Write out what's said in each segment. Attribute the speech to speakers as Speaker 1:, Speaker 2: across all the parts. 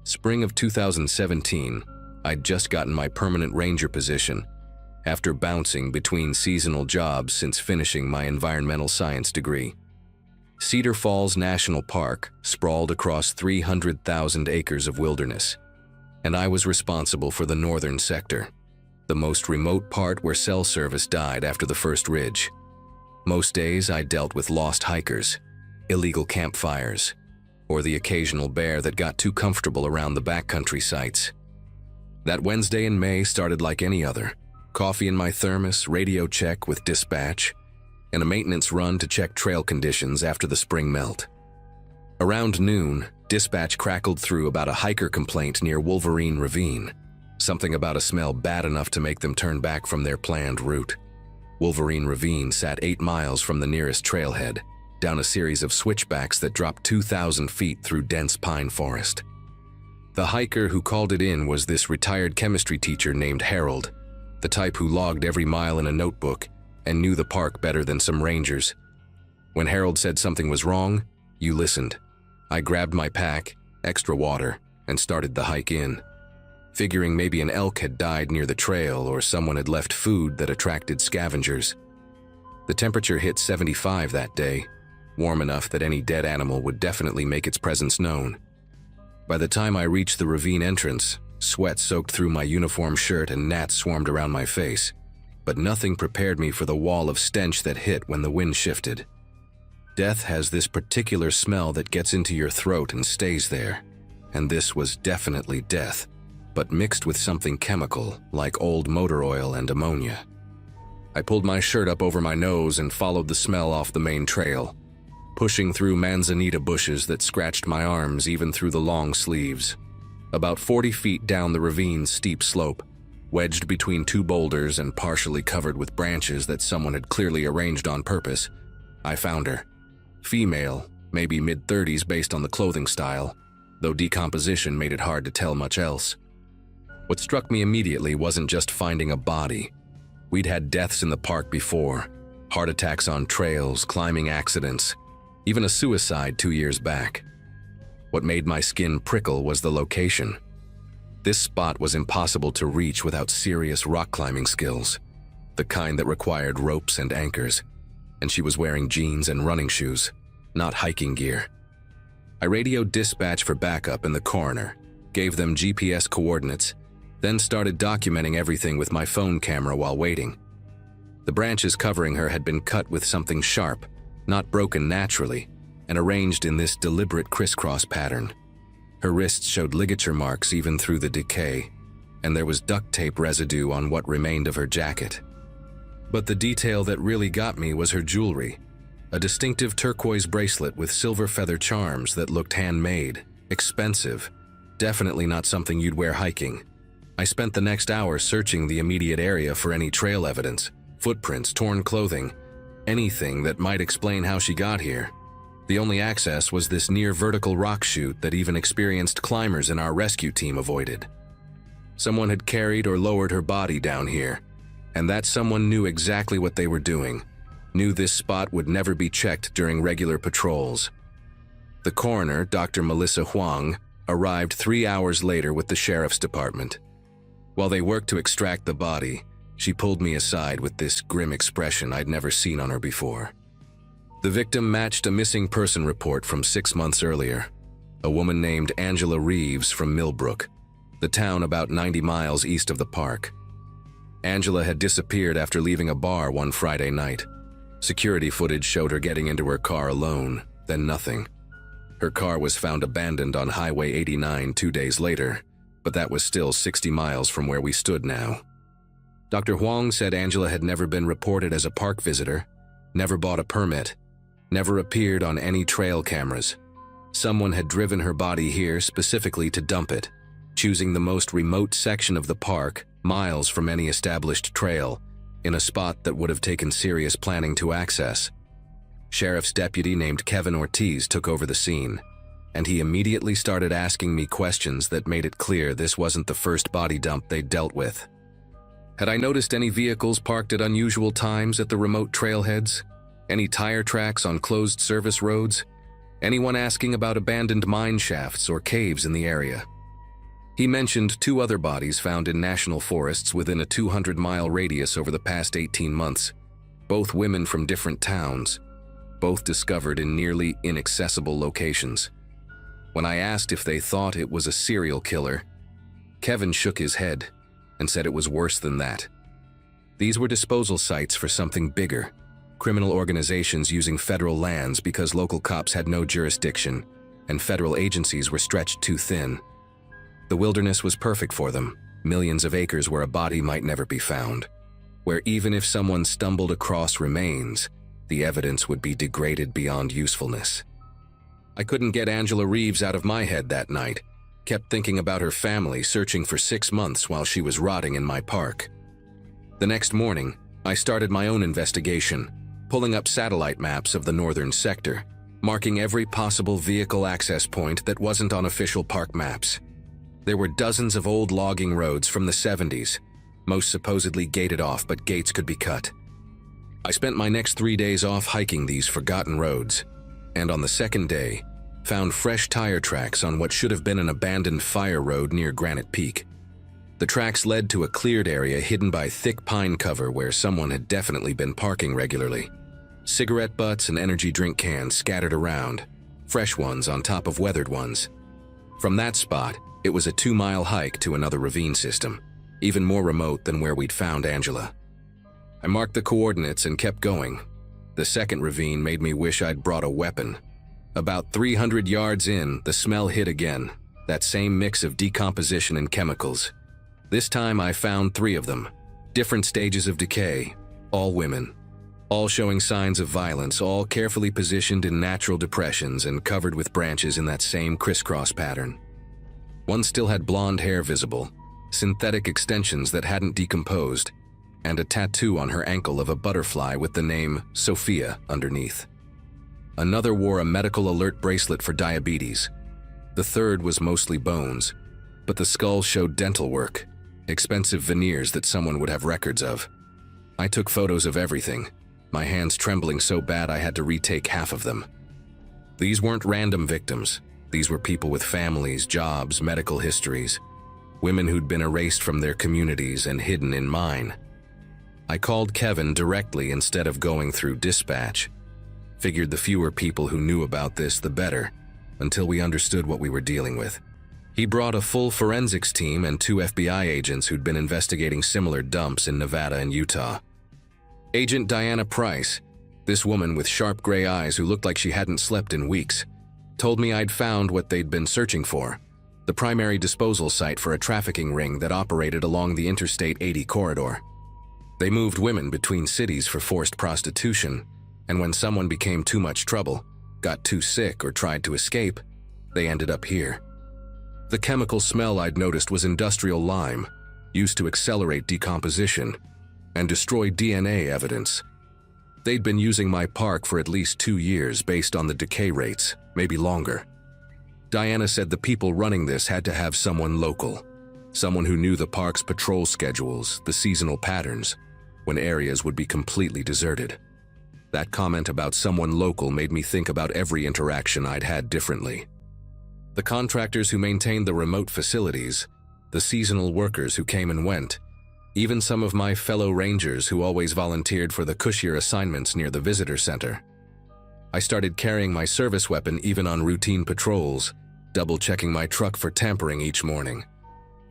Speaker 1: Spring of 2017, I'd just gotten my permanent ranger position after bouncing between seasonal jobs since finishing my environmental science degree. Cedar Falls National Park sprawled across 300,000 acres of wilderness, and I was responsible for the northern sector, the most remote part where cell service died after the first ridge. Most days I dealt with lost hikers, illegal campfires, or the occasional bear that got too comfortable around the backcountry sites. That Wednesday in May started like any other. Coffee in my thermos, radio check with dispatch, and a maintenance run to check trail conditions after the spring melt. Around noon, dispatch crackled through about a hiker complaint near Wolverine Ravine, something about a smell bad enough to make them turn back from their planned route. Wolverine Ravine sat 8 miles from the nearest trailhead, down a series of switchbacks that dropped 2,000 feet through dense pine forest. The hiker who called it in was this retired chemistry teacher named Harold, the type who logged every mile in a notebook and knew the park better than some rangers. When Harold said something was wrong, you listened. I grabbed my pack, extra water, and started the hike in, figuring maybe an elk had died near the trail or someone had left food that attracted scavengers. The temperature hit 75 that day, warm enough that any dead animal would definitely make its presence known. By the time I reached the ravine entrance, sweat soaked through my uniform shirt and gnats swarmed around my face, but nothing prepared me for the wall of stench that hit when the wind shifted. Death has this particular smell that gets into your throat and stays there, and this was definitely death, but mixed with something chemical like old motor oil and ammonia. I pulled my shirt up over my nose and followed the smell off the main trail, pushing through manzanita bushes that scratched my arms even through the long sleeves. About 40 feet down the ravine's steep slope, wedged between 2 boulders and partially covered with branches that someone had clearly arranged on purpose, I found her. Female, maybe mid-30s based on the clothing style, though decomposition made it hard to tell much else. What struck me immediately wasn't just finding a body. We'd had deaths in the park before, heart attacks on trails, climbing accidents, even a suicide 2 years back. What made my skin prickle was the location. This spot was impossible to reach without serious rock climbing skills, the kind that required ropes and anchors, and she was wearing jeans and running shoes, not hiking gear. I radioed dispatch for backup and the coroner, gave them GPS coordinates, then started documenting everything with my phone camera while waiting. The branches covering her had been cut with something sharp, not broken naturally, and arranged in this deliberate crisscross pattern. Her wrists showed ligature marks even through the decay, and there was duct tape residue on what remained of her jacket. But the detail that really got me was her jewelry, a distinctive turquoise bracelet with silver feather charms that looked handmade, expensive, definitely not something you'd wear hiking. I spent the next hour searching the immediate area for any trail evidence, footprints, torn clothing, anything that might explain how she got here. The only access was this near-vertical rock chute that even experienced climbers in our rescue team avoided. Someone had carried or lowered her body down here, and that someone knew exactly what they were doing, knew this spot would never be checked during regular patrols. The coroner, Dr. Melissa Huang, arrived 3 hours later with the sheriff's department. While they worked to extract the body, she pulled me aside with this grim expression I'd never seen on her before. The victim matched a missing person report from 6 months earlier, a woman named Angela Reeves from Millbrook, the town about 90 miles east of the park. Angela had disappeared after leaving a bar one Friday night. Security footage showed her getting into her car alone, then nothing. Her car was found abandoned on Highway 89 2 days later, but that was still 60 miles from where we stood now. Dr. Huang said Angela had never been reported as a park visitor, never bought a permit, never appeared on any trail cameras. Someone had driven her body here specifically to dump it, choosing the most remote section of the park, miles from any established trail, in a spot that would have taken serious planning to access. Sheriff's deputy named Kevin Ortiz took over the scene, and he immediately started asking me questions that made it clear this wasn't the first body dump they'd dealt with. Had I noticed any vehicles parked at unusual times at the remote trailheads? Any tire tracks on closed service roads? Anyone asking about abandoned mine shafts or caves in the area? He mentioned 2 other bodies found in national forests within a 200-mile radius over the past 18 months, both women from different towns, both discovered in nearly inaccessible locations. When I asked if they thought it was a serial killer, Kevin shook his head and said it was worse than that. These were disposal sites for something bigger, criminal organizations using federal lands because local cops had no jurisdiction and federal agencies were stretched too thin. The wilderness was perfect for them, millions of acres where a body might never be found, where even if someone stumbled across remains, the evidence would be degraded beyond usefulness. I couldn't get Angela Reeves out of my head that night, kept thinking about her family searching for 6 months while she was rotting in my park. The next morning, I started my own investigation, pulling up satellite maps of the northern sector, marking every possible vehicle access point that wasn't on official park maps. There were dozens of old logging roads from the 70s, most supposedly gated off, but gates could be cut. I spent my next 3 days off hiking these forgotten roads, and on the second day, found fresh tire tracks on what should have been an abandoned fire road near Granite Peak. The tracks led to a cleared area hidden by thick pine cover where someone had definitely been parking regularly. Cigarette butts and energy drink cans scattered around, fresh ones on top of weathered ones. From that spot, it was a 2-mile hike to another ravine system, even more remote than where we'd found Angela. I marked the coordinates and kept going. The second ravine made me wish I'd brought a weapon. About 300 yards in, the smell hit again, that same mix of decomposition and chemicals. This time I found 3 of them, different stages of decay, all women, all showing signs of violence, all carefully positioned in natural depressions and covered with branches in that same crisscross pattern. One still had blonde hair visible, synthetic extensions that hadn't decomposed, and a tattoo on her ankle of a butterfly with the name Sophia underneath. Another wore a medical alert bracelet for diabetes. The third was mostly bones, but the skull showed dental work, expensive veneers that someone would have records of. I took photos of everything, my hands trembling so bad I had to retake half of them. These weren't random victims. These were people with families, jobs, medical histories, women who'd been erased from their communities and hidden in mine. I called Kevin directly instead of going through dispatch. Figured the fewer people who knew about this, the better, until we understood what we were dealing with. He brought a full forensics team and 2 FBI agents who'd been investigating similar dumps in Nevada and Utah. Agent Diana Price, this woman with sharp gray eyes who looked like she hadn't slept in weeks, told me I'd found what they'd been searching for, the primary disposal site for a trafficking ring that operated along the Interstate 80 corridor. They moved women between cities for forced prostitution, and when someone became too much trouble, got too sick or tried to escape, they ended up here. The chemical smell I'd noticed was industrial lime, used to accelerate decomposition and destroy DNA evidence. They'd been using my park for at least 2 years based on the decay rates, maybe longer. Diana said the people running this had to have someone local, someone who knew the park's patrol schedules, the seasonal patterns, when areas would be completely deserted. That comment about someone local made me think about every interaction I'd had differently. The contractors who maintained the remote facilities, the seasonal workers who came and went, even some of my fellow rangers who always volunteered for the cushier assignments near the visitor center. I started carrying my service weapon even on routine patrols, double-checking my truck for tampering each morning,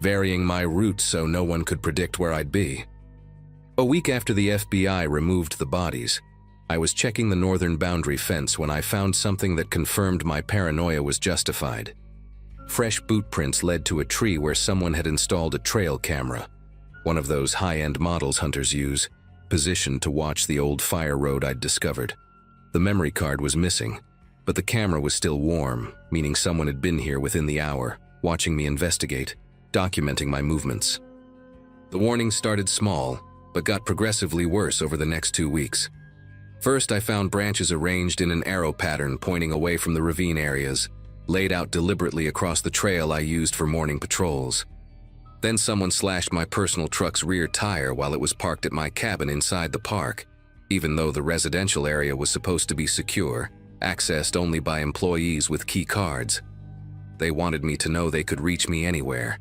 Speaker 1: varying my routes so no one could predict where I'd be. A week after the FBI removed the bodies, I was checking the northern boundary fence when I found something that confirmed my paranoia was justified. Fresh boot prints led to a tree where someone had installed a trail camera, one of those high-end models hunters use, positioned to watch the old fire road I'd discovered. The memory card was missing, but the camera was still warm, meaning someone had been here within the hour, watching me investigate, documenting my movements. The warning started small, but got progressively worse over the next 2 weeks. First, I found branches arranged in an arrow pattern pointing away from the ravine areas, laid out deliberately across the trail I used for morning patrols. Then someone slashed my personal truck's rear tire while it was parked at my cabin inside the park, even though the residential area was supposed to be secure, accessed only by employees with key cards. They wanted me to know they could reach me anywhere,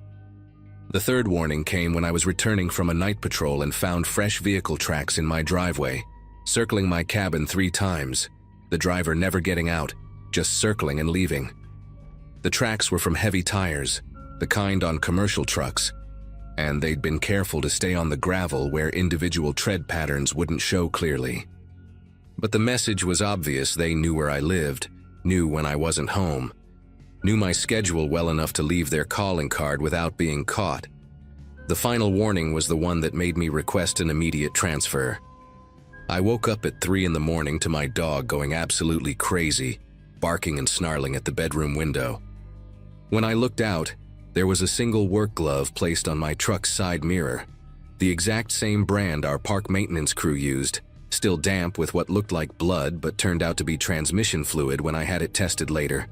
Speaker 1: The third warning came when I was returning from a night patrol and found fresh vehicle tracks in my driveway, circling my cabin 3 times, the driver never getting out, just circling and leaving. The tracks were from heavy tires, the kind on commercial trucks, and they'd been careful to stay on the gravel where individual tread patterns wouldn't show clearly. But the message was obvious. They knew where I lived, knew when I wasn't home, knew my schedule well enough to leave their calling card without being caught. The final warning was the one that made me request an immediate transfer. I woke up at 3 in the morning to my dog going absolutely crazy, barking and snarling at the bedroom window. When I looked out, there was a single work glove placed on my truck's side mirror, the exact same brand our park maintenance crew used, still damp with what looked like blood but turned out to be transmission fluid when I had it tested later.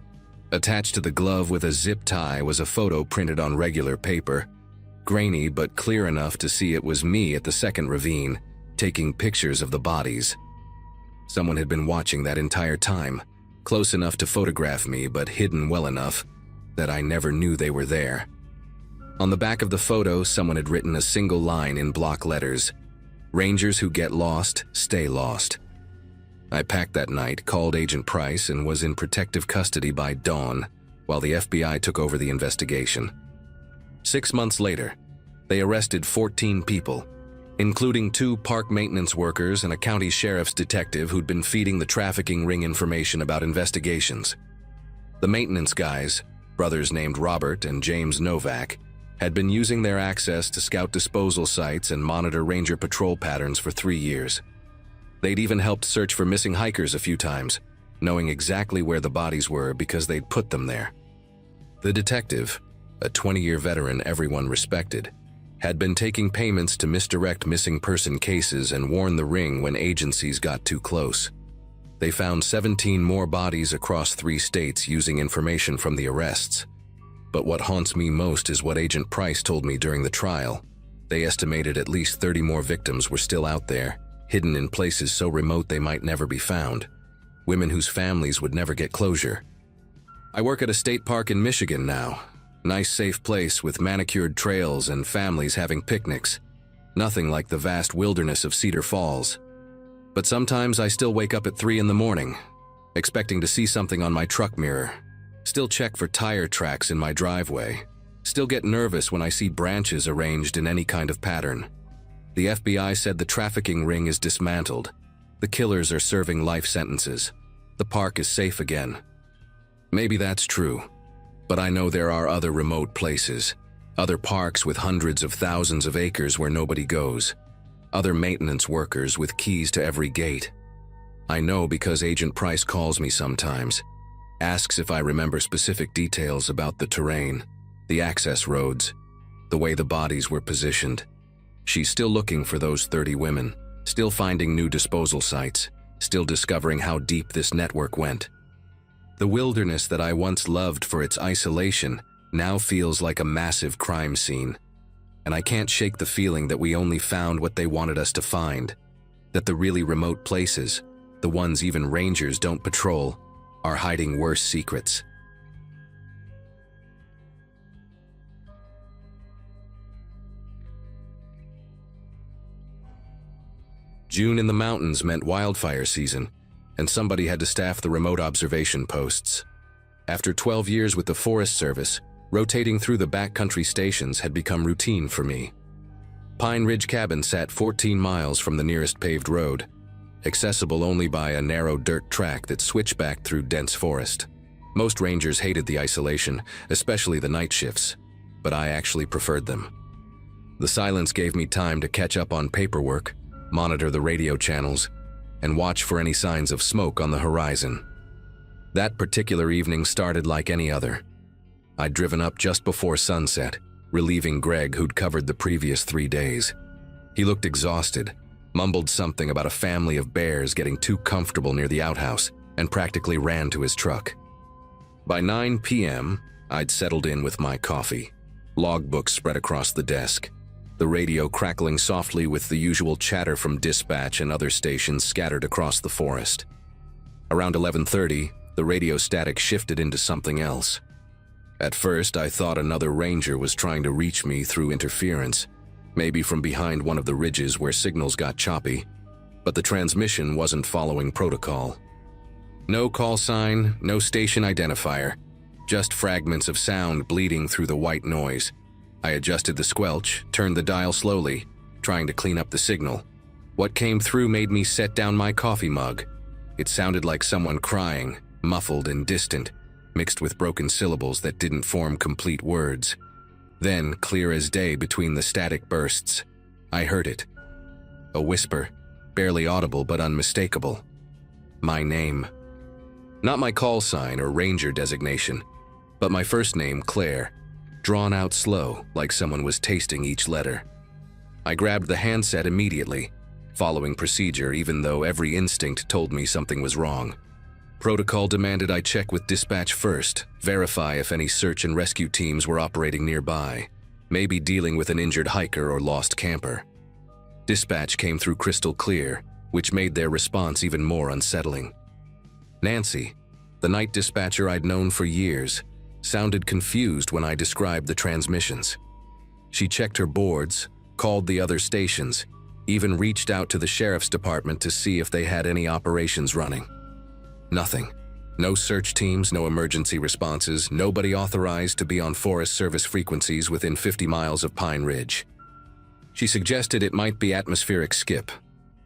Speaker 1: Attached to the glove with a zip tie was a photo printed on regular paper, grainy but clear enough to see it was me at the second ravine, taking pictures of the bodies. Someone had been watching that entire time, close enough to photograph me but hidden well enough that I never knew they were there. On the back of the photo, someone had written a single line in block letters: "Rangers who get lost, stay lost." I packed that night, called Agent Price, and was in protective custody by dawn while the FBI took over the investigation. 6 months later, they arrested 14 people, including 2 park maintenance workers and a county sheriff's detective who'd been feeding the trafficking ring information about investigations. The maintenance guys, brothers named Robert and James Novak, had been using their access to scout disposal sites and monitor ranger patrol patterns for 3 years. They'd even helped search for missing hikers a few times, knowing exactly where the bodies were because they'd put them there. The detective, a 20-year veteran everyone respected, had been taking payments to misdirect missing person cases and warn the ring when agencies got too close. They found 17 more bodies across 3 states using information from the arrests. But what haunts me most is what Agent Price told me during the trial. They estimated at least 30 more victims were still out there, hidden in places so remote they might never be found. Women whose families would never get closure. I work at a state park in Michigan now. Nice, safe place with manicured trails and families having picnics. Nothing like the vast wilderness of Cedar Falls. But sometimes I still wake up at 3 in the morning, expecting to see something on my truck mirror. Still check for tire tracks in my driveway. Still get nervous when I see branches arranged in any kind of pattern. The FBI said the trafficking ring is dismantled. The killers are serving life sentences. The park is safe again. Maybe that's true, but I know there are other remote places, other parks with hundreds of thousands of acres where nobody goes, other maintenance workers with keys to every gate. I know because Agent Price calls me sometimes, asks if I remember specific details about the terrain, the access roads, the way the bodies were positioned. She's still looking for those 30 women, still finding new disposal sites, still discovering how deep this network went. The wilderness that I once loved for its isolation now feels like a massive crime scene. And I can't shake the feeling that we only found what they wanted us to find, that the really remote places, the ones even rangers don't patrol, are hiding worse secrets. June in the mountains meant wildfire season, and somebody had to staff the remote observation posts. After 12 years with the Forest Service, rotating through the backcountry stations had become routine for me. Pine Ridge Cabin sat 14 miles from the nearest paved road, accessible only by a narrow dirt track that switchbacked through dense forest. Most rangers hated the isolation, especially the night shifts, but I actually preferred them. The silence gave me time to catch up on paperwork, monitor the radio channels, and watch for any signs of smoke on the horizon. That particular evening started like any other. I'd driven up just before sunset, relieving Greg, who'd covered the previous 3 days. He looked exhausted, mumbled something about a family of bears getting too comfortable near the outhouse, and practically ran to his truck. By 9 p.m., I'd settled in with my coffee, logbooks spread across the desk, the radio crackling softly with the usual chatter from dispatch and other stations scattered across the forest. Around 11:30, the radio static shifted into something else. At first, I thought another ranger was trying to reach me through interference, maybe from behind one of the ridges where signals got choppy, but the transmission wasn't following protocol. No call sign, no station identifier, just fragments of sound bleeding through the white noise. I adjusted the squelch, turned the dial slowly, trying to clean up the signal. What came through made me set down my coffee mug. It sounded like someone crying, muffled and distant, mixed with broken syllables that didn't form complete words. Then, clear as day between the static bursts, I heard it. A whisper, barely audible but unmistakable. My name. Not my call sign or ranger designation, but my first name, Claire, drawn out slow, like someone was tasting each letter. I grabbed the handset immediately, following procedure even though every instinct told me something was wrong. Protocol demanded I check with dispatch first, verify if any search and rescue teams were operating nearby, maybe dealing with an injured hiker or lost camper. Dispatch came through crystal clear, which made their response even more unsettling. Nancy, the night dispatcher I'd known for years, sounded confused when I described the transmissions. She checked her boards, called the other stations, even reached out to the sheriff's department to see if they had any operations running. Nothing. No search teams, no emergency responses, nobody authorized to be on Forest Service frequencies within 50 miles of Pine Ridge. She suggested it might be atmospheric skip,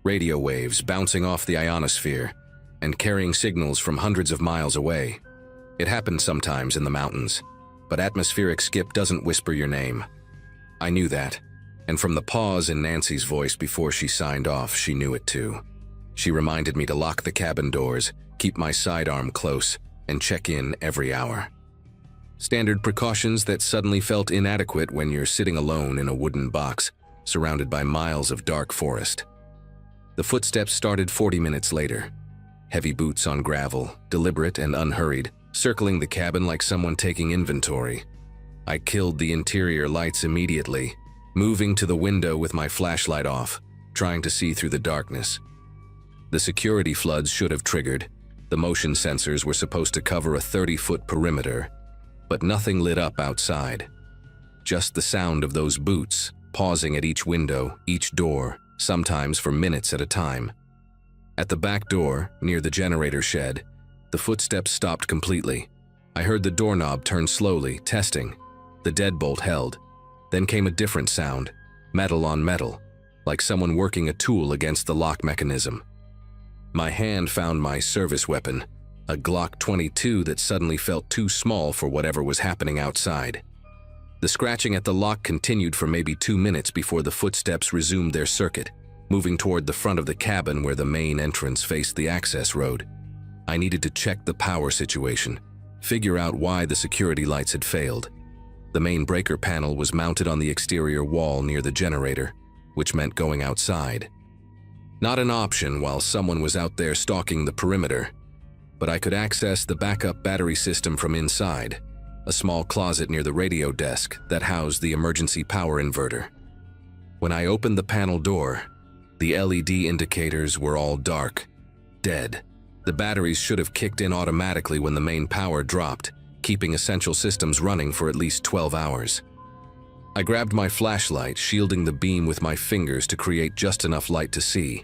Speaker 1: radio waves bouncing off the ionosphere and carrying signals from hundreds of miles away. It happens sometimes in the mountains, but atmospheric skip doesn't whisper your name. I knew that, and from the pause in Nancy's voice before she signed off, she knew it too. She reminded me to lock the cabin doors, keep my sidearm close, and check in every hour. Standard precautions that suddenly felt inadequate when you're sitting alone in a wooden box, surrounded by miles of dark forest. The footsteps started 40 minutes later. Heavy boots on gravel, deliberate and unhurried, circling the cabin like someone taking inventory. I killed the interior lights immediately, moving to the window with my flashlight off, trying to see through the darkness. The security floods should have triggered. The motion sensors were supposed to cover a 30-foot perimeter, but nothing lit up outside. Just the sound of those boots, pausing at each window, each door, sometimes for minutes at a time. At the back door, near the generator shed, the footsteps stopped completely. I heard the doorknob turn slowly, testing. The deadbolt held. Then came a different sound, metal on metal, like someone working a tool against the lock mechanism. My hand found my service weapon, a Glock 22 that suddenly felt too small for whatever was happening outside. The scratching at the lock continued for maybe 2 minutes before the footsteps resumed their circuit, moving toward the front of the cabin where the main entrance faced the access road. I needed to check the power situation, figure out why the security lights had failed. The main breaker panel was mounted on the exterior wall near the generator, which meant going outside. Not an option while someone was out there stalking the perimeter, but I could access the backup battery system from inside, a small closet near the radio desk that housed the emergency power inverter. When I opened the panel door, the LED indicators were all dark, dead. The batteries should have kicked in automatically when the main power dropped, keeping essential systems running for at least 12 hours. I grabbed my flashlight, shielding the beam with my fingers to create just enough light to see.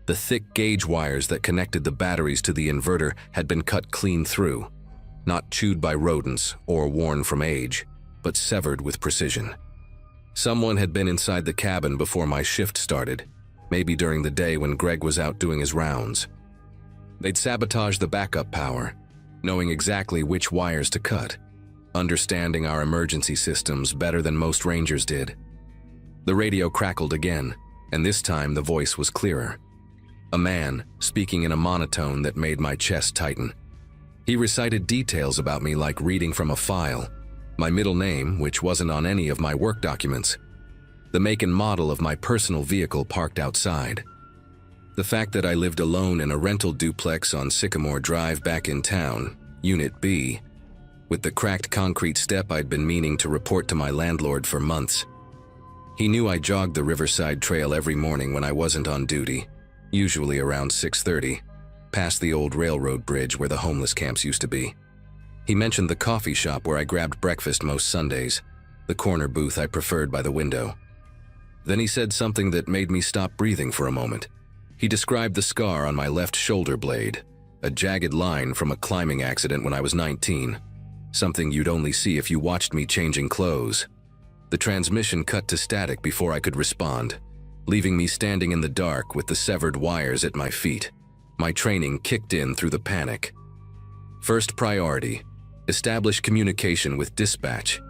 Speaker 1: The thick gauge wires that connected the batteries to the inverter had been cut clean through, not chewed by rodents or worn from age, but severed with precision. Someone had been inside the cabin before my shift started, maybe during the day when Greg was out doing his rounds. They'd sabotaged the backup power, knowing exactly which wires to cut, understanding our emergency systems better than most rangers did. The radio crackled again, and this time the voice was clearer. A man, speaking in a monotone that made my chest tighten. He recited details about me like reading from a file, my middle name, which wasn't on any of my work documents, the make and model of my personal vehicle parked outside, the fact that I lived alone in a rental duplex on Sycamore Drive back in town, Unit B, with the cracked concrete step I'd been meaning to report to my landlord for months. He knew I jogged the Riverside Trail every morning when I wasn't on duty, usually around 6:30, past the old railroad bridge where the homeless camps used to be. He mentioned the coffee shop where I grabbed breakfast most Sundays, the corner booth I preferred by the window. Then he said something that made me stop breathing for a moment. He described the scar on my left shoulder blade, a jagged line from a climbing accident when I was 19, something you'd only see if you watched me changing clothes. The transmission cut to static before I could respond, leaving me standing in the dark with the severed wires at my feet. My training kicked in through the panic. First priority, establish communication with dispatch.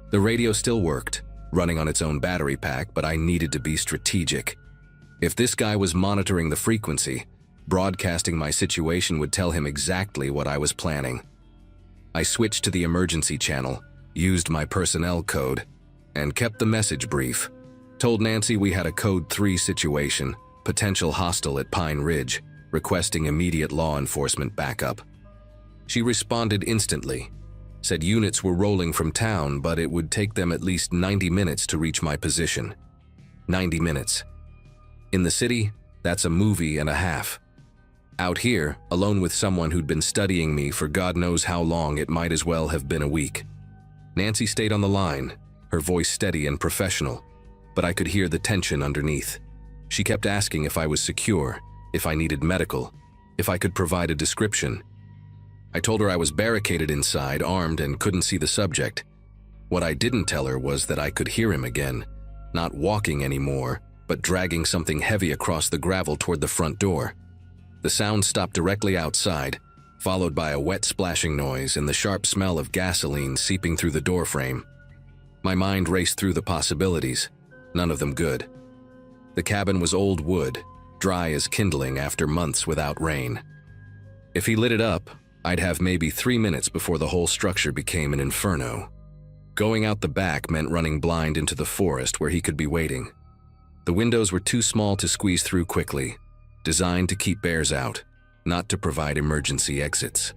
Speaker 1: The radio still worked, running on its own battery pack, but I needed to be strategic. If this guy was monitoring the frequency, broadcasting my situation would tell him exactly what I was planning. I switched to the emergency channel, used my personnel code, and kept the message brief. Told Nancy we had a Code 3 situation, potential hostile at Pine Ridge, requesting immediate law enforcement backup. She responded instantly, said units were rolling from town, but it would take them at least 90 minutes to reach my position. 90 minutes. In the city, that's a movie and a half. Out here, alone with someone who'd been studying me for God knows how long, it might as well have been a week. Nancy stayed on the line, her voice steady and professional, but I could hear the tension underneath. She kept asking if I was secure, if I needed medical, if I could provide a description. I told her I was barricaded inside, armed, and couldn't see the subject. What I didn't tell her was that I could hear him again, not walking anymore, but dragging something heavy across the gravel toward the front door. The sound stopped directly outside, followed by a wet splashing noise and the sharp smell of gasoline seeping through the doorframe. My mind raced through the possibilities, none of them good. The cabin was old wood, dry as kindling after months without rain. If he lit it up, I'd have maybe 3 minutes before the whole structure became an inferno. Going out the back meant running blind into the forest where he could be waiting. The windows were too small to squeeze through quickly, designed to keep bears out, not to provide emergency exits.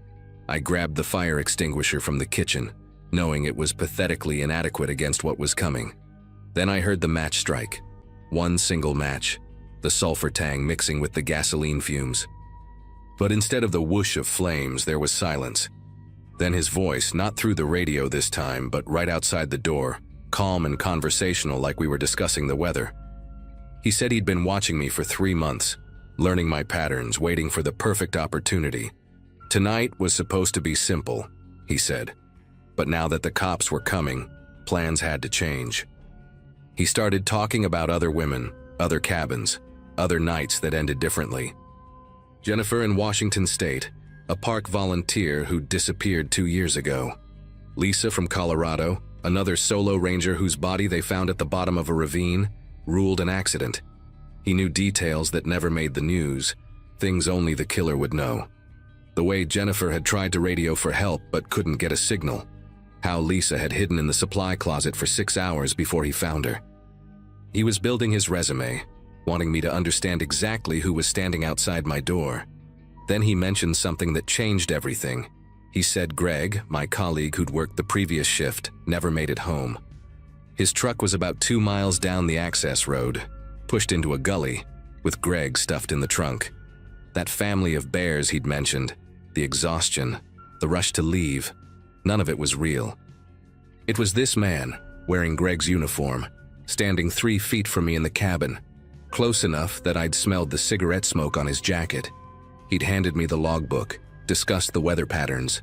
Speaker 1: I grabbed the fire extinguisher from the kitchen, knowing it was pathetically inadequate against what was coming. Then I heard the match strike. One single match, the sulfur tang mixing with the gasoline fumes. But instead of the whoosh of flames, there was silence. Then his voice, not through the radio this time, but right outside the door, calm and conversational like we were discussing the weather. He said he'd been watching me for 3 months, learning my patterns, waiting for the perfect opportunity. Tonight was supposed to be simple, he said. But now that the cops were coming, plans had to change. He started talking about other women, other cabins, other nights that ended differently. Jennifer in Washington State, a park volunteer who disappeared 2 years ago. Lisa from Colorado, another solo ranger whose body they found at the bottom of a ravine, ruled an accident. He knew details that never made the news, things only the killer would know. The way Jennifer had tried to radio for help but couldn't get a signal. How Lisa had hidden in the supply closet for 6 hours before he found her. He was building his resume, wanting me to understand exactly who was standing outside my door. Then he mentioned something that changed everything. He said Greg, my colleague who'd worked the previous shift, never made it home. His truck was about 2 miles down the access road, pushed into a gully, with Greg stuffed in the trunk. That family of bears he'd mentioned, the exhaustion, the rush to leave, none of it was real. It was this man, wearing Greg's uniform, standing 3 feet from me in the cabin, close enough that I'd smelled the cigarette smoke on his jacket. He'd handed me the logbook, discussed the weather patterns,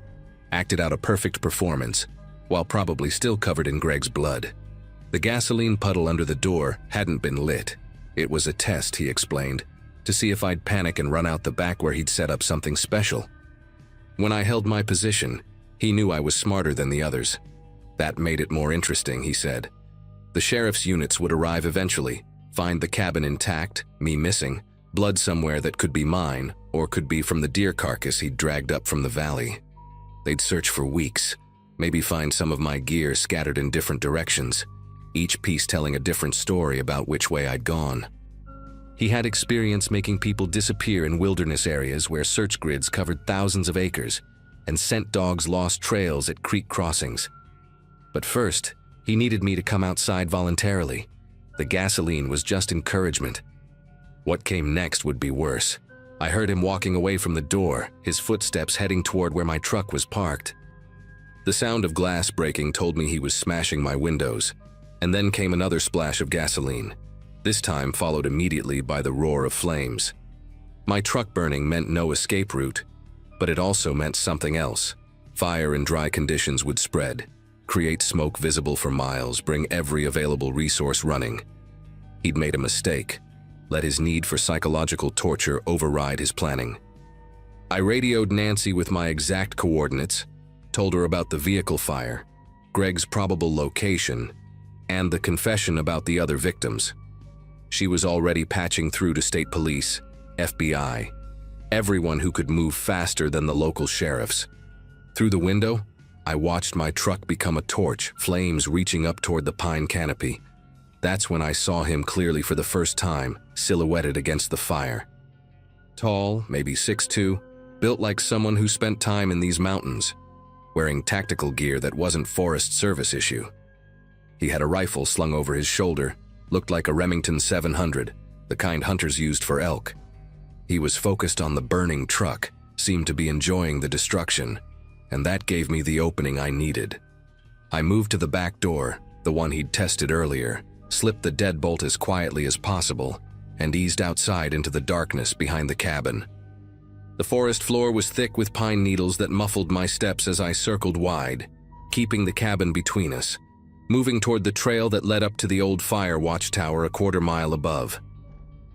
Speaker 1: acted out a perfect performance, while probably still covered in Greg's blood. The gasoline puddle under the door hadn't been lit. It was a test, he explained, to see if I'd panic and run out the back where he'd set up something special. When I held my position, he knew I was smarter than the others. That made it more interesting, he said. The sheriff's units would arrive eventually, find the cabin intact, me missing, blood somewhere that could be mine, or could be from the deer carcass he'd dragged up from the valley. They'd search for weeks, maybe find some of my gear scattered in different directions, each piece telling a different story about which way I'd gone. He had experience making people disappear in wilderness areas where search grids covered thousands of acres, and scent dogs lost trails at creek crossings. But first, he needed me to come outside voluntarily. The gasoline was just encouragement. What came next would be worse. I heard him walking away from the door, his footsteps heading toward where my truck was parked. The sound of glass breaking told me he was smashing my windows, and then came another splash of gasoline, this time followed immediately by the roar of flames. My truck burning meant no escape route, but it also meant something else. Fire in dry conditions would spread, create smoke visible for miles, bring every available resource running. He'd made a mistake, let his need for psychological torture override his planning. I radioed Nancy with my exact coordinates, told her about the vehicle fire, Greg's probable location, and the confession about the other victims. She was already patching through to state police, FBI, everyone who could move faster than the local sheriffs. Through the window, I watched my truck become a torch, flames reaching up toward the pine canopy. That's when I saw him clearly for the first time, silhouetted against the fire. Tall, maybe 6'2", built like someone who spent time in these mountains, wearing tactical gear that wasn't Forest Service issue. He had a rifle slung over his shoulder, looked like a Remington 700, the kind hunters used for elk. He was focused on the burning truck, seemed to be enjoying the destruction, and that gave me the opening I needed. I moved to the back door, the one he'd tested earlier, slipped the deadbolt as quietly as possible, and eased outside into the darkness behind the cabin. The forest floor was thick with pine needles that muffled my steps as I circled wide, keeping the cabin between us, moving toward the trail that led up to the old fire watchtower a quarter mile above.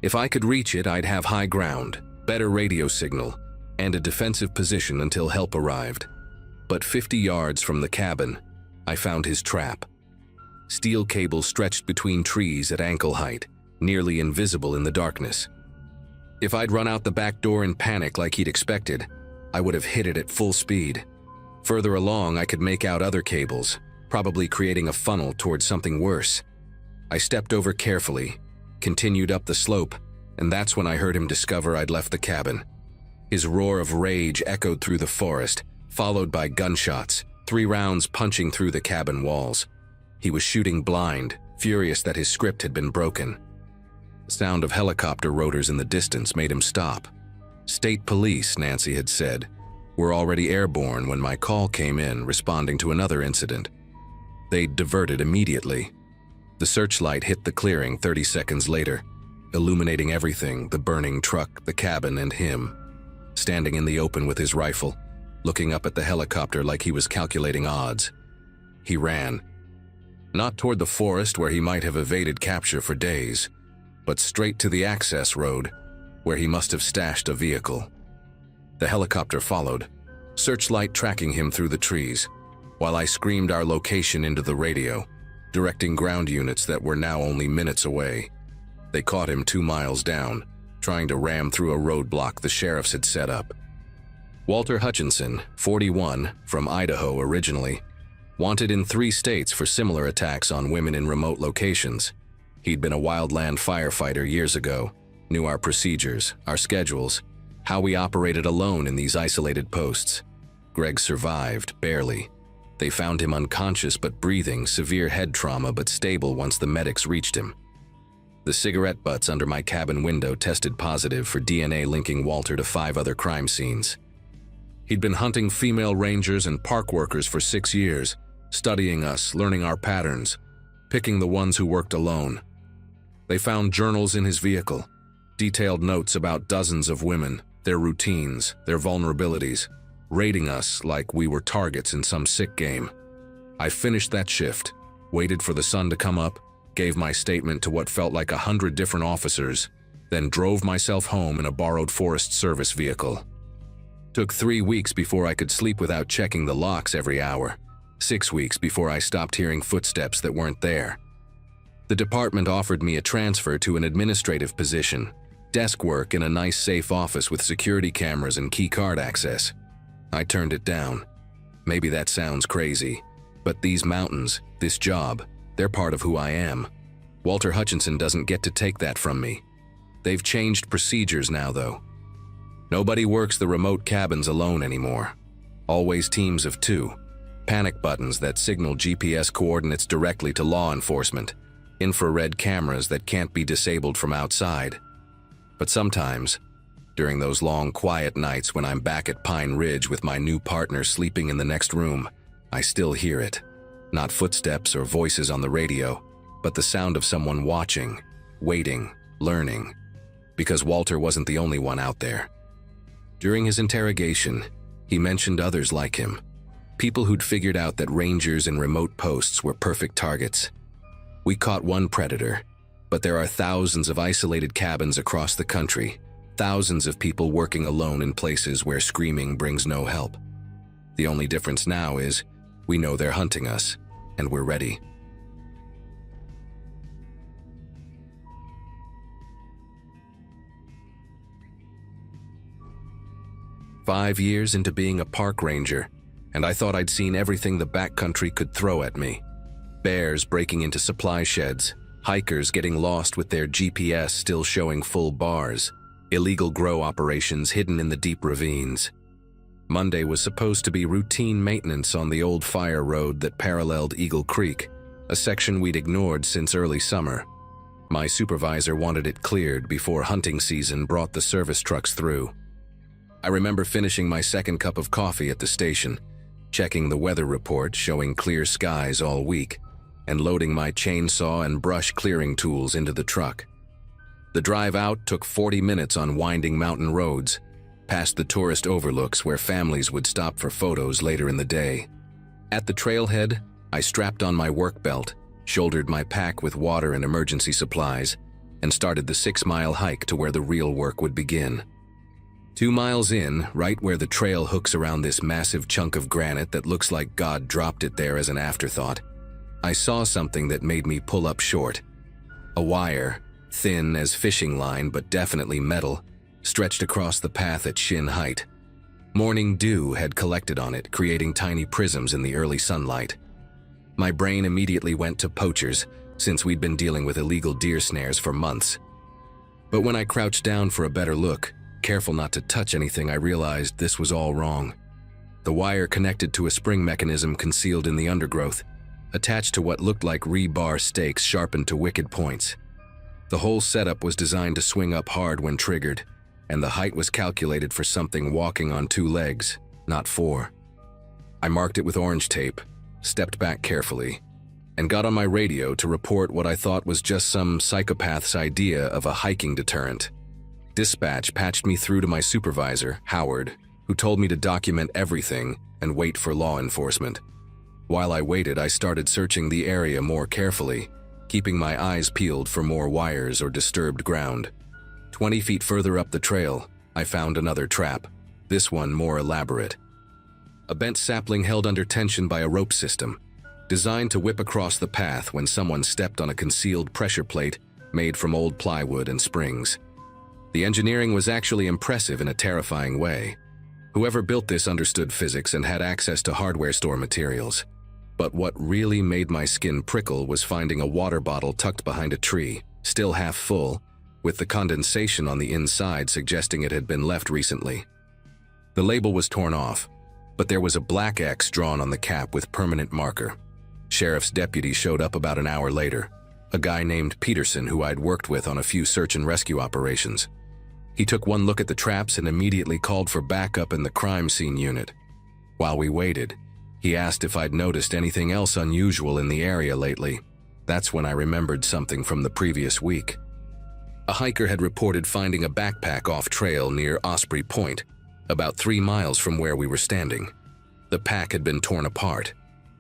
Speaker 1: If I could reach it, I'd have high ground, better radio signal, and a defensive position until help arrived. But 50 yards from the cabin, I found his trap. Steel cable stretched between trees at ankle height, nearly invisible in the darkness. If I'd run out the back door in panic like he'd expected, I would have hit it at full speed. Further along, I could make out other cables, probably creating a funnel towards something worse. I stepped over carefully, continued up the slope, and that's when I heard him discover I'd left the cabin. His roar of rage echoed through the forest, followed by gunshots, 3 rounds punching through the cabin walls. He was shooting blind, furious that his script had been broken. The sound of helicopter rotors in the distance made him stop. State police, Nancy had said, were already airborne when my call came in, responding to another incident. They'd diverted immediately. The searchlight hit the clearing 30 seconds later, illuminating everything, the burning truck, the cabin, and him, standing in the open with his rifle, looking up at the helicopter like he was calculating odds. He ran. Not toward the forest where he might have evaded capture for days, but straight to the access road, where he must have stashed a vehicle. The helicopter followed, searchlight tracking him through the trees, while I screamed our location into the radio, directing ground units that were now only minutes away. They caught him 2 miles down, trying to ram through a roadblock the sheriffs had set up. Walter Hutchinson, 41, from Idaho originally, wanted in 3 states for similar attacks on women in remote locations. He'd been a wildland firefighter years ago, knew our procedures, our schedules, how we operated alone in these isolated posts. Greg survived, barely. They found him unconscious but breathing, severe head trauma but stable once the medics reached him. The cigarette butts under my cabin window tested positive for DNA linking Walter to 5 other crime scenes. He'd been hunting female rangers and park workers for 6 years, studying us, learning our patterns, picking the ones who worked alone. They found journals in his vehicle, detailed notes about dozens of women, their routines, their vulnerabilities, rating us like we were targets in some sick game. I finished that shift, waited for the sun to come up, gave my statement to what felt like 100 different officers, then drove myself home in a borrowed Forest Service vehicle. Took 3 weeks before I could sleep without checking the locks every hour. 6 weeks before I stopped hearing footsteps that weren't there. The department offered me a transfer to an administrative position, desk work in a nice safe office with security cameras and key card access. I turned it down. Maybe that sounds crazy, but these mountains, this job, they're part of who I am. Walter Hutchinson doesn't get to take that from me. They've changed procedures now, though. Nobody works the remote cabins alone anymore. Always teams of 2. Panic buttons that signal GPS coordinates directly to law enforcement. Infrared cameras that can't be disabled from outside. But sometimes, during those long, quiet nights when I'm back at Pine Ridge with my new partner sleeping in the next room, I still hear it. Not footsteps or voices on the radio, but the sound of someone watching, waiting, learning. Because Walter wasn't the only one out there. During his interrogation, he mentioned others like him. People who'd figured out that rangers in remote posts were perfect targets. We caught one predator, but there are thousands of isolated cabins across the country, thousands of people working alone in places where screaming brings no help. The only difference now is we know they're hunting us, and we're ready. "5 years into being a park ranger, and I thought I'd seen everything the backcountry could throw at me. Bears breaking into supply sheds, hikers getting lost with their GPS still showing full bars, illegal grow operations hidden in the deep ravines. Monday was supposed to be routine maintenance on the old fire road that paralleled Eagle Creek, a section we'd ignored since early summer. My supervisor wanted it cleared before hunting season brought the service trucks through. I remember finishing my second cup of coffee at the station, checking the weather report showing clear skies all week, and loading my chainsaw and brush clearing tools into the truck. The drive out took 40 minutes on winding mountain roads, past the tourist overlooks where families would stop for photos later in the day. At the trailhead, I strapped on my work belt, shouldered my pack with water and emergency supplies, and started the 6-mile hike to where the real work would begin. 2 miles in, right where the trail hooks around this massive chunk of granite that looks like God dropped it there as an afterthought, I saw something that made me pull up short. A wire, thin as fishing line but definitely metal, stretched across the path at shin height. Morning dew had collected on it, creating tiny prisms in the early sunlight. My brain immediately went to poachers, since we'd been dealing with illegal deer snares for months. But when I crouched down for a better look, careful not to touch anything, I realized this was all wrong. The wire connected to a spring mechanism concealed in the undergrowth, attached to what looked like rebar stakes sharpened to wicked points. The whole setup was designed to swing up hard when triggered, and the height was calculated for something walking on 2 legs, not 4. I marked it with orange tape, stepped back carefully, and got on my radio to report what I thought was just some psychopath's idea of a hiking deterrent. Dispatch patched me through to my supervisor, Howard, who told me to document everything and wait for law enforcement. While I waited, I started searching the area more carefully, keeping my eyes peeled for more wires or disturbed ground. 20 feet further up the trail, I found another trap, this one more elaborate. A bent sapling held under tension by a rope system, designed to whip across the path when someone stepped on a concealed pressure plate made from old plywood and springs. The engineering was actually impressive in a terrifying way. Whoever built this understood physics and had access to hardware store materials. But what really made my skin prickle was finding a water bottle tucked behind a tree, still half full, with the condensation on the inside suggesting it had been left recently. The label was torn off, but there was a black X drawn on the cap with permanent marker. Sheriff's deputy showed up about an hour later, a guy named Peterson who I'd worked with on a few search and rescue operations. He took one look at the traps and immediately called for backup in the crime scene unit. While we waited, he asked if I'd noticed anything else unusual in the area lately. That's when I remembered something from the previous week. A hiker had reported finding a backpack off-trail near Osprey Point, about 3 miles from where we were standing. The pack had been torn apart,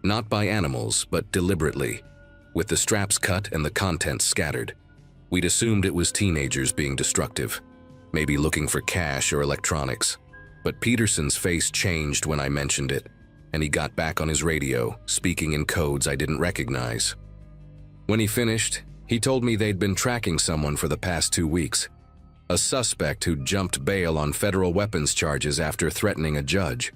Speaker 1: not by animals, but deliberately, with the straps cut and the contents scattered. We'd assumed it was teenagers being destructive, maybe looking for cash or electronics. But Peterson's face changed when I mentioned it, and he got back on his radio, speaking in codes I didn't recognize. When he finished, he told me they'd been tracking someone for the past 2 weeks, a suspect who jumped bail on federal weapons charges after threatening a judge.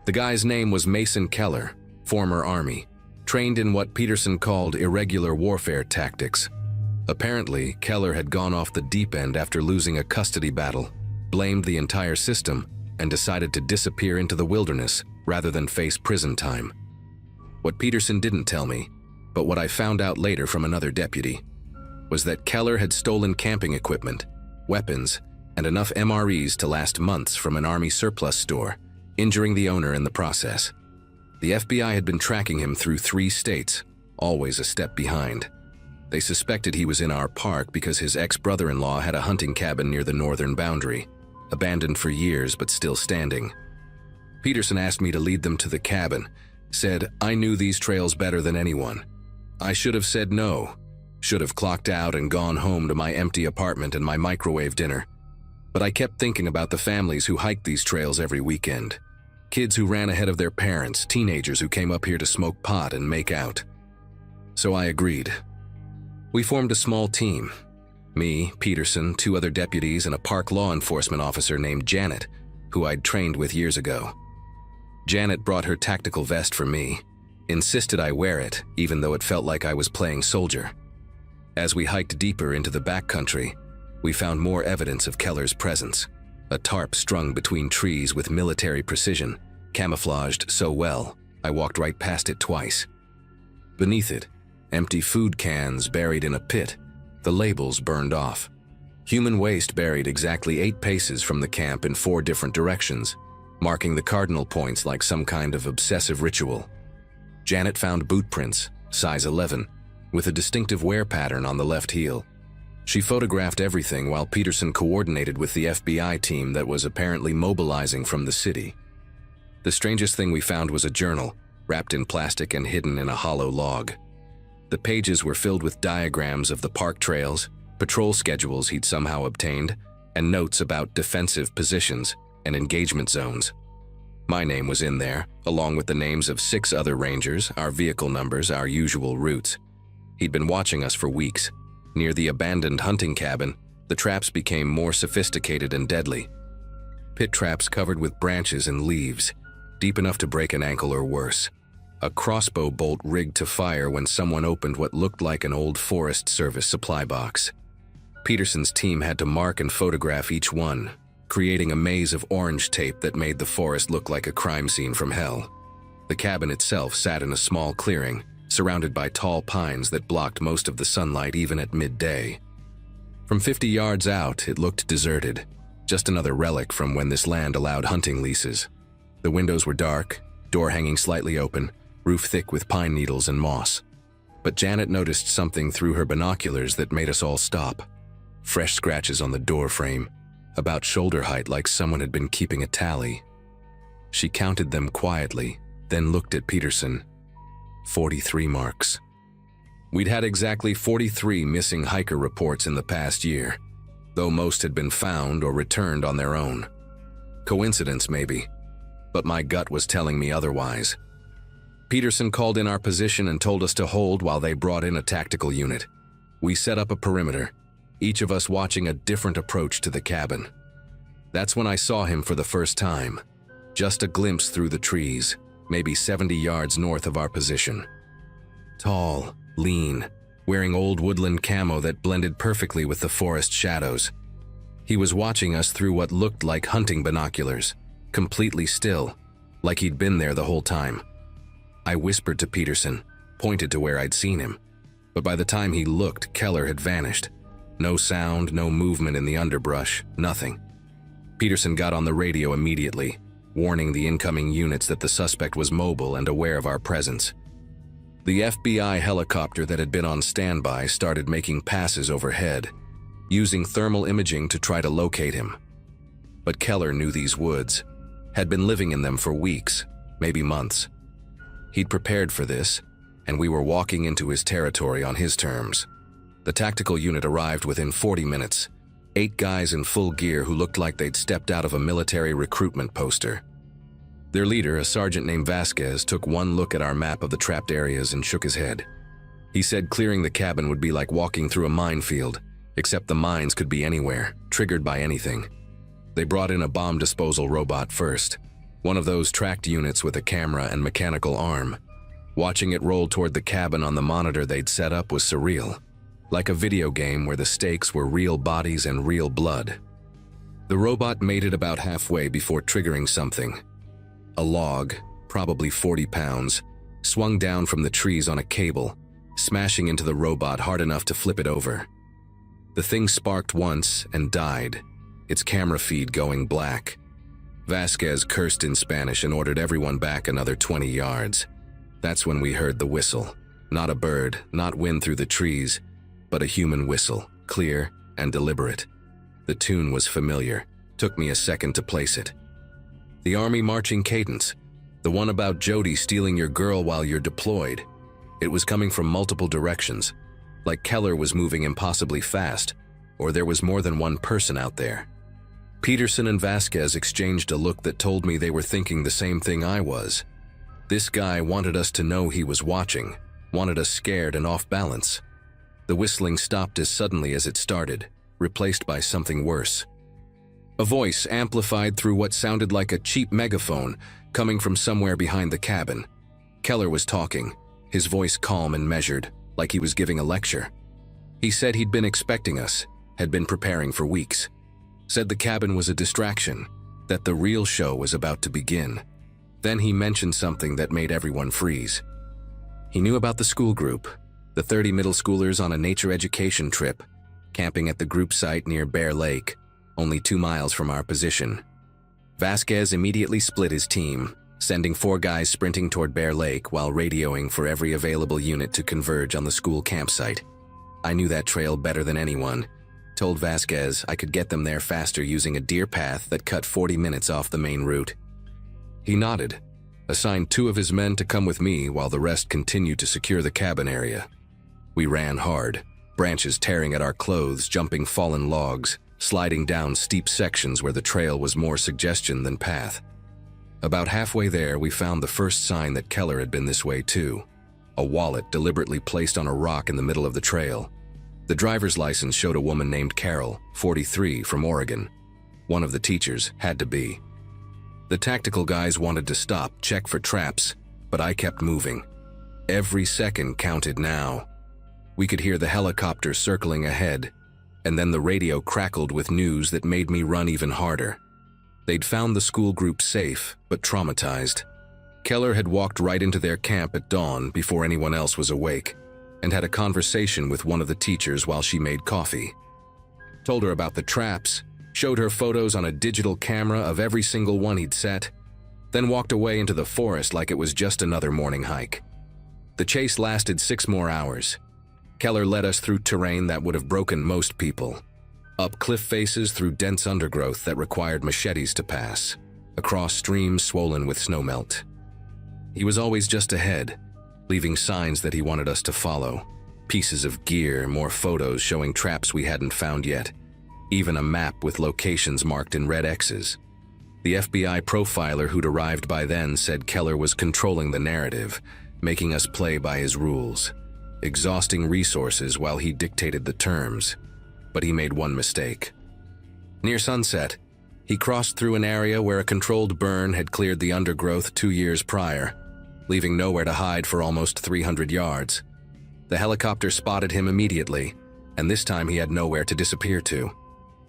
Speaker 1: The guy's name was Mason Keller, former Army, trained in what Peterson called irregular warfare tactics. Apparently, Keller had gone off the deep end after losing a custody battle, blamed the entire system, and decided to disappear into the wilderness rather than face prison time. What Peterson didn't tell me, but what I found out later from another deputy, was that Keller had stolen camping equipment, weapons, and enough MREs to last months from an Army surplus store, injuring the owner in the process. The FBI had been tracking him through 3 states, always a step behind. They suspected he was in our park because his ex-brother-in-law had a hunting cabin near the northern boundary, abandoned for years but still standing. Peterson asked me to lead them to the cabin, said I knew these trails better than anyone. I should have said no, should have clocked out and gone home to my empty apartment and my microwave dinner. But I kept thinking about the families who hiked these trails every weekend. Kids who ran ahead of their parents, teenagers who came up here to smoke pot and make out. So I agreed. We formed a small team. Me, Peterson, 2 other deputies, and a park law enforcement officer named Janet, who I'd trained with years ago. Janet brought her tactical vest for me, insisted I wear it, even though it felt like I was playing soldier. As we hiked deeper into the backcountry, we found more evidence of Keller's presence. A tarp strung between trees with military precision, camouflaged so well, I walked right past it twice. Beneath it, empty food cans buried in a pit, the labels burned off. Human waste buried exactly 8 paces from the camp in 4 different directions, marking the cardinal points like some kind of obsessive ritual. Janet found boot prints, size 11, with a distinctive wear pattern on the left heel. She photographed everything while Peterson coordinated with the FBI team that was apparently mobilizing from the city. The strangest thing we found was a journal, wrapped in plastic and hidden in a hollow log. The pages were filled with diagrams of the park trails, patrol schedules he'd somehow obtained, and notes about defensive positions and engagement zones. My name was in there, along with the names of 6 other rangers, our vehicle numbers, our usual routes. He'd been watching us for weeks. Near the abandoned hunting cabin, the traps became more sophisticated and deadly. Pit traps covered with branches and leaves, deep enough to break an ankle or worse. A crossbow bolt rigged to fire when someone opened what looked like an old Forest Service supply box. Peterson's team had to mark and photograph each one, creating a maze of orange tape that made the forest look like a crime scene from hell. The cabin itself sat in a small clearing, surrounded by tall pines that blocked most of the sunlight even at midday. From 50 yards out, it looked deserted, just another relic from when this land allowed hunting leases. The windows were dark, door hanging slightly open, roof thick with pine needles and moss. But Janet noticed something through her binoculars that made us all stop. Fresh scratches on the door frame, about shoulder height like someone had been keeping a tally. She counted them quietly, then looked at Peterson. 43 marks. We'd had exactly 43 missing hiker reports in the past year, though most had been found or returned on their own. Coincidence, maybe, but my gut was telling me otherwise. Peterson called in our position and told us to hold while they brought in a tactical unit. We set up a perimeter, each of us watching a different approach to the cabin. That's when I saw him for the first time, just a glimpse through the trees, maybe 70 yards north of our position. Tall, lean, wearing old woodland camo that blended perfectly with the forest shadows. He was watching us through what looked like hunting binoculars, completely still, like he'd been there the whole time. I whispered to Peterson, pointed to where I'd seen him, but by the time he looked, Keller had vanished. No sound, no movement in the underbrush, nothing. Peterson got on the radio immediately, warning the incoming units that the suspect was mobile and aware of our presence. The FBI helicopter that had been on standby started making passes overhead, using thermal imaging to try to locate him. But Keller knew these woods, had been living in them for weeks, maybe months. He'd prepared for this, and we were walking into his territory on his terms. The tactical unit arrived within 40 minutes, 8 guys in full gear who looked like they'd stepped out of a military recruitment poster. Their leader, a sergeant named Vasquez, took one look at our map of the trapped areas and shook his head. He said clearing the cabin would be like walking through a minefield, except the mines could be anywhere, triggered by anything. They brought in a bomb disposal robot first, one of those tracked units with a camera and mechanical arm. Watching it roll toward the cabin on the monitor they'd set up was surreal, like a video game where the stakes were real bodies and real blood. The robot made it about halfway before triggering something. A log, probably 40 pounds, swung down from the trees on a cable, smashing into the robot hard enough to flip it over. The thing sparked once and died, its camera feed going black. Vasquez cursed in Spanish and ordered everyone back another 20 yards. That's when we heard the whistle. Not a bird, not wind through the trees, but a human whistle, clear and deliberate. The tune was familiar. Took me a second to place it. The army marching cadence. The one about Jody stealing your girl while you're deployed. It was coming from multiple directions, like Keller was moving impossibly fast, or there was more than one person out there. Peterson and Vasquez exchanged a look that told me they were thinking the same thing I was. This guy wanted us to know he was watching, wanted us scared and off balance. The whistling stopped as suddenly as it started, replaced by something worse. A voice amplified through what sounded like a cheap megaphone coming from somewhere behind the cabin. Keller was talking, his voice calm and measured, like he was giving a lecture. He said he'd been expecting us, had been preparing for weeks. Said the cabin was a distraction, that the real show was about to begin. Then he mentioned something that made everyone freeze. He knew about the school group, the 30 middle schoolers on a nature education trip, camping at the group site near Bear Lake, only 2 miles from our position. Vasquez immediately split his team, sending 4 guys sprinting toward Bear Lake while radioing for every available unit to converge on the school campsite. I knew that trail better than anyone. Told Vasquez I could get them there faster using a deer path that cut 40 minutes off the main route. He nodded, assigned 2 of his men to come with me while the rest continued to secure the cabin area. We ran hard, branches tearing at our clothes, jumping fallen logs, sliding down steep sections where the trail was more suggestion than path. About halfway there, we found the first sign that Keller had been this way too. A wallet deliberately placed on a rock in the middle of the trail. The driver's license showed a woman named Carol, 43, from Oregon. One of the teachers had to be. The tactical guys wanted to stop, check for traps, but I kept moving. Every second counted now. We could hear the helicopter circling ahead, and then the radio crackled with news that made me run even harder. They'd found the school group safe, but traumatized. Keller had walked right into their camp at dawn before anyone else was awake, and had a conversation with one of the teachers while she made coffee. Told her about the traps, showed her photos on a digital camera of every single one he'd set, then walked away into the forest like it was just another morning hike. The chase lasted 6 more hours. Keller led us through terrain that would have broken most people, up cliff faces through dense undergrowth that required machetes to pass, across streams swollen with snowmelt. He was always just ahead, leaving signs that he wanted us to follow, pieces of gear, more photos showing traps we hadn't found yet, even a map with locations marked in red X's. The FBI profiler who'd arrived by then said Keller was controlling the narrative, making us play by his rules, exhausting resources while he dictated the terms. But he made one mistake. Near sunset, he crossed through an area where a controlled burn had cleared the undergrowth 2 years prior, leaving nowhere to hide for almost 300 yards. The helicopter spotted him immediately, and this time he had nowhere to disappear to.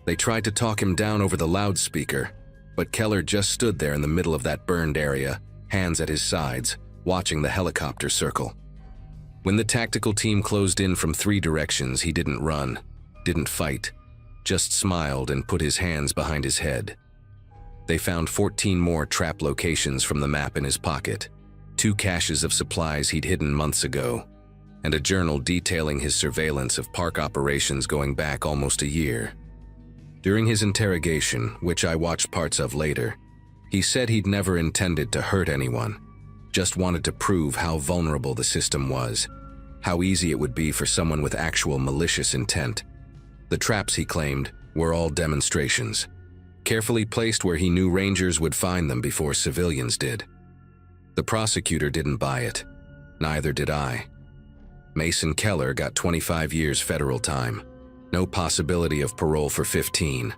Speaker 1: They tried to talk him down over the loudspeaker, but Keller just stood there in the middle of that burned area, hands at his sides, watching the helicopter circle. When the tactical team closed in from 3 directions, he didn't run, didn't fight, just smiled and put his hands behind his head. They found 14 more trap locations from the map in his pocket, 2 caches of supplies he'd hidden months ago, and a journal detailing his surveillance of park operations going back almost a year. During his interrogation, which I watched parts of later, he said he'd never intended to hurt anyone, just wanted to prove how vulnerable the system was, how easy it would be for someone with actual malicious intent. The traps, he claimed, were all demonstrations, carefully placed where he knew Rangers would find them before civilians did. The prosecutor didn't buy it. Neither did I. Mason Keller got 25 years federal time, no possibility of parole for 15.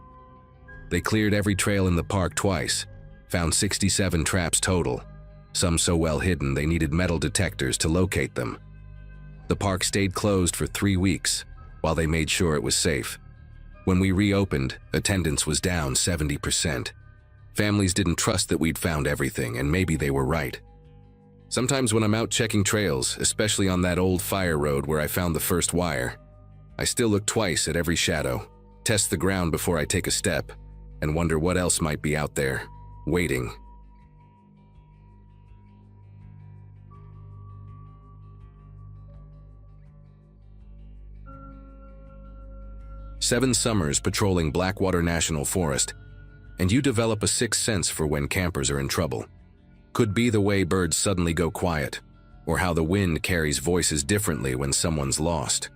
Speaker 1: They cleared every trail in the park twice, found 67 traps total, some so well hidden they needed metal detectors to locate them. The park stayed closed for 3 weeks while they made sure it was safe. When we reopened, attendance was down 70%. Families didn't trust that we'd found everything, and maybe they were right. Sometimes when I'm out checking trails, especially on that old fire road where I found the first wire, I still look twice at every shadow, test the ground before I take a step, and wonder what else might be out there. waiting. Seven summers patrolling Blackwater National Forest, and you develop a sixth sense for when campers are in trouble. Could be the way birds suddenly go quiet, or how the wind carries voices differently when someone's lost.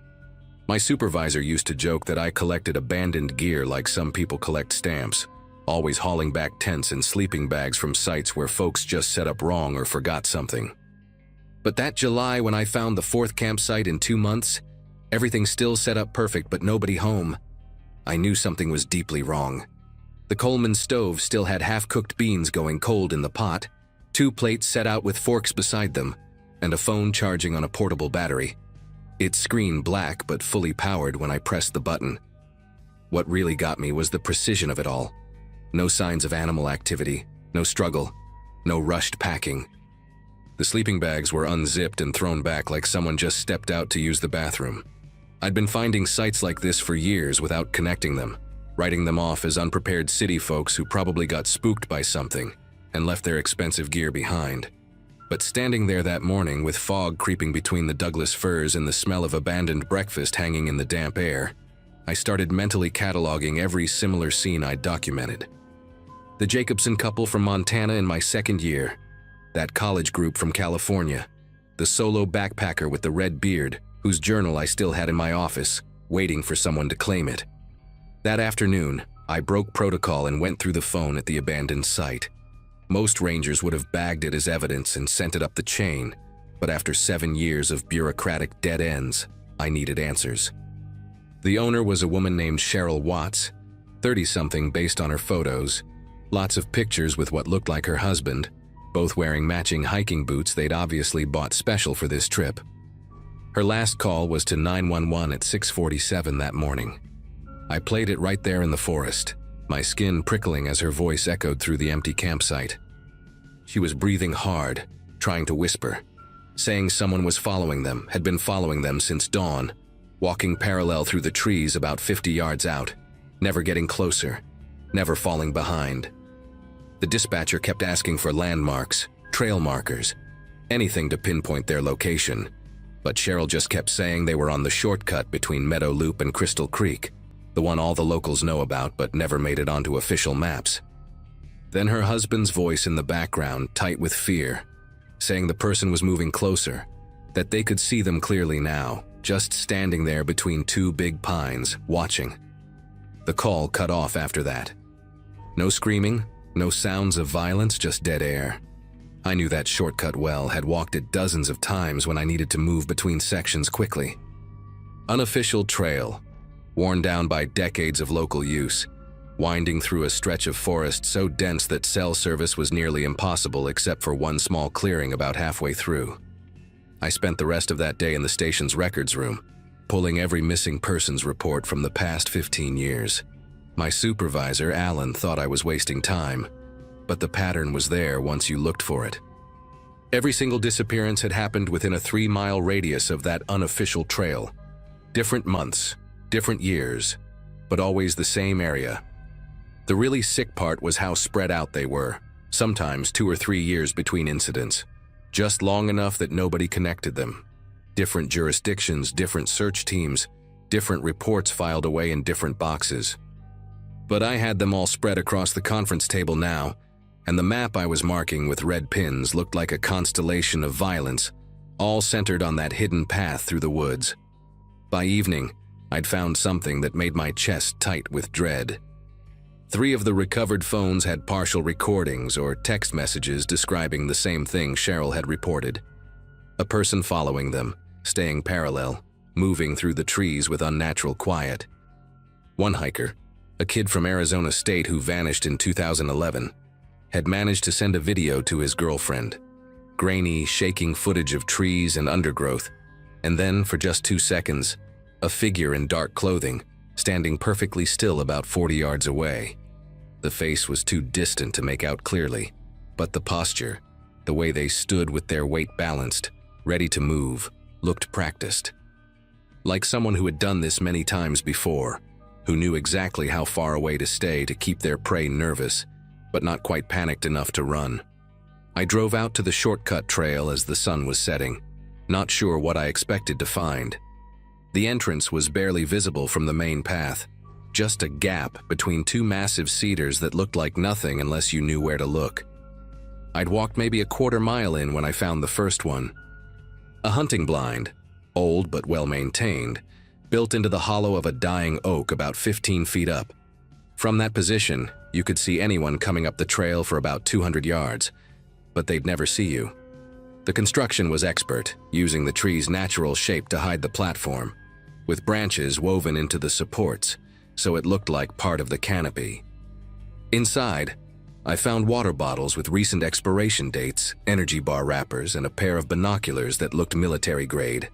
Speaker 1: My supervisor used to joke that I collected abandoned gear like some people collect stamps, always hauling back tents and sleeping bags from sites where folks just set up wrong or forgot something. But that July when I found the fourth campsite in 2 months, everything still set up perfect but nobody home, I knew something was deeply wrong. The Coleman stove still had half-cooked beans going cold in the pot, 2 plates set out with forks beside them, and a phone charging on a portable battery. Its screen black but fully powered when I pressed the button. What really got me was the precision of it all. No signs of animal activity, no struggle, no rushed packing. The sleeping bags were unzipped and thrown back like someone just stepped out to use the bathroom. I'd been finding sites like this for years without connecting them, writing them off as unprepared city folks who probably got spooked by something and left their expensive gear behind. But standing there that morning with fog creeping between the Douglas firs and the smell of abandoned breakfast hanging in the damp air, I started mentally cataloging every similar scene I'd documented. The Jacobson couple from Montana in my second year, that college group from California, the solo backpacker with the red beard whose journal I still had in my office, waiting for someone to claim it. That afternoon, I broke protocol and went through the phone at the abandoned site. Most rangers would have bagged it as evidence and sent it up the chain, but after 7 years of bureaucratic dead ends, I needed answers. The owner was a woman named Cheryl Watts, 30-something based on her photos, lots of pictures with what looked like her husband, both wearing matching hiking boots they'd obviously bought special for this trip. Her last call was to 911 at 6:47 that morning. I played it right there in the forest, my skin prickling as her voice echoed through the empty campsite. She was breathing hard, trying to whisper, saying someone was following them, had been following them since dawn, walking parallel through the trees about 50 yards out, never getting closer, never falling behind. The dispatcher kept asking for landmarks, trail markers, anything to pinpoint their location, but Cheryl just kept saying they were on the shortcut between Meadow Loop and Crystal Creek, the one all the locals know about but never made it onto official maps. Then her husband's voice in the background, tight with fear, saying the person was moving closer, that they could see them clearly now, just standing there between 2 big pines, watching. The call cut off after that. No screaming, no sounds of violence, just dead air. I knew that shortcut well, had walked it dozens of times when I needed to move between sections quickly. Unofficial trail, worn down by decades of local use, winding through a stretch of forest so dense that cell service was nearly impossible except for one small clearing about halfway through. I spent the rest of that day in the station's records room, pulling every missing persons report from the past 15 years. My supervisor, Alan, thought I was wasting time, but the pattern was there once you looked for it. Every single disappearance had happened within a 3-mile radius of that unofficial trail. Different months, different years, but always the same area. The really sick part was how spread out they were, sometimes 2 or 3 years between incidents, just long enough that nobody connected them. Different jurisdictions, different search teams, different reports filed away in different boxes. But I had them all spread across the conference table now, and the map I was marking with red pins looked like a constellation of violence, all centered on that hidden path through the woods. By evening, I'd found something that made my chest tight with dread. 3 of the recovered phones had partial recordings or text messages describing the same thing Cheryl had reported. A person following them, staying parallel, moving through the trees with unnatural quiet. One hiker, a kid from Arizona State who vanished in 2011, had managed to send a video to his girlfriend. Grainy, shaking footage of trees and undergrowth, and then, for just 2 seconds, a figure in dark clothing, standing perfectly still about 40 yards away. The face was too distant to make out clearly, but the posture, the way they stood with their weight balanced, ready to move, looked practiced. Like someone who had done this many times before, who knew exactly how far away to stay to keep their prey nervous, but not quite panicked enough to run. I drove out to the shortcut trail as the sun was setting, not sure what I expected to find. The entrance was barely visible from the main path, just a gap between two massive cedars that looked like nothing unless you knew where to look. I'd walked maybe a quarter-mile in when I found the first one. A hunting blind, old but well-maintained, built into the hollow of a dying oak about 15 feet up. From that position, you could see anyone coming up the trail for about 200 yards, but they'd never see you. The construction was expert, using the tree's natural shape to hide the platform, with branches woven into the supports, so it looked like part of the canopy. Inside, I found water bottles with recent expiration dates, energy bar wrappers, and a pair of binoculars that looked military grade.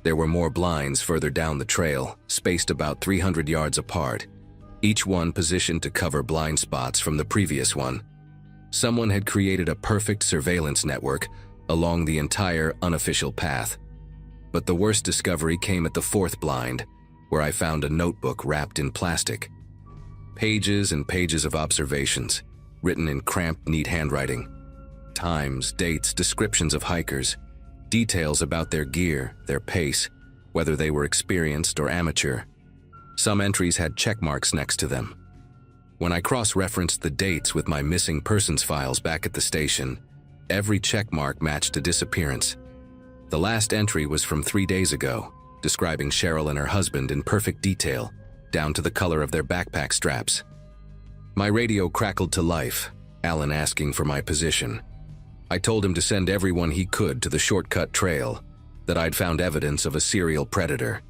Speaker 1: There were more blinds further down the trail, spaced about 300 yards apart, each one positioned to cover blind spots from the previous one. Someone had created a perfect surveillance network along the entire unofficial path. But the worst discovery came at the fourth blind, where I found a notebook wrapped in plastic. Pages and pages of observations, written in cramped, neat handwriting. Times, dates, descriptions of hikers, details about their gear, their pace, whether they were experienced or amateur. Some entries had check marks next to them. When I cross-referenced the dates with my missing persons files back at the station, every check mark matched a disappearance. The last entry was from 3 days ago, describing Cheryl and her husband in perfect detail, down to the color of their backpack straps. My radio crackled to life, Alan asking for my position. I told him to send everyone he could to the shortcut trail, that I'd found evidence of a serial predator.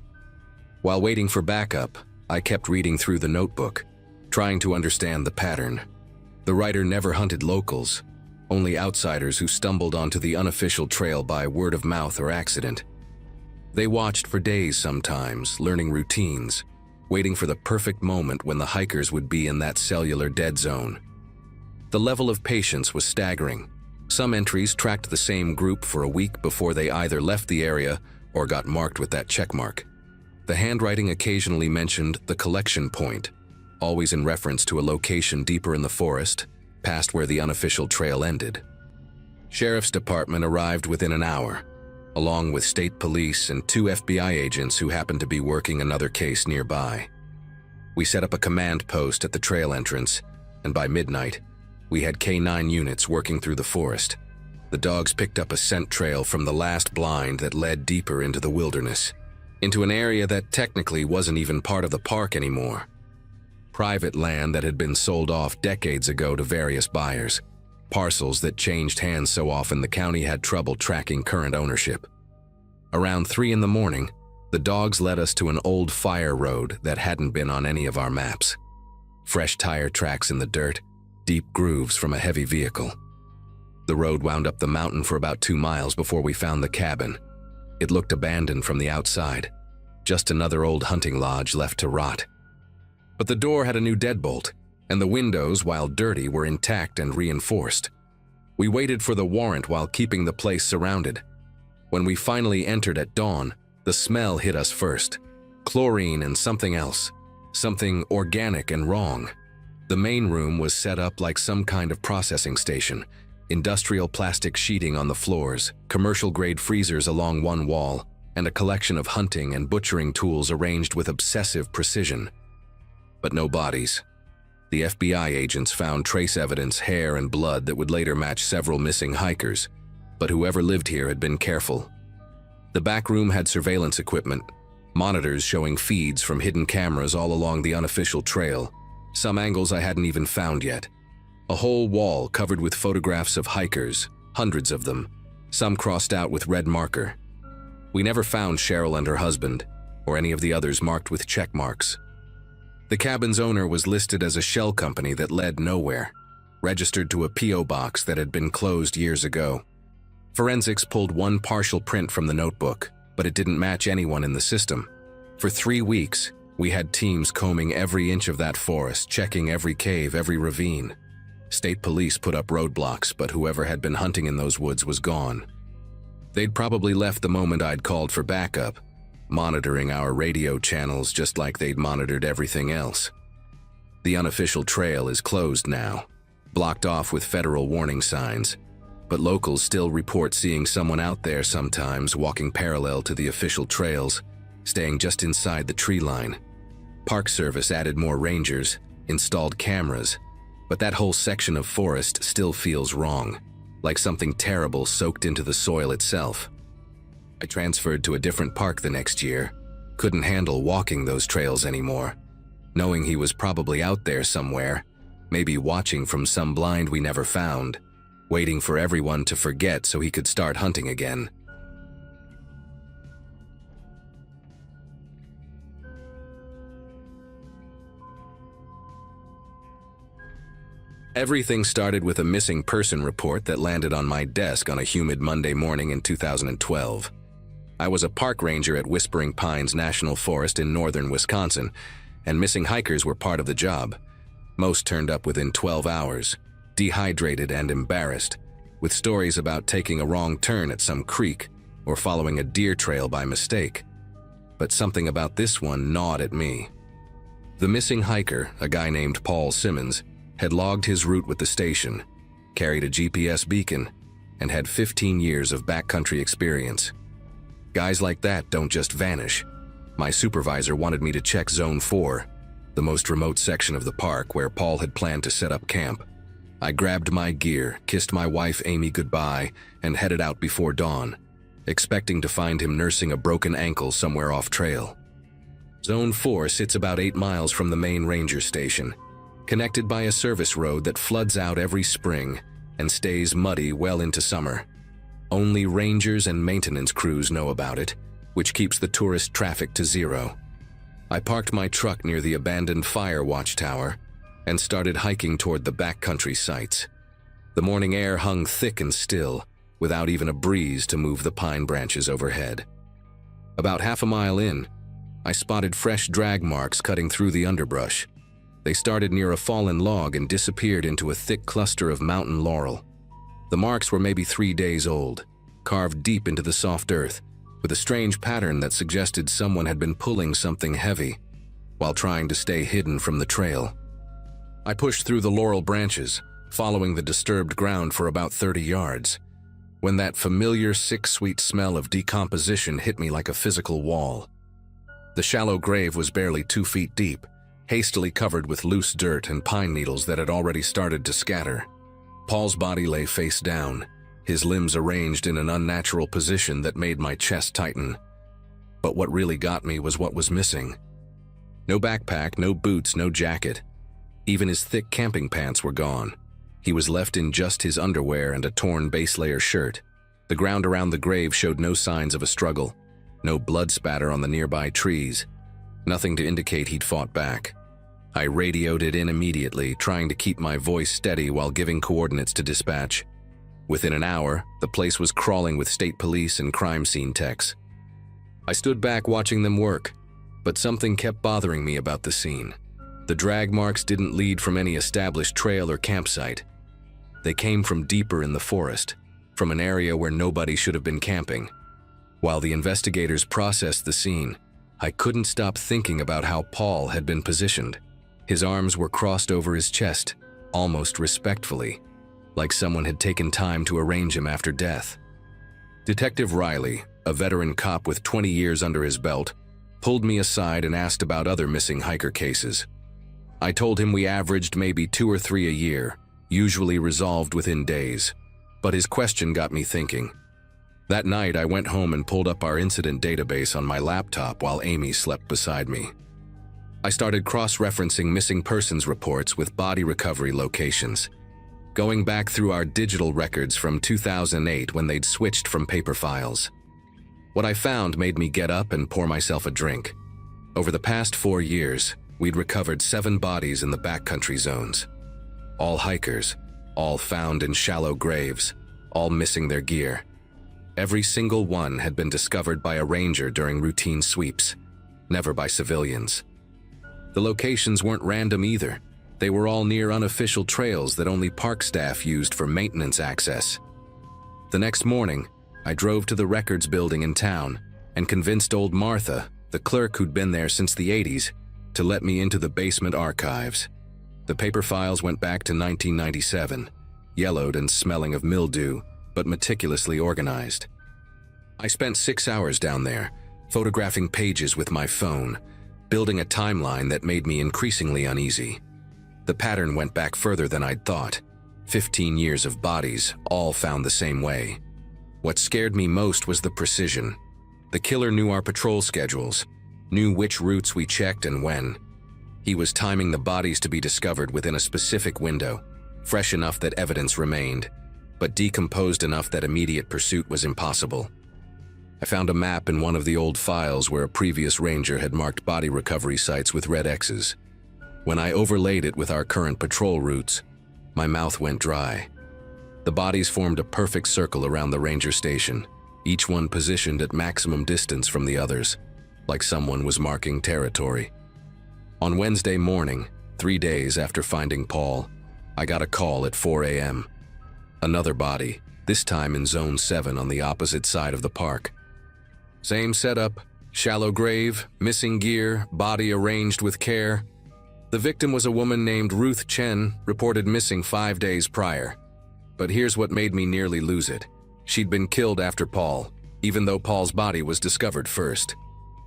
Speaker 1: While waiting for backup, I kept reading through the notebook, trying to understand the pattern. The writer never hunted locals, only outsiders who stumbled onto the unofficial trail by word of mouth or accident. They watched for days sometimes, learning routines, waiting for the perfect moment when the hikers would be in that cellular dead zone. The level of patience was staggering. Some entries tracked the same group for a week before they either left the area or got marked with that checkmark. The handwriting occasionally mentioned the collection point, always in reference to a location deeper in the forest, past where the unofficial trail ended. Sheriff's Department arrived within an hour, along with state police and 2 FBI agents who happened to be working another case nearby. We set up a command post at the trail entrance, and by midnight, we had K9 units working through the forest. The dogs picked up a scent trail from the last blind that led deeper into the wilderness, into an area that technically wasn't even part of the park anymore. Private land that had been sold off decades ago to various buyers, parcels that changed hands so often the county had trouble tracking current ownership. Around 3 in the morning, the dogs led us to an old fire road that hadn't been on any of our maps. Fresh tire tracks in the dirt, deep grooves from a heavy vehicle. The road wound up the mountain for about 2 miles before we found the cabin. It looked abandoned from the outside, just another old hunting lodge left to rot. But the door had a new deadbolt, and the windows, while dirty, were intact and reinforced. We waited for the warrant while keeping the place surrounded. When we finally entered at dawn, the smell hit us first. Chlorine and something else. Something organic and wrong. The main room was set up like some kind of processing station. Industrial plastic sheeting on the floors, commercial-grade freezers along one wall, and a collection of hunting and butchering tools arranged with obsessive precision. But no bodies. The FBI agents found trace evidence, hair and blood that would later match several missing hikers, but whoever lived here had been careful. The back room had surveillance equipment, monitors showing feeds from hidden cameras all along the unofficial trail, some angles I hadn't even found yet. A whole wall covered with photographs of hikers, hundreds of them, some crossed out with red marker. We never found Cheryl and her husband, or any of the others marked with check marks. The cabin's owner was listed as a shell company that led nowhere, registered to a P.O. box that had been closed years ago. Forensics pulled one partial print from the notebook, but it didn't match anyone in the system. For 3 weeks, we had teams combing every inch of that forest, checking every cave, every ravine. State police put up roadblocks, but whoever had been hunting in those woods was gone. They'd probably left the moment I'd called for backup, monitoring our radio channels just like they'd monitored everything else. The unofficial trail is closed now, blocked off with federal warning signs, but locals still report seeing someone out there sometimes walking parallel to the official trails, staying just inside the tree line. Park Service added more rangers, installed cameras, but that whole section of forest still feels wrong, like something terrible soaked into the soil itself. I transferred to a different park the next year, couldn't handle walking those trails anymore, knowing he was probably out there somewhere, maybe watching from some blind we never found, waiting for everyone to forget so he could start hunting again. Everything started with a missing person report that landed on my desk on a humid Monday morning in 2012. I was a park ranger at Whispering Pines National Forest in northern Wisconsin, and missing hikers were part of the job. Most turned up within 12 hours, dehydrated and embarrassed, with stories about taking a wrong turn at some creek or following a deer trail by mistake. But something about this one gnawed at me. The missing hiker, a guy named Paul Simmons, had logged his route with the station, carried a GPS beacon, and had 15 years of backcountry experience. Guys like that don't just vanish. My supervisor wanted me to check Zone 4, the most remote section of the park where Paul had planned to set up camp. I grabbed my gear, kissed my wife Amy goodbye, and headed out before dawn, expecting to find him nursing a broken ankle somewhere off trail. Zone 4 sits about 8 miles from the main ranger station, connected by a service road that floods out every spring and stays muddy well into summer. Only rangers and maintenance crews know about it, which keeps the tourist traffic to zero. I parked my truck near the abandoned fire watchtower and started hiking toward the backcountry sites. The morning air hung thick and still, without even a breeze to move the pine branches overhead. About half a mile in, I spotted fresh drag marks cutting through the underbrush. They started near a fallen log and disappeared into a thick cluster of mountain laurel. The marks were maybe 3 days old, carved deep into the soft earth, with a strange pattern that suggested someone had been pulling something heavy while trying to stay hidden from the trail. I pushed through the laurel branches, following the disturbed ground for about 30 yards, when that familiar sick, sweet smell of decomposition hit me like a physical wall. The shallow grave was barely 2 feet deep, hastily covered with loose dirt and pine needles that had already started to scatter. Paul's body lay face down, his limbs arranged in an unnatural position that made my chest tighten. But what really got me was what was missing. No backpack, no boots, no jacket. Even his thick camping pants were gone. He was left in just his underwear and a torn base layer shirt. The ground around the grave showed no signs of a struggle, no blood spatter on the nearby trees. Nothing to indicate he'd fought back. I radioed it in immediately, trying to keep my voice steady while giving coordinates to dispatch. Within an hour, the place was crawling with state police and crime scene techs. I stood back watching them work, but something kept bothering me about the scene. The drag marks didn't lead from any established trail or campsite. They came from deeper in the forest, from an area where nobody should have been camping. While the investigators processed the scene, I couldn't stop thinking about how Paul had been positioned. His arms were crossed over his chest, almost respectfully, like someone had taken time to arrange him after death. Detective Riley, a veteran cop with 20 years under his belt, pulled me aside and asked about other missing hiker cases. I told him we averaged maybe 2 or 3 a year, usually resolved within days, but his question got me thinking. That night, I went home and pulled up our incident database on my laptop while Amy slept beside me. I started cross-referencing missing persons reports with body recovery locations, going back through our digital records from 2008 when they'd switched from paper files. What I found made me get up and pour myself a drink. Over the past 4 years, we'd recovered 7 bodies in the backcountry zones. All hikers, all found in shallow graves, all missing their gear. Every single one had been discovered by a ranger during routine sweeps, never by civilians. The locations weren't random either. They were all near unofficial trails that only park staff used for maintenance access. The next morning, I drove to the records building in town and convinced old Martha, the clerk who'd been there since the 80s, to let me into the basement archives. The paper files went back to 1997, yellowed and smelling of mildew, but meticulously organized. I spent 6 hours down there, photographing pages with my phone, building a timeline that made me increasingly uneasy. The pattern went back further than I'd thought. 15 years of bodies, all found the same way. What scared me most was the precision. The killer knew our patrol schedules, knew which routes we checked and when. He was timing the bodies to be discovered within a specific window, fresh enough that evidence remained, but decomposed enough that immediate pursuit was impossible. I found a map in one of the old files where a previous ranger had marked body recovery sites with red X's. When I overlaid it with our current patrol routes, my mouth went dry. The bodies formed a perfect circle around the ranger station, each one positioned at maximum distance from the others, like someone was marking territory. On Wednesday morning, 3 days after finding Paul, I got a call at 4 a.m. Another body, this time in Zone 7 on the opposite side of the park. Same setup, shallow grave, missing gear, body arranged with care. The victim was a woman named Ruth Chen, reported missing 5 days prior. But here's what made me nearly lose it. She'd been killed after Paul, even though Paul's body was discovered first.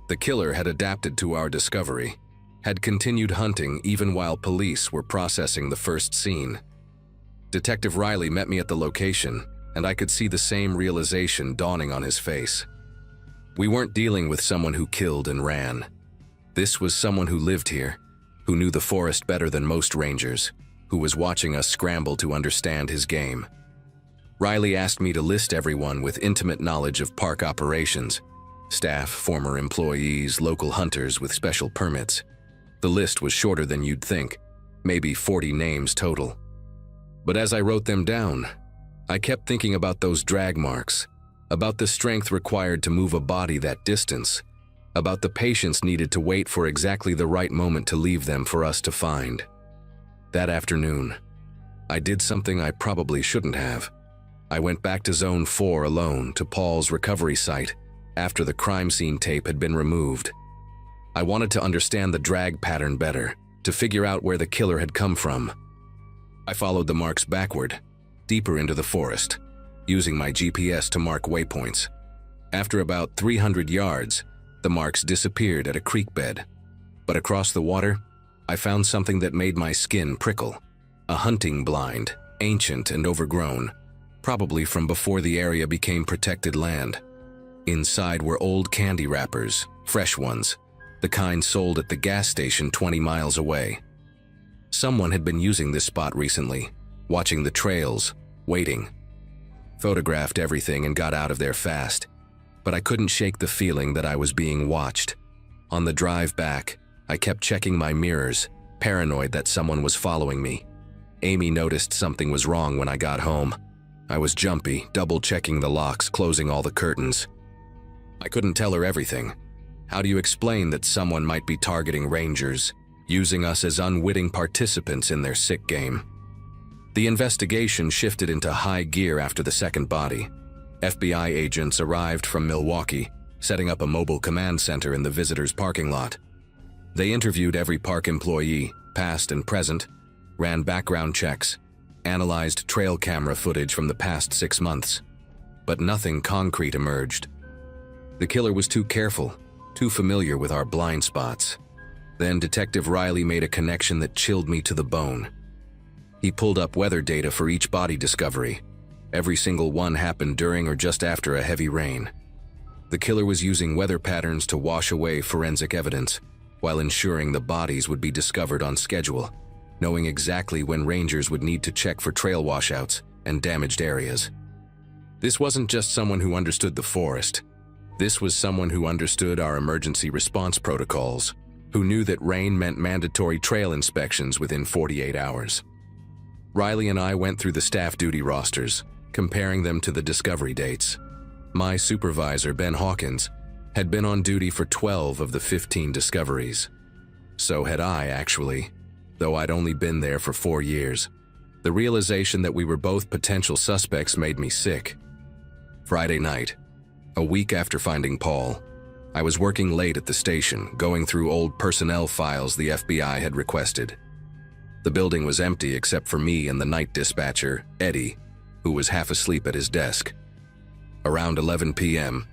Speaker 1: The killer had adapted to our discovery, had continued hunting even while police were processing the first scene. Detective Riley met me at the location, and I could see the same realization dawning on his face. We weren't dealing with someone who killed and ran. This was someone who lived here, who knew the forest better than most rangers, who was watching us scramble to understand his game. Riley asked me to list everyone with intimate knowledge of park operations, staff, former employees, local hunters with special permits. The list was shorter than you'd think, maybe 40 names total. But as I wrote them down, I kept thinking about those drag marks, about the strength required to move a body that distance, about the patience needed to wait for exactly the right moment to leave them for us to find. That afternoon, I did something I probably shouldn't have. I went back to Zone 4 alone to Paul's recovery site after the crime scene tape had been removed. I wanted to understand the drag pattern better, to figure out where the killer had come from. I followed the marks backward, deeper into the forest, using my GPS to mark waypoints. After about 300 yards, the marks disappeared at a creek bed. But across the water, I found something that made my skin prickle. A hunting blind, ancient and overgrown, probably from before the area became protected land. Inside were old candy wrappers, fresh ones, the kind sold at the gas station 20 miles away. Someone had been using this spot recently, watching the trails, waiting. Photographed everything and got out of there fast, but I couldn't shake the feeling that I was being watched. On the drive back, I kept checking my mirrors, paranoid that someone was following me. Amy noticed something was wrong when I got home. I was jumpy, double-checking the locks, closing all the curtains. I couldn't tell her everything. How do you explain that someone might be targeting rangers, using us as unwitting participants in their sick game? The investigation shifted into high gear after the second body. FBI agents arrived from Milwaukee, setting up a mobile command center in the visitors' parking lot. They interviewed every park employee, past and present, ran background checks, analyzed trail camera footage from the past 6 months. But nothing concrete emerged. The killer was too careful, too familiar with our blind spots. Then Detective Riley made a connection that chilled me to the bone. He pulled up weather data for each body discovery. Every single one happened during or just after a heavy rain. The killer was using weather patterns to wash away forensic evidence, while ensuring the bodies would be discovered on schedule, knowing exactly when rangers would need to check for trail washouts and damaged areas. This wasn't just someone who understood the forest. This was someone who understood our emergency response protocols, who knew that rain meant mandatory trail inspections within 48 hours. Riley and I went through the staff duty rosters, comparing them to the discovery dates. My supervisor, Ben Hawkins, had been on duty for 12 of the 15 discoveries. So had I, actually, though I'd only been there for 4 years. The realization that we were both potential suspects made me sick. Friday night, a week after finding Paul, I was working late at the station, going through old personnel files the FBI had requested. The building was empty except for me and the night dispatcher, Eddie, who was half asleep at his desk. Around 11 p.m.,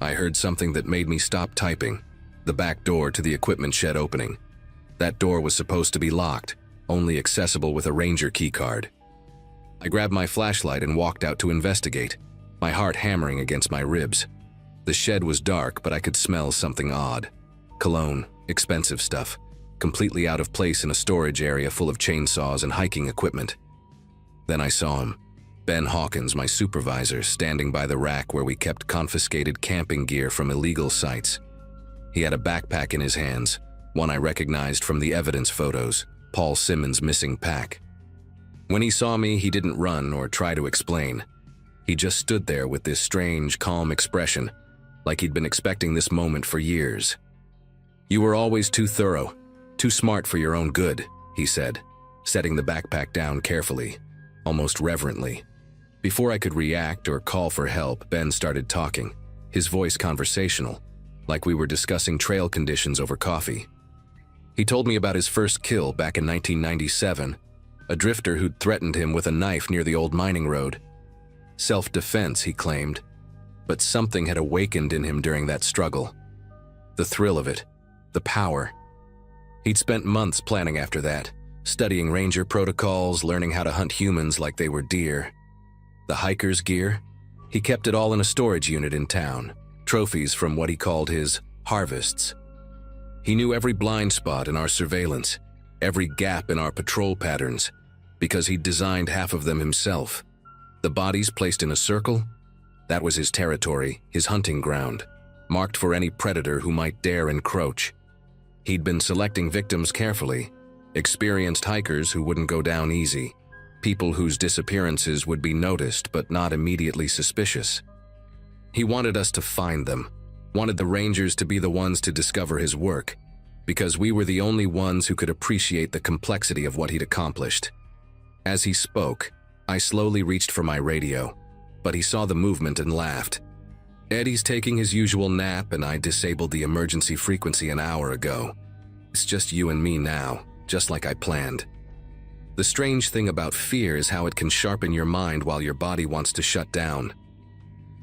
Speaker 1: I heard something that made me stop typing, the back door to the equipment shed opening. That door was supposed to be locked, only accessible with a ranger keycard. I grabbed my flashlight and walked out to investigate, my heart hammering against my ribs. The shed was dark, but I could smell something odd. Cologne, expensive stuff, completely out of place in a storage area full of chainsaws and hiking equipment. Then I saw him, Ben Hawkins, my supervisor, standing by the rack where we kept confiscated camping gear from illegal sites. He had a backpack in his hands, one I recognized from the evidence photos, Paul Simmons' missing pack. When he saw me, he didn't run or try to explain. He just stood there with this strange, calm expression, like he'd been expecting this moment for years. "You were always too thorough, too smart for your own good," he said, setting the backpack down carefully, almost reverently. Before I could react or call for help, Ben started talking, his voice conversational, like we were discussing trail conditions over coffee. He told me about his first kill back in 1997, a drifter who'd threatened him with a knife near the old mining road. Self-defense, he claimed, but something had awakened in him during that struggle. The thrill of it, the power. He'd spent months planning after that, studying ranger protocols, learning how to hunt humans like they were deer. The hiker's gear? He kept it all in a storage unit in town, trophies from what he called his harvests. He knew every blind spot in our surveillance, every gap in our patrol patterns, because he'd designed half of them himself. The bodies placed in a circle? That was his territory, his hunting ground, marked for any predator who might dare encroach. He'd been selecting victims carefully, experienced hikers who wouldn't go down easy, people whose disappearances would be noticed but not immediately suspicious. He wanted us to find them, wanted the rangers to be the ones to discover his work, because we were the only ones who could appreciate the complexity of what he'd accomplished. As he spoke, I slowly reached for my radio, but he saw the movement and laughed. "Eddie's taking his usual nap and I disabled the emergency frequency an hour ago. It's just you and me now, just like I planned." The strange thing about fear is how it can sharpen your mind while your body wants to shut down.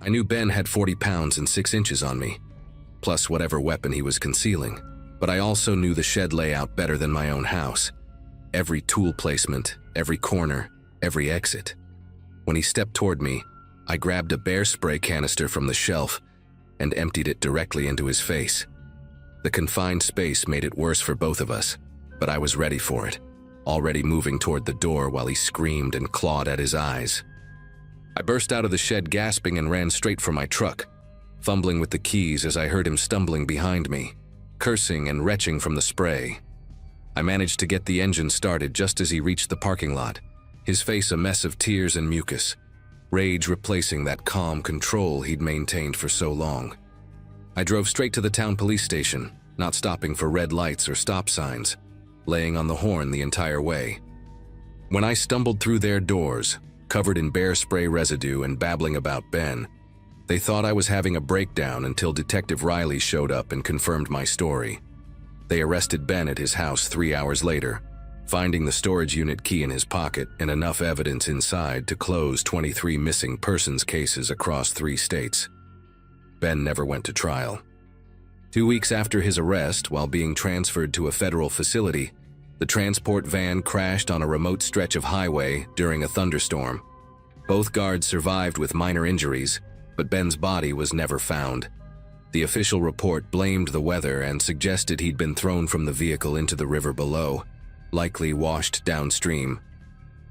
Speaker 1: I knew Ben had 40 pounds and 6 inches on me, plus whatever weapon he was concealing, but I also knew the shed layout better than my own house. Every tool placement, every corner, every exit. When he stepped toward me, I grabbed a bear spray canister from the shelf and emptied it directly into his face. The confined space made it worse for both of us, but I was ready for it, already moving toward the door while he screamed and clawed at his eyes. I burst out of the shed gasping and ran straight for my truck, fumbling with the keys as I heard him stumbling behind me, cursing and retching from the spray. I managed to get the engine started just as he reached the parking lot, his face a mess of tears and mucus, rage replacing that calm control he'd maintained for so long. I drove straight to the town police station, not stopping for red lights or stop signs, laying on the horn the entire way. When I stumbled through their doors, covered in bear spray residue and babbling about Ben, they thought I was having a breakdown until Detective Riley showed up and confirmed my story. They arrested Ben at his house 3 hours later, finding the storage unit key in his pocket and enough evidence inside to close 23 missing persons cases across 3 states. Ben never went to trial. 2 weeks after his arrest, while being transferred to a federal facility, the transport van crashed on a remote stretch of highway during a thunderstorm. Both guards survived with minor injuries, but Ben's body was never found. The official report blamed the weather and suggested he'd been thrown from the vehicle into the river below, likely washed downstream.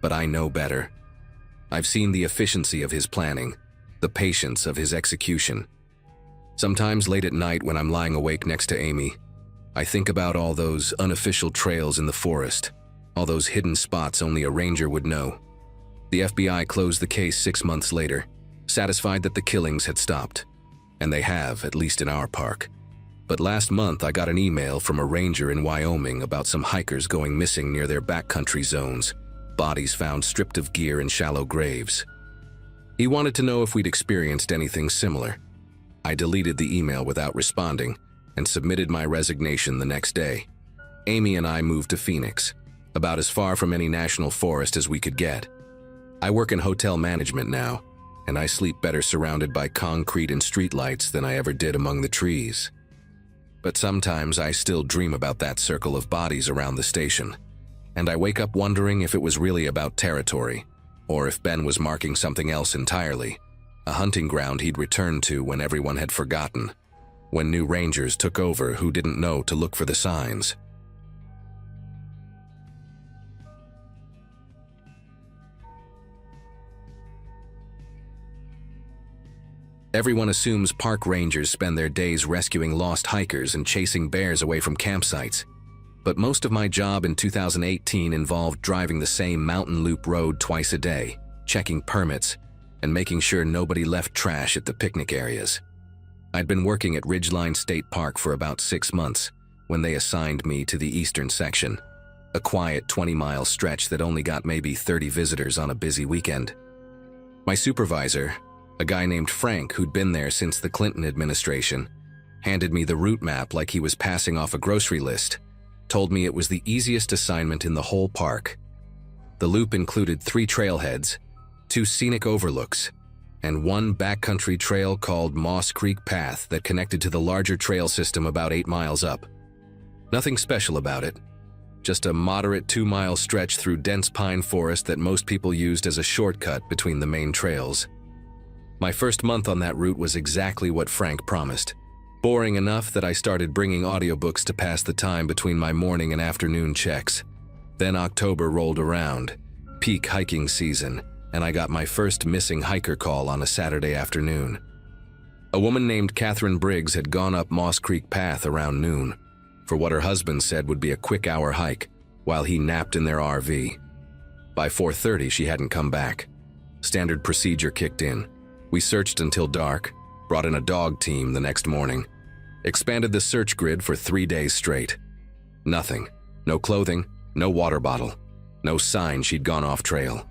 Speaker 1: But I know better. I've seen the efficiency of his planning, the patience of his execution. Sometimes late at night when I'm lying awake next to Amy, I think about all those unofficial trails in the forest, all those hidden spots only a ranger would know. The FBI closed the case 6 months later, satisfied that the killings had stopped. And they have, at least in our park. But last month I got an email from a ranger in Wyoming about some hikers going missing near their backcountry zones, bodies found stripped of gear in shallow graves. He wanted to know if we'd experienced anything similar. I deleted the email without responding and submitted my resignation the next day. Amy and I moved to Phoenix. about as far from any national forest as we could get. I work in hotel management now, and I sleep better surrounded by concrete and streetlights than I ever did among the trees. But sometimes I still dream about that circle of bodies around the station, and I wake up wondering if it was really about territory, or if Ben was marking something else entirely, a hunting ground he'd returned to when everyone had forgotten, when new rangers took over who didn't know to look for the signs. Everyone assumes park rangers spend their days rescuing lost hikers and chasing bears away from campsites. But most of my job in 2018 involved driving the same mountain loop road twice a day, checking permits, and making sure nobody left trash at the picnic areas. I'd been working at Ridgeline State Park for about 6 months when they assigned me to the eastern section, a quiet 20-mile stretch that only got maybe 30 visitors on a busy weekend. My supervisor, a guy named Frank who'd been there since the Clinton administration, handed me the route map like he was passing off a grocery list, told me it was the easiest assignment in the whole park. The loop included 3 trailheads, 2 scenic overlooks, and 1 backcountry trail called Moss Creek Path that connected to the larger trail system about 8 miles up. Nothing special about it, just a moderate 2-mile stretch through dense pine forest that most people used as a shortcut between the main trails. My first month on that route was exactly what Frank promised. Boring enough that I started bringing audiobooks to pass the time between my morning and afternoon checks. Then October rolled around, peak hiking season, and I got my first missing hiker call on a Saturday afternoon. A woman named Catherine Briggs had gone up Moss Creek Path around noon, for what her husband said would be a quick hour hike, while he napped in their RV. By 4:30, she hadn't come back. Standard procedure kicked in. We searched until dark, brought in a dog team the next morning, expanded the search grid for 3 days straight. Nothing. No clothing, no water bottle, no sign she'd gone off trail.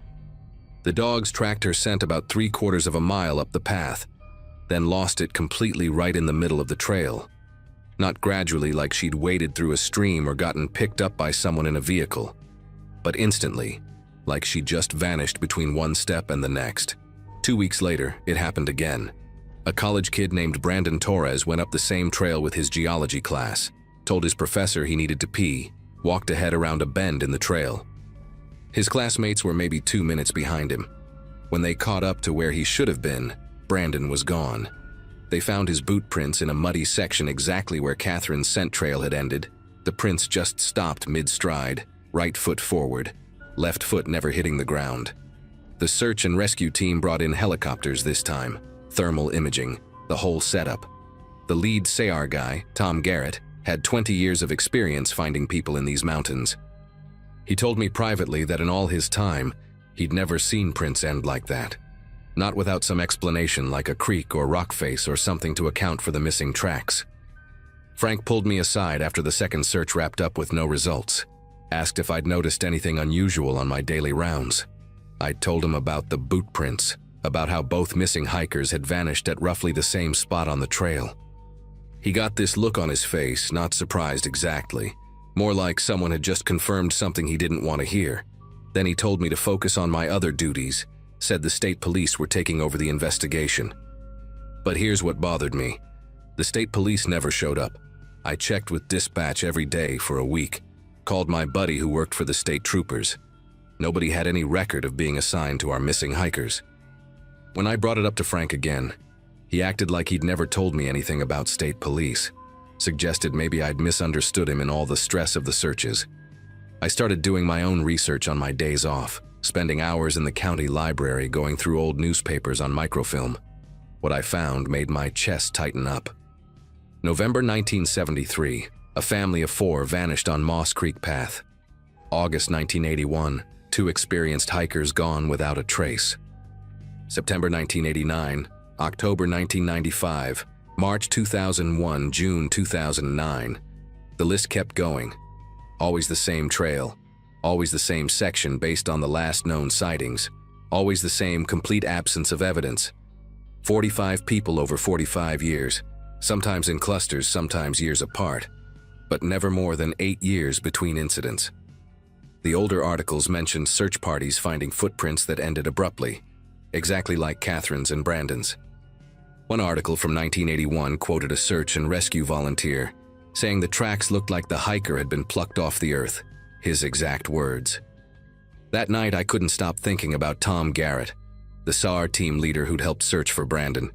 Speaker 1: The dogs tracked her scent about 3/4 of a mile up the path, then lost it completely right in the middle of the trail. Not gradually like she'd waded through a stream or gotten picked up by someone in a vehicle, but instantly, like she just vanished between one step and the next. 2 weeks later, it happened again. A college kid named Brandon Torres went up the same trail with his geology class, told his professor he needed to pee, walked ahead around a bend in the trail. His classmates were maybe 2 minutes behind him. When they caught up to where he should have been, Brandon was gone. They found his boot prints in a muddy section exactly where Catherine's scent trail had ended. The prints just stopped mid-stride, right foot forward, left foot never hitting the ground. The search and rescue team brought in helicopters this time, thermal imaging, the whole setup. The lead SAR guy, Tom Garrett, had 20 years of experience finding people in these mountains. He told me privately that in all his time, he'd never seen prints end like that. Not without some explanation like a creek or rock face or something to account for the missing tracks. Frank pulled me aside after the second search wrapped up with no results, asked if I'd noticed anything unusual on my daily rounds. I told him about the boot prints, about how both missing hikers had vanished at roughly the same spot on the trail. He got this look on his face, not surprised exactly, more like someone had just confirmed something he didn't want to hear. Then he told me to focus on my other duties, said the state police were taking over the investigation. But here's what bothered me. The state police never showed up. I checked with dispatch every day for a week, called my buddy who worked for the state troopers. Nobody had any record of being assigned to our missing hikers. When I brought it up to Frank again, he acted like he'd never told me anything about state police, suggested maybe I'd misunderstood him in all the stress of the searches. I started doing my own research on my days off, spending hours in the county library going through old newspapers on microfilm. What I found made my chest tighten up. November 1973, a family of 4 vanished on Moss Creek Path. August 1981, 2 experienced hikers gone without a trace. September 1989, October 1995, March 2001, June 2009. The list kept going. Always the same trail, always the same section based on the last known sightings, always the same complete absence of evidence. 45 people over 45 years, sometimes in clusters, sometimes years apart, but never more than 8 years between incidents. The older articles mentioned search parties finding footprints that ended abruptly, exactly like Catherine's and Brandon's. One article from 1981 quoted a search and rescue volunteer, saying the tracks looked like the hiker had been plucked off the earth, his exact words. That night, I couldn't stop thinking about Tom Garrett, the SAR team leader who'd helped search for Brandon.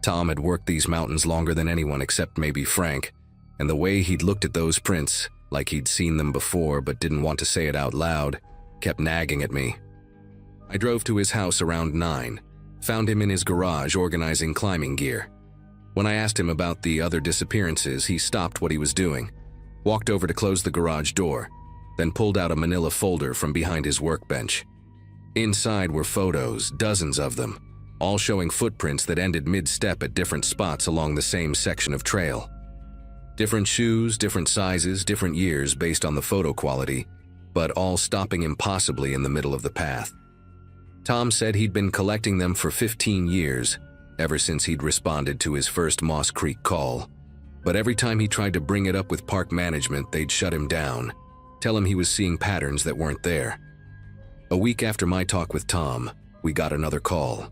Speaker 1: Tom had worked these mountains longer than anyone except maybe Frank, and the way he'd looked at those prints, like he'd seen them before but didn't want to say it out loud, kept nagging at me. I drove to his house around 9, found him in his garage organizing climbing gear. When I asked him about the other disappearances, he stopped what he was doing, walked over to close the garage door, then pulled out a manila folder from behind his workbench. Inside were photos, dozens of them, all showing footprints that ended mid-step at different spots along the same section of trail. Different shoes, different sizes, different years based on the photo quality, but all stopping impossibly in the middle of the path. Tom said he'd been collecting them for 15 years, ever since he'd responded to his first Moss Creek call. But every time he tried to bring it up with park management, they'd shut him down, tell him he was seeing patterns that weren't there. A week after my talk with Tom, we got another call.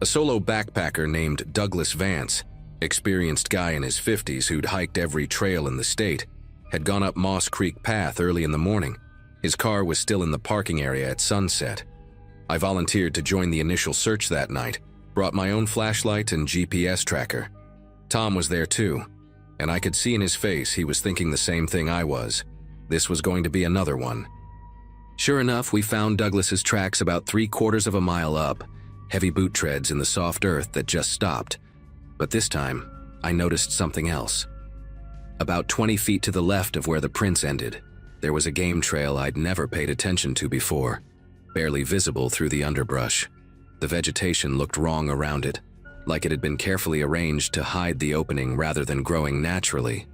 Speaker 1: A solo backpacker named Douglas Vance, experienced guy in his 50s who'd hiked every trail in the state, had gone up Moss Creek Path early in the morning. His car was still in the parking area at sunset. I volunteered to join the initial search that night, brought my own flashlight and GPS tracker. Tom was there too, and I could see in his face he was thinking the same thing I was. This was going to be another one. Sure enough, we found Douglas's tracks about 3/4 of a mile up, heavy boot treads in the soft earth that just stopped. But this time, I noticed something else. About 20 feet to the left of where the prints ended, there was a game trail I'd never paid attention to before, barely visible through the underbrush. The vegetation looked wrong around it, like it had been carefully arranged to hide the opening rather than growing naturally.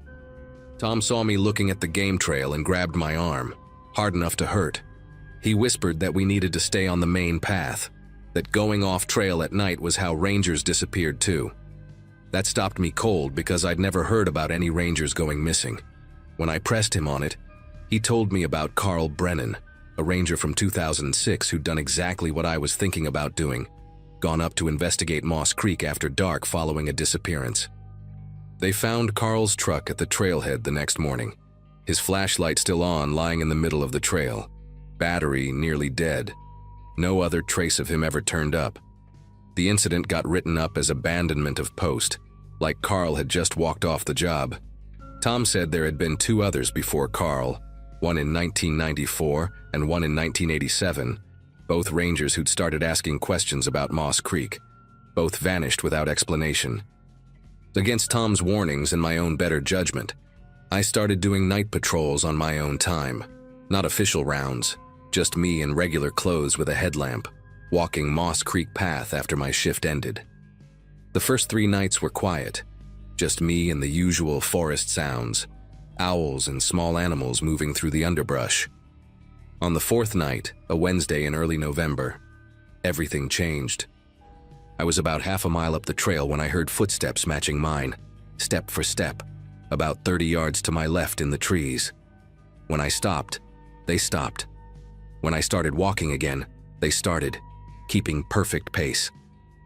Speaker 1: Tom saw me looking at the game trail and grabbed my arm, hard enough to hurt. He whispered that we needed to stay on the main path, that going off trail at night was how rangers disappeared too. That stopped me cold because I'd never heard about any rangers going missing. When I pressed him on it, he told me about Carl Brennan, a ranger from 2006 who'd done exactly what I was thinking about doing, gone up to investigate Moss Creek after dark following a disappearance. They found Carl's truck at the trailhead the next morning, his flashlight still on, lying in the middle of the trail, battery nearly dead. No other trace of him ever turned up. The incident got written up as abandonment of post, like Carl had just walked off the job. Tom said there had been 2 others before Carl, one in 1994 and one in 1987, both rangers who'd started asking questions about Moss Creek. Both vanished without explanation. Against Tom's warnings and my own better judgment, I started doing night patrols on my own time. Not official rounds, just me in regular clothes with a headlamp, walking Moss Creek Path after my shift ended. The first 3 nights were quiet, just me and the usual forest sounds, owls and small animals moving through the underbrush. On the 4th night, a Wednesday in early November, everything changed. I was about half a mile up the trail when I heard footsteps matching mine, step for step, about 30 yards to my left in the trees. When I stopped, they stopped. When I started walking again, they started, keeping perfect pace.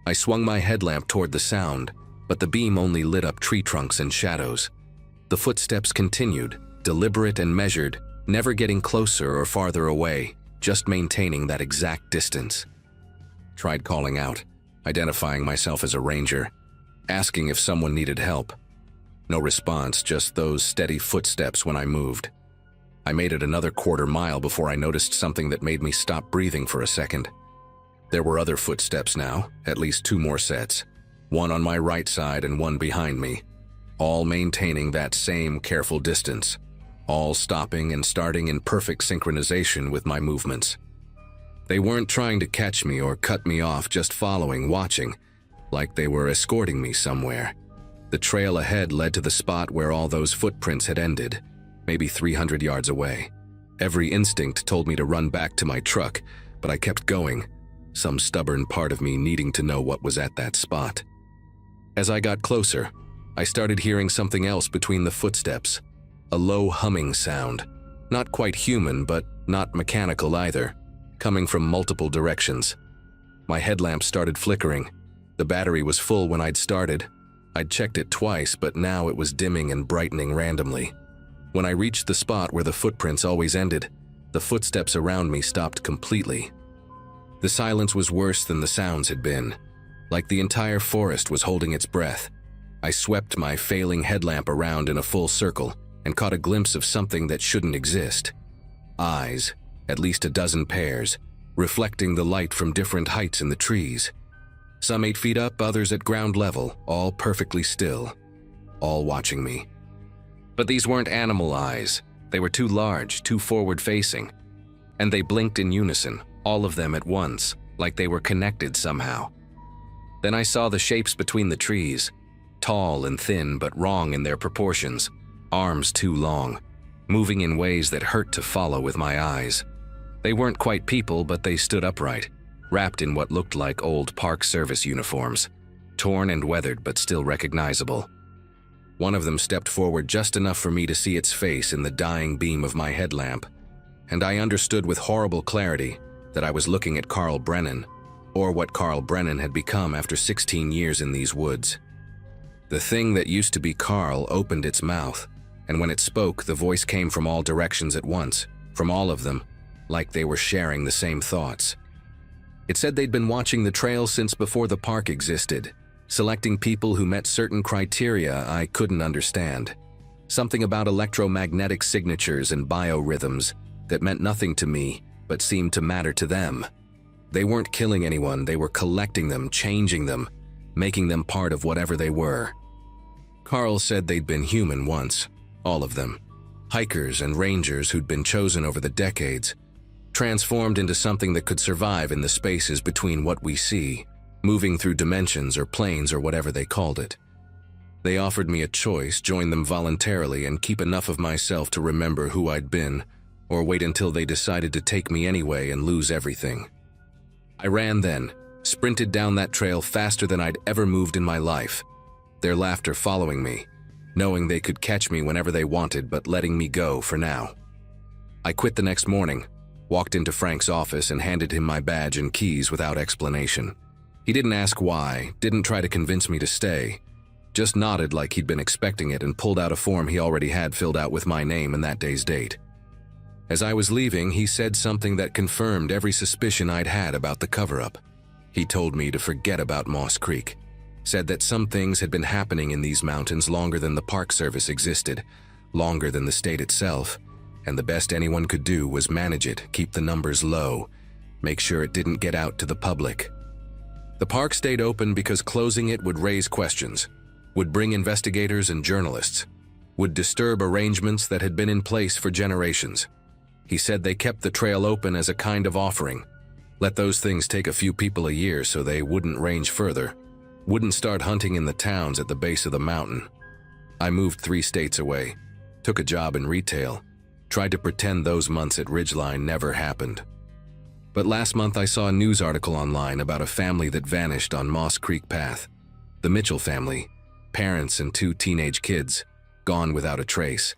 Speaker 1: I swung my headlamp toward the sound, but the beam only lit up tree trunks and shadows. The footsteps continued, deliberate and measured, never getting closer or farther away, just maintaining that exact distance. Tried calling out, identifying myself as a ranger, asking if someone needed help. No response, just those steady footsteps when I moved. I made it another 1/4 mile before I noticed something that made me stop breathing for a second. There were other footsteps now, at least 2 more sets, one on my right side and one behind me, all maintaining that same careful distance, all stopping and starting in perfect synchronization with my movements. They weren't trying to catch me or cut me off, just following, watching, like they were escorting me somewhere. The trail ahead led to the spot where all those footprints had ended, maybe 300 yards away. Every instinct told me to run back to my truck, but I kept going, some stubborn part of me needing to know what was at that spot. As I got closer, I started hearing something else between the footsteps, a low humming sound, not quite human, but Not mechanical either, coming from multiple directions. My headlamp started flickering. The battery was full when I'd started. I'd checked it twice, but now it was dimming and brightening randomly. When I reached the spot where the footprints always ended, the footsteps around me stopped completely. The silence was worse than the sounds had been, like the entire forest was holding its breath. I swept my failing headlamp around in a full circle and caught a glimpse of something that shouldn't exist. Eyes, at least a dozen pairs, reflecting the light from different heights in the trees. Some 8 feet up, others at ground level, all perfectly still, all watching me. But these weren't animal eyes. They were too large, too forward-facing. And they blinked in unison, all of them at once, like they were connected somehow. Then I saw the shapes between the trees, tall and thin but wrong in their proportions, arms too long, moving in ways that hurt to follow with my eyes. They weren't quite people, but they stood upright, wrapped in what looked like old Park Service uniforms, torn and weathered but still recognizable. One of them stepped forward just enough for me to see its face in the dying beam of my headlamp, and I understood with horrible clarity that I was looking at Carl Brennan, or what Carl Brennan had become after 16 years in these woods. The thing that used to be Carl opened its mouth, and when it spoke, the voice came from all directions at once, from all of them, like they were sharing the same thoughts. It said they'd been watching the trail since before the park existed, selecting people who met certain criteria I couldn't understand. Something about electromagnetic signatures and biorhythms that meant nothing to me, but seemed to matter to them. They weren't killing anyone, they were collecting them, changing them, making them part of whatever they were. Carl said they'd been human once, all of them. Hikers and rangers who'd been chosen over the decades, transformed into something that could survive in the spaces between what we see, moving through dimensions or planes or whatever they called it. They offered me a choice, join them voluntarily and keep enough of myself to remember who I'd been, or wait until they decided to take me anyway and lose everything. I ran then, sprinted down that trail faster than I'd ever moved in my life, their laughter following me, knowing they could catch me whenever they wanted but letting me go for now. I quit the next morning, walked into Frank's office and handed him my badge and keys without explanation. He didn't ask why, didn't try to convince me to stay, just nodded like he'd been expecting it and pulled out a form he already had filled out with my name and that day's date. As I was leaving, he said something that confirmed every suspicion I'd had about the cover-up. He told me to forget about Moss Creek, said that some things had been happening in these mountains longer than the Park Service existed, longer than the state itself, and the best anyone could do was manage it, keep the numbers low, make sure it didn't get out to the public. The park stayed open because closing it would raise questions, would bring investigators and journalists, would disturb arrangements that had been in place for generations. He said they kept the trail open as a kind of offering, let those things take a few people a year so they wouldn't range further, wouldn't start hunting in the towns at the base of the mountain. I moved 3 states away, took a job in retail, tried to pretend those months at Ridgeline never happened. But last month I saw a news article online about a family that vanished on Moss Creek Path. The Mitchell family, parents and 2 teenage kids, gone without a trace.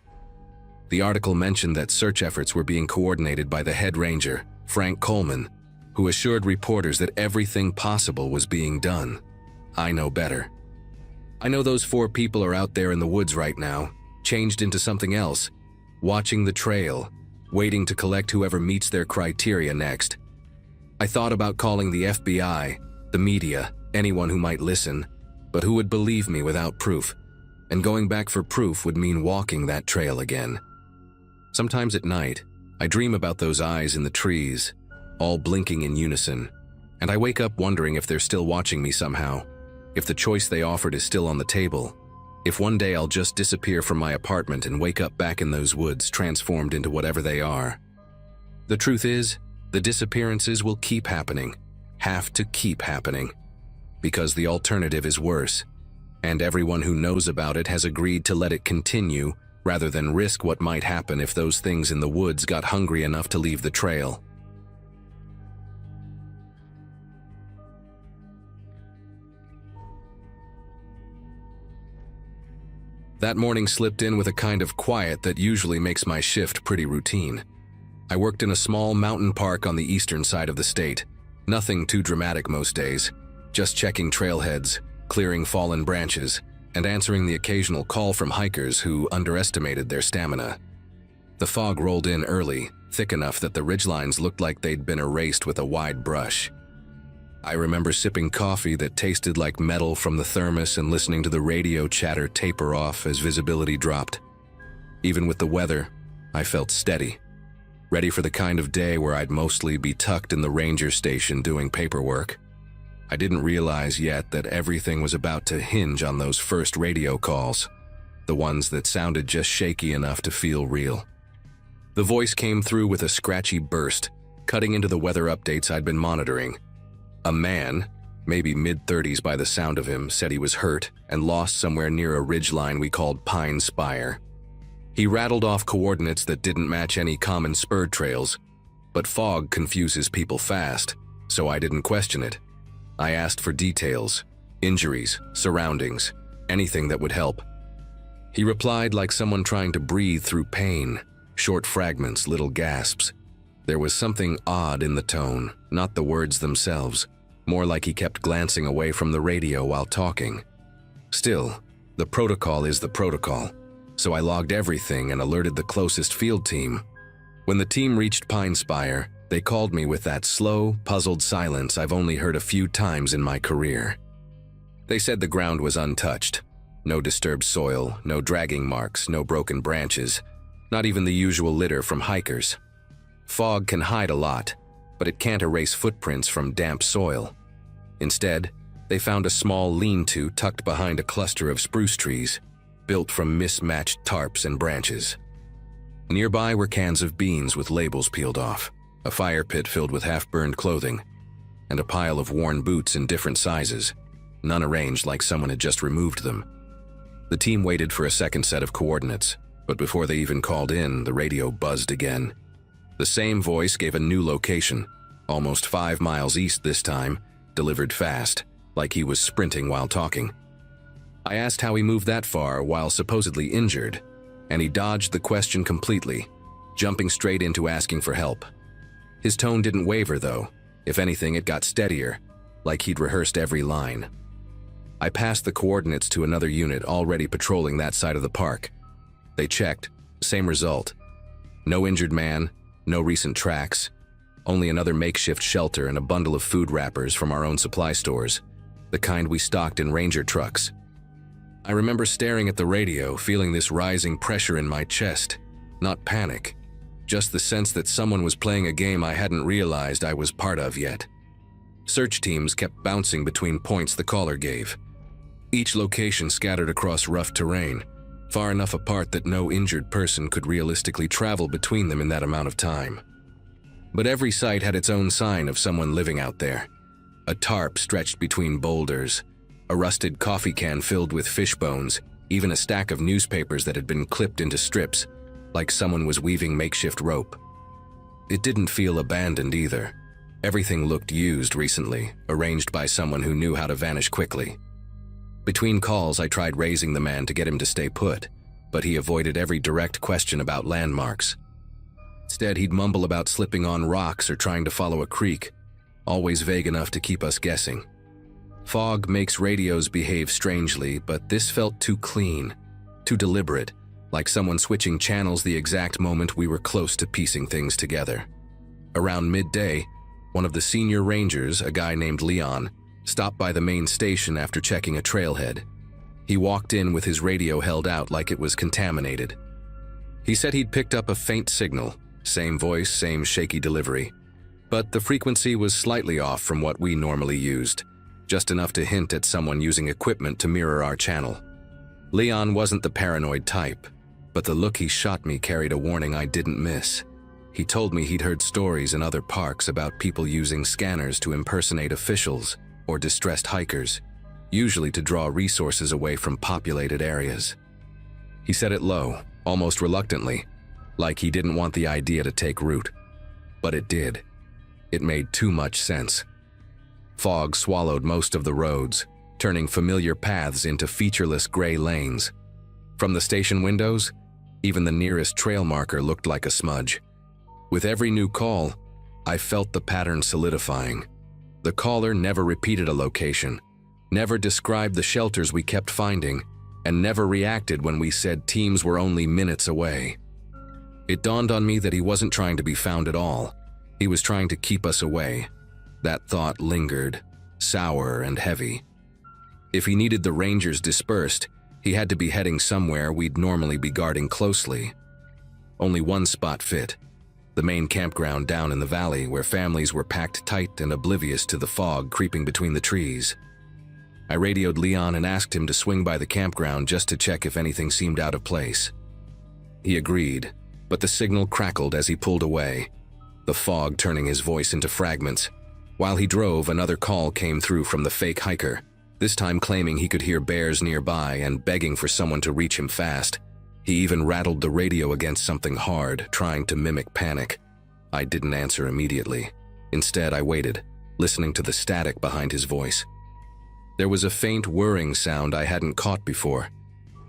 Speaker 1: The article mentioned that search efforts were being coordinated by the head ranger, Frank Coleman, who assured reporters that everything possible was being done. I know better. I know those 4 people are out there in the woods right now, changed into something else, watching the trail, waiting to collect whoever meets their criteria next. I thought about calling the FBI, the media, anyone who might listen, but who would believe me without proof? And going back for proof would mean walking that trail again. Sometimes at night, I dream about those eyes in the trees, all blinking in unison, and I wake up wondering if they're still watching me somehow, if the choice they offered is still on the table, if one day I'll just disappear from my apartment and wake up back in those woods transformed into whatever they are. The truth is, the disappearances will keep happening, have to keep happening, because the alternative is worse, and everyone who knows about it has agreed to let it continue rather than risk what might happen if those things in the woods got hungry enough to leave the trail. That morning slipped in with a kind of quiet that usually makes my shift pretty routine. I worked in a small mountain park on the eastern side of the state. Nothing too dramatic most days, just checking trailheads, clearing fallen branches, and answering the occasional call from hikers who underestimated their stamina. The fog rolled in early, thick enough that the ridgelines looked like they'd been erased with a wide brush. I remember sipping coffee that tasted like metal from the thermos and listening to the radio chatter taper off as visibility dropped. Even with the weather, I felt steady, ready for the kind of day where I'd mostly be tucked in the ranger station doing paperwork. I didn't realize yet that everything was about to hinge on those first radio calls, the ones that sounded just shaky enough to feel real. The voice came through with a scratchy burst, cutting into the weather updates I'd been monitoring. A man, maybe mid-30s by the sound of him, said he was hurt and lost somewhere near a ridgeline we called Pine Spire. He rattled off coordinates that didn't match any common spur trails, but fog confuses people fast, so I didn't question it. I asked for details, injuries, surroundings, anything that would help. He replied like someone trying to breathe through pain, short fragments, little gasps. There was something odd in the tone, not the words themselves, more like he kept glancing away from the radio while talking. Still, the protocol is the protocol, so I logged everything and alerted the closest field team. When the team reached Pine Spire, they called me with that slow, puzzled silence I've only heard a few times in my career. They said the ground was untouched. No disturbed soil, no dragging marks, no broken branches, not even the usual litter from hikers. Fog can hide a lot, but it can't erase footprints from damp soil. Instead, they found a small lean-to tucked behind a cluster of spruce trees, built from mismatched tarps and branches. Nearby were cans of beans with labels peeled off, a fire pit filled with half-burned clothing, and a pile of worn boots in different sizes, none arranged like someone had just removed them. The team waited for a second set of coordinates, but before they even called in, the radio buzzed again. The same voice gave a new location, almost 5 miles east this time, delivered fast, like he was sprinting while talking. I asked how he moved that far while supposedly injured, and he dodged the question completely, jumping straight into asking for help. His tone didn't waver, though. If anything, it got steadier, like he'd rehearsed every line. I passed the coordinates to another unit already patrolling that side of the park. They checked, same result. No injured man, no recent tracks, only another makeshift shelter and a bundle of food wrappers from our own supply stores, the kind we stocked in ranger trucks. I remember staring at the radio, feeling this rising pressure in my chest, not panic, just the sense that someone was playing a game I hadn't realized I was part of yet. Search teams kept bouncing between points the caller gave, each location scattered across rough terrain, far enough apart that no injured person could realistically travel between them in that amount of time. But every site had its own sign of someone living out there. A tarp stretched between boulders, a rusted coffee can filled with fish bones, even a stack of newspapers that had been clipped into strips, like someone was weaving makeshift rope. It didn't feel abandoned either. Everything looked used recently, arranged by someone who knew how to vanish quickly. Between calls, I tried raising the man to get him to stay put, but he avoided every direct question about landmarks. Instead, he'd mumble about slipping on rocks or trying to follow a creek, always vague enough to keep us guessing. Fog makes radios behave strangely, but this felt too clean, too deliberate, like someone switching channels the exact moment we were close to piecing things together. Around midday, one of the senior rangers, a guy named Leon, stopped by the main station after checking a trailhead. He walked in with his radio held out like it was contaminated. He said he'd picked up a faint signal, same voice, same shaky delivery, but the frequency was slightly off from what we normally used, just enough to hint at someone using equipment to mirror our channel. Leon wasn't the paranoid type, but the look he shot me carried a warning I didn't miss. He told me he'd heard stories in other parks about people using scanners to impersonate officials or distressed hikers, usually to draw resources away from populated areas. He said it low, almost reluctantly, like he didn't want the idea to take root. But it did. It made too much sense. Fog swallowed most of the roads, turning familiar paths into featureless gray lanes. From the station windows, even the nearest trail marker looked like a smudge. With every new call, I felt the pattern solidifying. The caller never repeated a location, never described the shelters we kept finding, and never reacted when we said teams were only minutes away. It dawned on me that he wasn't trying to be found at all. He was trying to keep us away. That thought lingered, sour and heavy. If he needed the Rangers dispersed, he had to be heading somewhere we'd normally be guarding closely. Only one spot fit: the main campground down in the valley, where families were packed tight and oblivious to the fog creeping between the trees. I radioed Leon and asked him to swing by the campground just to check if anything seemed out of place. He agreed, but the signal crackled as he pulled away, the fog turning his voice into fragments. While he drove, another call came through from the fake hiker, this time claiming he could hear bears nearby and begging for someone to reach him fast. He even rattled the radio against something hard, trying to mimic panic. I didn't answer immediately. Instead, I waited, listening to the static behind his voice. There was a faint whirring sound I hadn't caught before,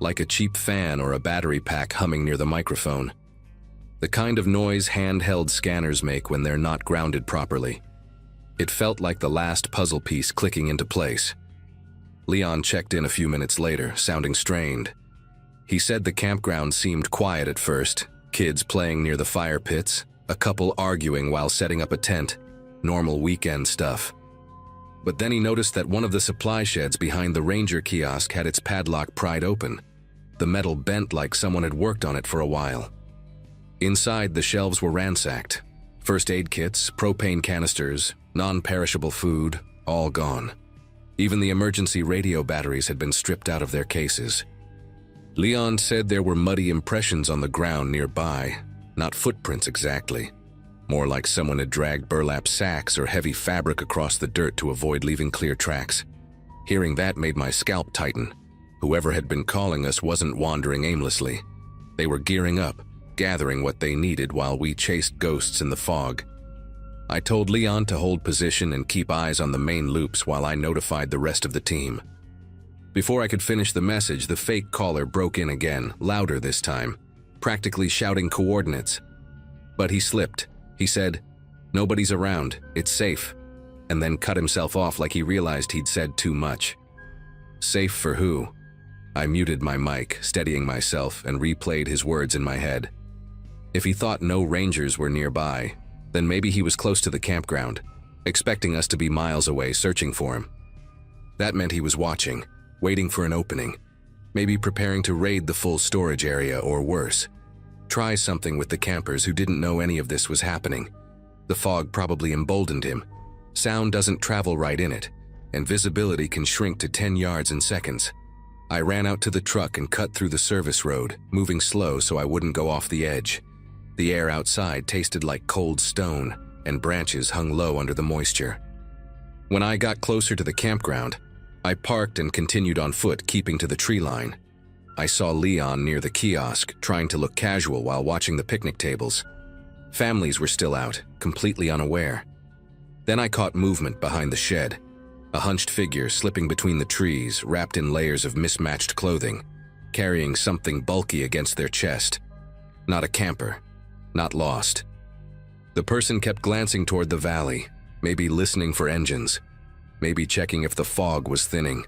Speaker 1: like a cheap fan or a battery pack humming near the microphone. The kind of noise handheld scanners make when they're not grounded properly. It felt like the last puzzle piece clicking into place. Leon checked in a few minutes later, sounding strained. He said the campground seemed quiet at first, kids playing near the fire pits, a couple arguing while setting up a tent, normal weekend stuff. But then he noticed that one of the supply sheds behind the ranger kiosk had its padlock pried open. The metal bent like someone had worked on it for a while. Inside, the shelves were ransacked. First aid kits, propane canisters, non-perishable food, all gone. Even the emergency radio batteries had been stripped out of their cases. Leon said there were muddy impressions on the ground nearby, not footprints exactly. More like someone had dragged burlap sacks or heavy fabric across the dirt to avoid leaving clear tracks. Hearing that made my scalp tighten. Whoever had been calling us wasn't wandering aimlessly. They were gearing up, gathering what they needed while we chased ghosts in the fog. I told Leon to hold position and keep eyes on the main loops while I notified the rest of the team. Before I could finish the message, the fake caller broke in again, louder this time, practically shouting coordinates. But he slipped. He said, "Nobody's around, it's safe," and then cut himself off like he realized he'd said too much. Safe for who? I muted my mic, steadying myself, and replayed his words in my head. If he thought no rangers were nearby, then maybe he was close to the campground, expecting us to be miles away searching for him. That meant he was watching, waiting for an opening, maybe preparing to raid the full storage area or worse. Try something with the campers who didn't know any of this was happening. The fog probably emboldened him. Sound doesn't travel right in it, and visibility can shrink to 10 yards in seconds. I ran out to the truck and cut through the service road, moving slow so I wouldn't go off the edge. The air outside tasted like cold stone, and branches hung low under the moisture. When I got closer to the campground, I parked and continued on foot, keeping to the tree line. I saw Leon near the kiosk, trying to look casual while watching the picnic tables. Families were still out, completely unaware. Then I caught movement behind the shed, a hunched figure slipping between the trees, wrapped in layers of mismatched clothing, carrying something bulky against their chest. Not a camper, not lost. The person kept glancing toward the valley, maybe listening for engines, maybe checking if the fog was thinning.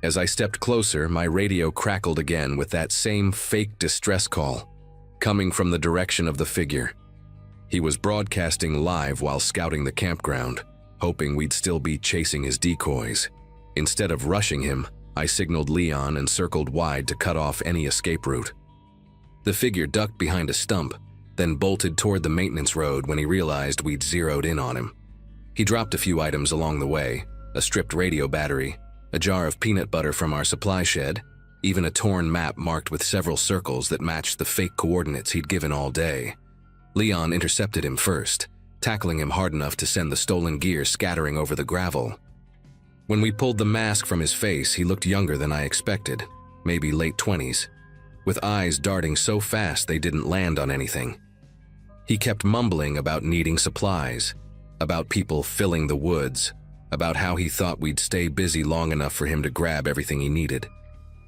Speaker 1: As I stepped closer, my radio crackled again with that same fake distress call, coming from the direction of the figure. He was broadcasting live while scouting the campground, hoping we'd still be chasing his decoys. Instead of rushing him, I signaled Leon and circled wide to cut off any escape route. The figure ducked behind a stump, then bolted toward the maintenance road when he realized we'd zeroed in on him. He dropped a few items along the way, a stripped radio battery, a jar of peanut butter from our supply shed, even a torn map marked with several circles that matched the fake coordinates he'd given all day. Leon intercepted him first, tackling him hard enough to send the stolen gear scattering over the gravel. When we pulled the mask from his face, he looked younger than I expected, maybe late 20s, with eyes darting so fast they didn't land on anything. He kept mumbling about needing supplies, about people filling the woods, about how he thought we'd stay busy long enough for him to grab everything he needed.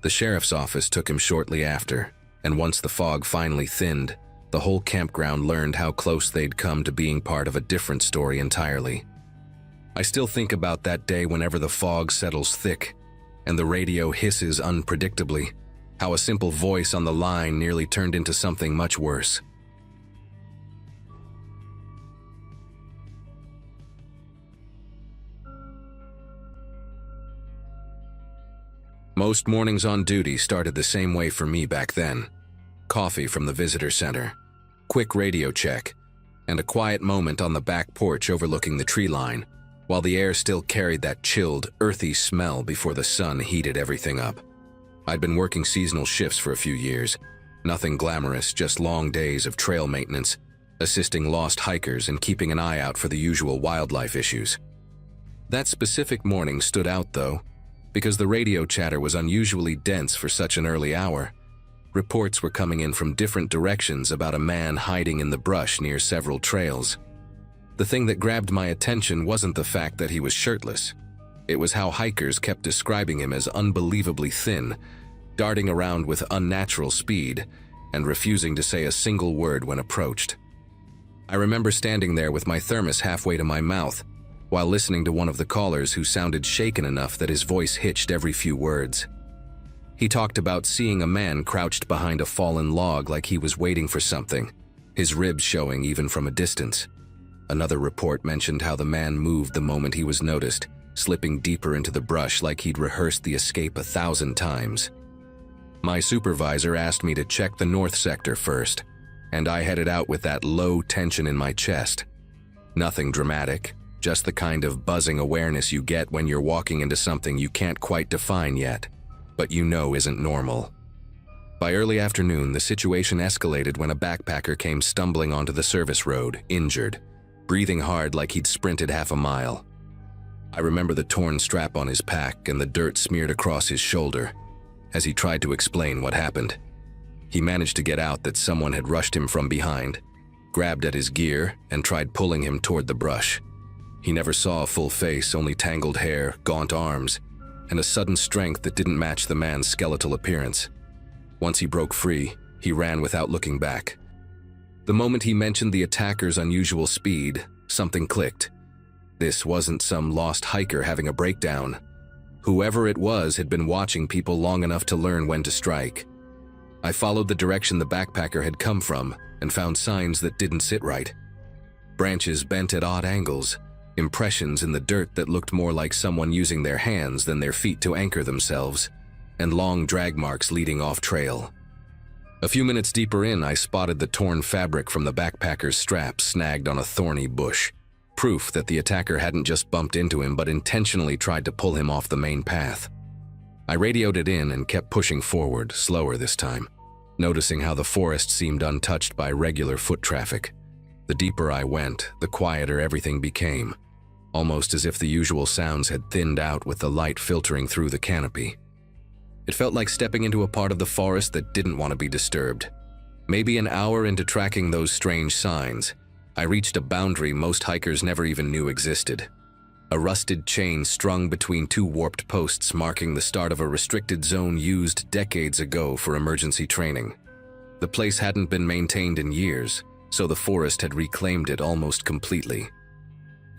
Speaker 1: The sheriff's office took him shortly after, and once the fog finally thinned, The whole campground learned how close they'd come to being part of a different story entirely. I still think about that day whenever the fog settles thick and the radio hisses unpredictably, how a simple voice on the line nearly turned into something much worse. Most mornings on duty started the same way for me back then. Coffee from the visitor center, quick radio check, and a quiet moment on the back porch overlooking the tree line, while the air still carried that chilled, earthy smell before the sun heated everything up. I'd been working seasonal shifts for a few years. Nothing glamorous, just long days of trail maintenance, assisting lost hikers and keeping an eye out for the usual wildlife issues. That specific morning stood out, though, because the radio chatter was unusually dense for such an early hour. Reports were coming in from different directions about a man hiding in the brush near several trails. The thing that grabbed my attention wasn't the fact that he was shirtless. It was how hikers kept describing him as unbelievably thin, darting around with unnatural speed, and refusing to say a single word when approached. I remember standing there with my thermos halfway to my mouth, while listening to one of the callers who sounded shaken enough that his voice hitched every few words. He talked about seeing a man crouched behind a fallen log like he was waiting for something, his ribs showing even from a distance. Another report mentioned how the man moved the moment he was noticed, slipping deeper into the brush like he'd rehearsed the escape 1,000 times. My supervisor asked me to check the north sector first, and I headed out with that low tension in my chest. Nothing dramatic, just the kind of buzzing awareness you get when you're walking into something you can't quite define yet, but you know isn't normal. By early afternoon, the situation escalated when a backpacker came stumbling onto the service road, injured, breathing hard like he'd sprinted half a mile. I remember the torn strap on his pack and the dirt smeared across his shoulder as he tried to explain what happened. He managed to get out that someone had rushed him from behind, grabbed at his gear, and tried pulling him toward the brush. He never saw a full face, only tangled hair, gaunt arms, and a sudden strength that didn't match the man's skeletal appearance. Once he broke free, he ran without looking back. The moment he mentioned the attacker's unusual speed, something clicked. This wasn't some lost hiker having a breakdown. Whoever it was had been watching people long enough to learn when to strike. I followed the direction the backpacker had come from and found signs that didn't sit right. Branches bent at odd angles, impressions in the dirt that looked more like someone using their hands than their feet to anchor themselves, and long drag marks leading off trail. A few minutes deeper in, I spotted the torn fabric from the backpacker's strap snagged on a thorny bush, proof that the attacker hadn't just bumped into him but intentionally tried to pull him off the main path. I radioed it in and kept pushing forward, slower this time, noticing how the forest seemed untouched by regular foot traffic. The deeper I went, the quieter everything became, almost as if the usual sounds had thinned out with the light filtering through the canopy. It felt like stepping into a part of the forest that didn't want to be disturbed. Maybe an hour into tracking those strange signs, I reached a boundary most hikers never even knew existed. A rusted chain strung between two warped posts marking the start of a restricted zone used decades ago for emergency training. The place hadn't been maintained in years, so the forest had reclaimed it almost completely.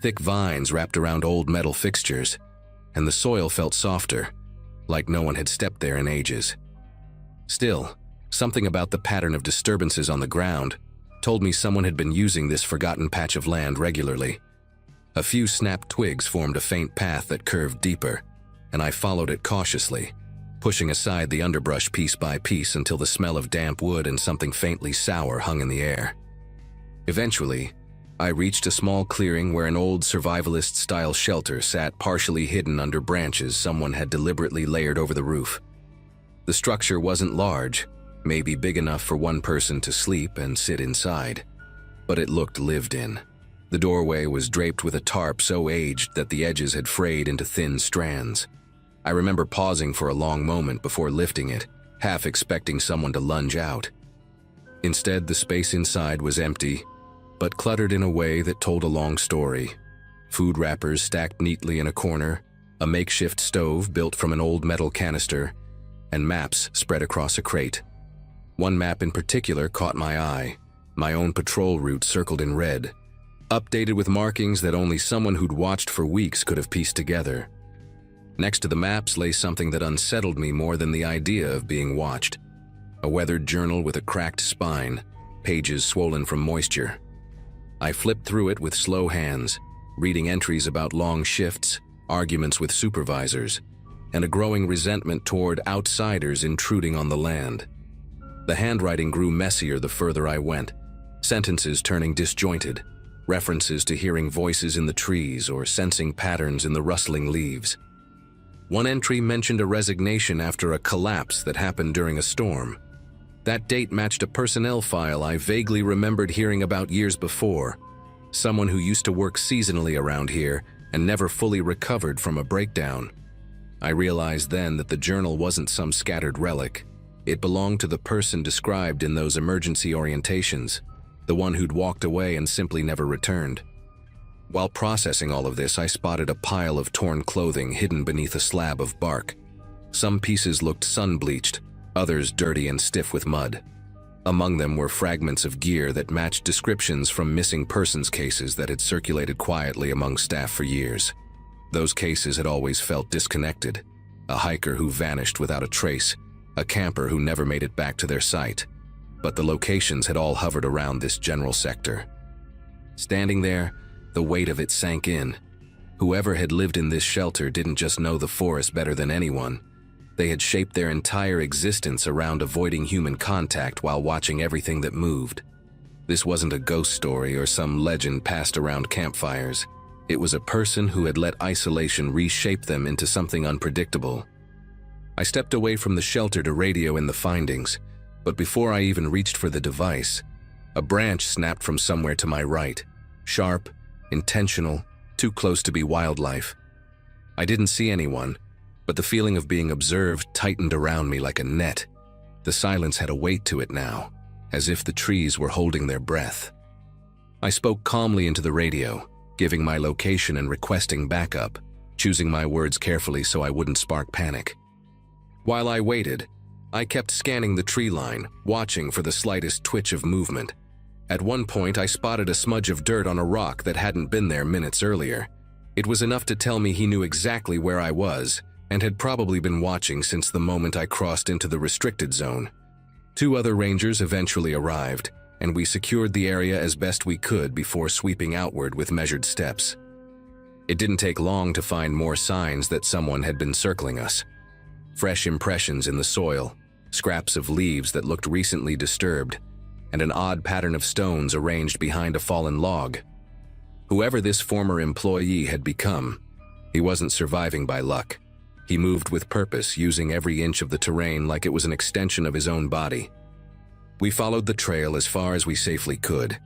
Speaker 1: Thick vines wrapped around old metal fixtures, and the soil felt softer, like no one had stepped there in ages. Still, something about the pattern of disturbances on the ground told me someone had been using this forgotten patch of land regularly. A few snapped twigs formed a faint path that curved deeper, and I followed it cautiously, pushing aside the underbrush piece by piece until the smell of damp wood and something faintly sour hung in the air. Eventually, I reached a small clearing where an old survivalist-style shelter sat partially hidden under branches someone had deliberately layered over the roof. The structure wasn't large, maybe big enough for one person to sleep and sit inside, but it looked lived in. The doorway was draped with a tarp so aged that the edges had frayed into thin strands. I remember pausing for a long moment before lifting it, half expecting someone to lunge out. Instead, the space inside was empty, but cluttered in a way that told a long story. Food wrappers stacked neatly in a corner, a makeshift stove built from an old metal canister, and maps spread across a crate. One map in particular caught my eye, My own patrol route circled in red, updated with markings that only someone who'd watched for weeks could have pieced together. Next to the maps lay something that unsettled me more than the idea of being watched. A weathered journal with a cracked spine, pages swollen from moisture. I flipped through it with slow hands, reading entries about long shifts, arguments with supervisors, and a growing resentment toward outsiders intruding on the land. The handwriting grew messier the further I went, sentences turning disjointed, references to hearing voices in the trees or sensing patterns in the rustling leaves. One entry mentioned a resignation after a collapse that happened during a storm. That date matched a personnel file I vaguely remembered hearing about years before, someone who used to work seasonally around here and never fully recovered from a breakdown. I realized then that the journal wasn't some scattered relic. It belonged to the person described in those emergency orientations, the one who'd walked away and simply never returned. While processing all of this, I spotted a pile of torn clothing hidden beneath a slab of bark. Some pieces looked sun-bleached, others dirty and stiff with mud. Among them were fragments of gear that matched descriptions from missing persons cases that had circulated quietly among staff for years. Those cases had always felt disconnected. A hiker who vanished without a trace, a camper who never made it back to their site. But the locations had all hovered around this general sector. Standing there, the weight of it sank in. Whoever had lived in this shelter didn't just know the forest better than anyone. They had shaped their entire existence around avoiding human contact while watching everything that moved. This wasn't a ghost story or some legend passed around campfires. It was a person who had let isolation reshape them into something unpredictable. I stepped away from the shelter to radio in the findings, but before I even reached for the device, a branch snapped from somewhere to my right, sharp, intentional, too close to be wildlife. I didn't see anyone, but the feeling of being observed tightened around me like a net. The silence had a weight to it now, as if the trees were holding their breath. I spoke calmly into the radio, giving my location and requesting backup, choosing my words carefully so I wouldn't spark panic. While I waited, I kept scanning the tree line, watching for the slightest twitch of movement. At one point, I spotted a smudge of dirt on a rock that hadn't been there minutes earlier. It was enough to tell me he knew exactly where I was and had probably been watching since the moment I crossed into the restricted zone. 2 other rangers eventually arrived, and we secured the area as best we could before sweeping outward with measured steps. It didn't take long to find more signs that someone had been circling us. Fresh impressions in the soil, scraps of leaves that looked recently disturbed, and an odd pattern of stones arranged behind a fallen log. Whoever this former employee had become, he wasn't surviving by luck. He moved with purpose, using every inch of the terrain like it was an extension of his own body. We followed the trail as far as we safely could,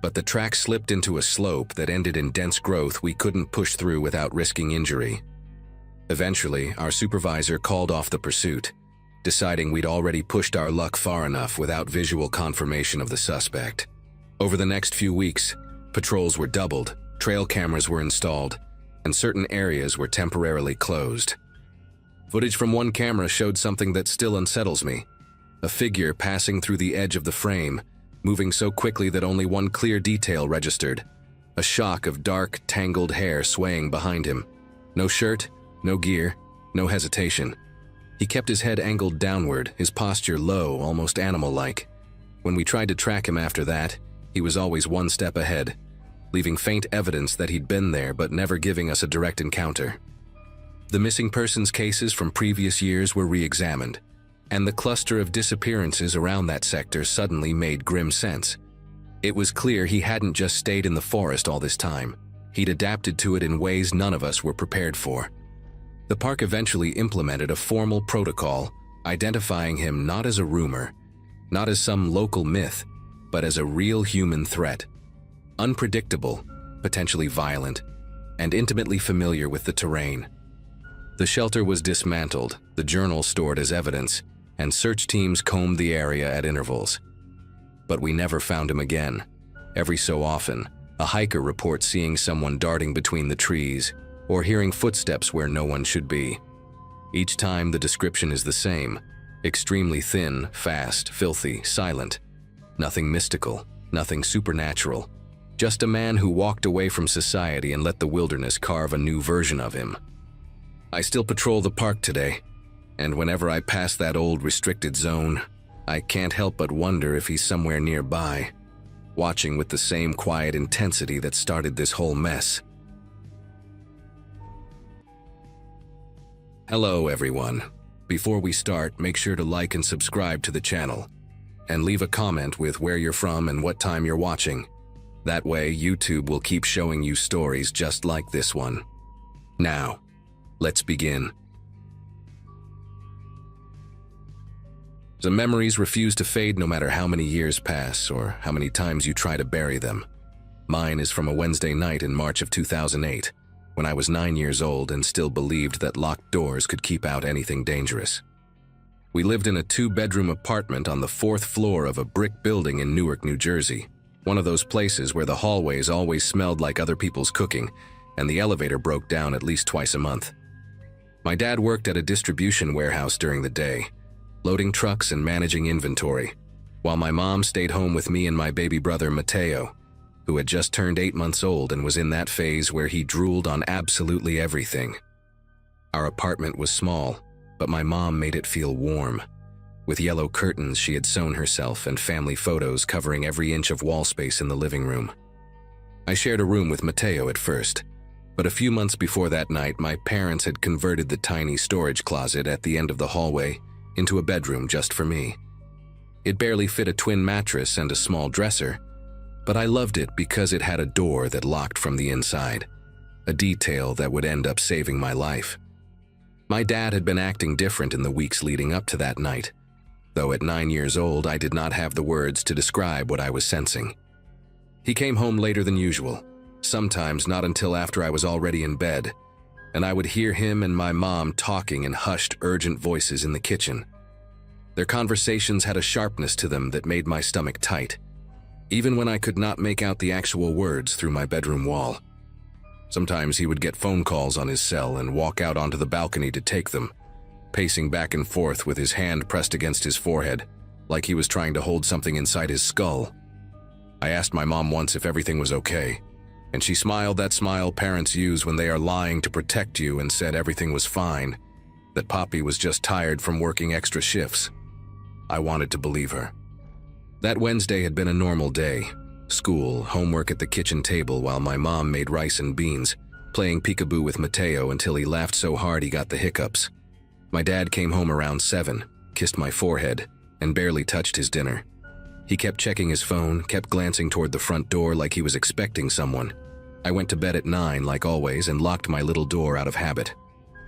Speaker 1: but the track slipped into a slope that ended in dense growth we couldn't push through without risking injury. Eventually, our supervisor called off the pursuit, deciding we'd already pushed our luck far enough without visual confirmation of the suspect. Over the next few weeks, patrols were doubled, trail cameras were installed, and certain areas were temporarily closed. Footage from one camera showed something that still unsettles me. A figure passing through the edge of the frame, moving so quickly that only one clear detail registered. A shock of dark, tangled hair swaying behind him. No shirt, no gear, no hesitation. He kept his head angled downward, his posture low, almost animal-like. When we tried to track him after that, he was always one step ahead, leaving faint evidence that he'd been there but never giving us a direct encounter. The missing persons cases from previous years were re-examined, and the cluster of disappearances around that sector suddenly made grim sense. It was clear he hadn't just stayed in the forest all this time. He'd adapted to it in ways none of us were prepared for. The park eventually implemented a formal protocol, identifying him not as a rumor, not as some local myth, but as a real human threat. Unpredictable, potentially violent, and intimately familiar with the terrain. The shelter was dismantled, the journal stored as evidence, and search teams combed the area at intervals. But we never found him again. Every so often, a hiker reports seeing someone darting between the trees or hearing footsteps where no one should be. Each time the description is the same: extremely thin, fast, filthy, silent. Nothing mystical, Nothing supernatural. Just a man who walked away from society and let the wilderness carve a new version of him. I still patrol the park today, and whenever I pass that old restricted zone, I can't help but wonder if he's somewhere nearby, watching with the same quiet intensity that started this whole mess. Hello everyone. Before we start, make sure to like and subscribe to the channel, and leave a comment with where you're from and what time you're watching. That way, YouTube will keep showing you stories just like this one. Now, let's begin. The memories refuse to fade no matter how many years pass or how many times you try to bury them. Mine is from a Wednesday night in March of 2008, when I was 9 years old and still believed that locked doors could keep out anything dangerous. We lived in a 2-bedroom apartment on the 4th floor of a brick building in Newark, New Jersey. One of those places where the hallways always smelled like other people's cooking, and the elevator broke down at least twice a month. My dad worked at a distribution warehouse during the day, loading trucks and managing inventory, while my mom stayed home with me and my baby brother Mateo, who had just turned 8 months old and was in that phase where he drooled on absolutely everything. Our apartment was small, but my mom made it feel warm. With yellow curtains she had sewn herself and family photos covering every inch of wall space in the living room. I shared a room with Mateo at first, but a few months before that night my parents had converted the tiny storage closet at the end of the hallway into a bedroom just for me. It barely fit a twin mattress and a small dresser, but I loved it because it had a door that locked from the inside, a detail that would end up saving my life. My dad had been acting different in the weeks leading up to that night, though at 9 years old I did not have the words to describe what I was sensing. He came home later than usual, sometimes not until after I was already in bed, and I would hear him and my mom talking in hushed, urgent voices in the kitchen. Their conversations had a sharpness to them that made my stomach tight, even when I could not make out the actual words through my bedroom wall. Sometimes he would get phone calls on his cell and walk out onto the balcony to take them, pacing back and forth with his hand pressed against his forehead, like he was trying to hold something inside his skull. I asked my mom once if everything was okay, and she smiled that smile parents use when they are lying to protect you and said everything was fine, that Poppy was just tired from working extra shifts. I wanted to believe her. That Wednesday had been a normal day. School, homework at the kitchen table while my mom made rice and beans, playing peekaboo with Mateo until he laughed so hard he got the hiccups. My dad came home around 7, kissed my forehead, and barely touched his dinner. He kept checking his phone, kept glancing toward the front door like he was expecting someone. I went to bed at 9 like always and locked my little door out of habit.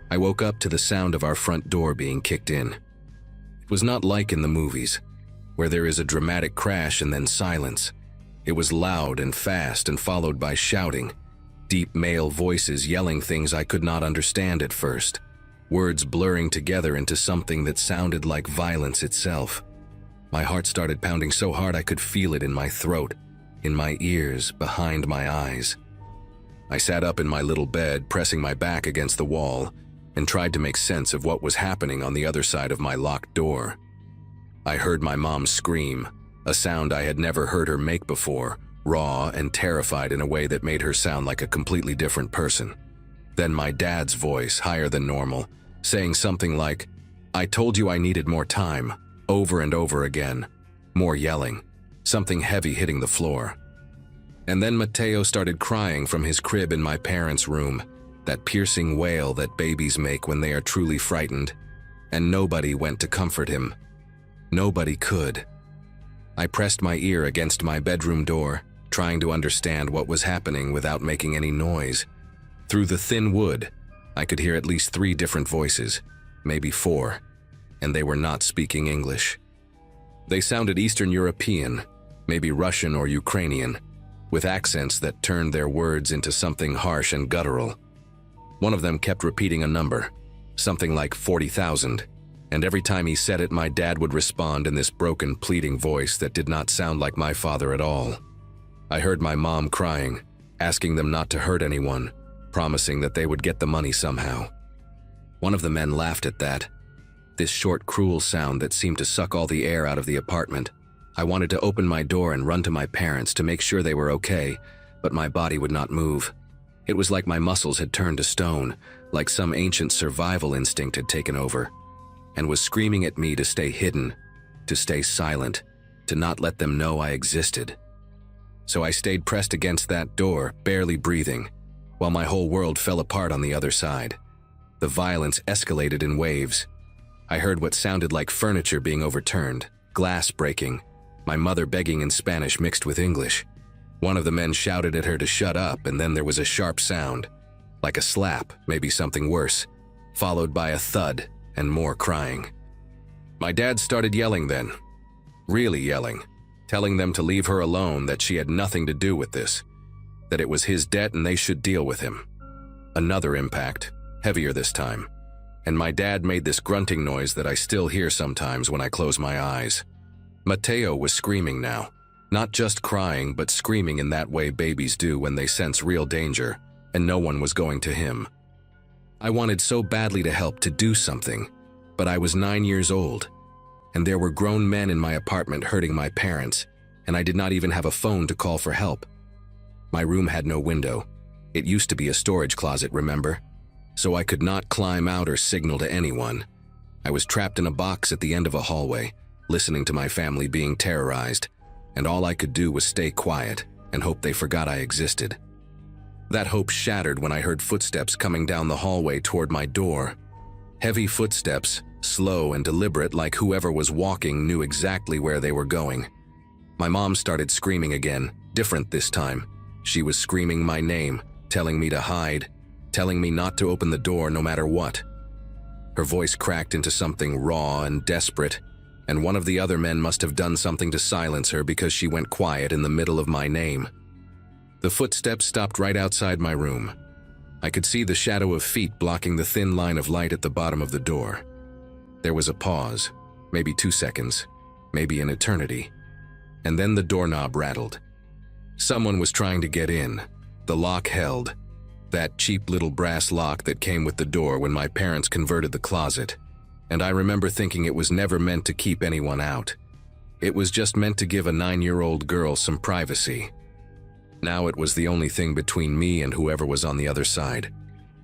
Speaker 1: I woke up to the sound of our front door being kicked in. It was not like in the movies, where there is a dramatic crash and then silence. It was loud and fast and followed by shouting, deep male voices yelling things I could not understand at first, words blurring together into something that sounded like violence itself. My heart started pounding so hard I could feel it in my throat, in my ears, behind my eyes. I sat up in my little bed, pressing my back against the wall, and tried to make sense of what was happening on the other side of my locked door. I heard my mom scream, a sound I had never heard her make before, raw and terrified in a way that made her sound like a completely different person. Then my dad's voice, higher than normal, saying something like, "I told you I needed more time," over and over again. More yelling, something heavy hitting the floor. And then Mateo started crying from his crib in my parents' room, that piercing wail that babies make when they are truly frightened, and nobody went to comfort him. Nobody could. I pressed my ear against my bedroom door, trying to understand what was happening without making any noise. Through the thin wood, I could hear at least 3 different voices, maybe 4, and they were not speaking English. They sounded Eastern European, maybe Russian or Ukrainian, with accents that turned their words into something harsh and guttural. One of them kept repeating a number, something like 40,000, and every time he said it, my dad would respond in this broken, pleading voice that did not sound like my father at all. I heard my mom crying, asking them not to hurt anyone, promising that they would get the money somehow. One of the men laughed at that, this short, cruel sound that seemed to suck all the air out of the apartment. I wanted to open my door and run to my parents to make sure they were okay, but my body would not move. It was like my muscles had turned to stone, like some ancient survival instinct had taken over, and was screaming at me to stay hidden, to stay silent, to not let them know I existed. So I stayed pressed against that door, barely breathing, while my whole world fell apart on the other side. The violence escalated in waves. I heard what sounded like furniture being overturned, glass breaking, my mother begging in Spanish mixed with English. One of the men shouted at her to shut up, and then there was a sharp sound, like a slap, maybe something worse, followed by a thud and more crying. My dad started yelling then, really yelling, telling them to leave her alone, that she had nothing to do with this, that it was his debt and they should deal with him. Another impact, heavier this time, and my dad made this grunting noise that I still hear sometimes when I close my eyes. Mateo was screaming now, not just crying, but screaming in that way babies do when they sense real danger, and no one was going to him. I wanted so badly to help, to do something, but I was 9 years old, and there were grown men in my apartment hurting my parents, and I did not even have a phone to call for help. My room had no window. It used to be a storage closet, remember? So I could not climb out or signal to anyone. I was trapped in a box at the end of a hallway, listening to my family being terrorized, and all I could do was stay quiet and hope they forgot I existed. That hope shattered when I heard footsteps coming down the hallway toward my door. Heavy footsteps, slow and deliberate, like whoever was walking knew exactly where they were going. My mom started screaming again, different this time. She was screaming my name, telling me to hide, telling me not to open the door no matter what. Her voice cracked into something raw and desperate, and one of the other men must have done something to silence her because she went quiet in the middle of my name. The footsteps stopped right outside my room. I could see the shadow of feet blocking the thin line of light at the bottom of the door. There was a pause, maybe 2 seconds, maybe an eternity, and then the doorknob rattled. Someone was trying to get in. The lock held, that cheap little brass lock that came with the door when my parents converted the closet, and I remember thinking it was never meant to keep anyone out. It was just meant to give a 9-year-old girl some privacy. Now it was the only thing between me and whoever was on the other side.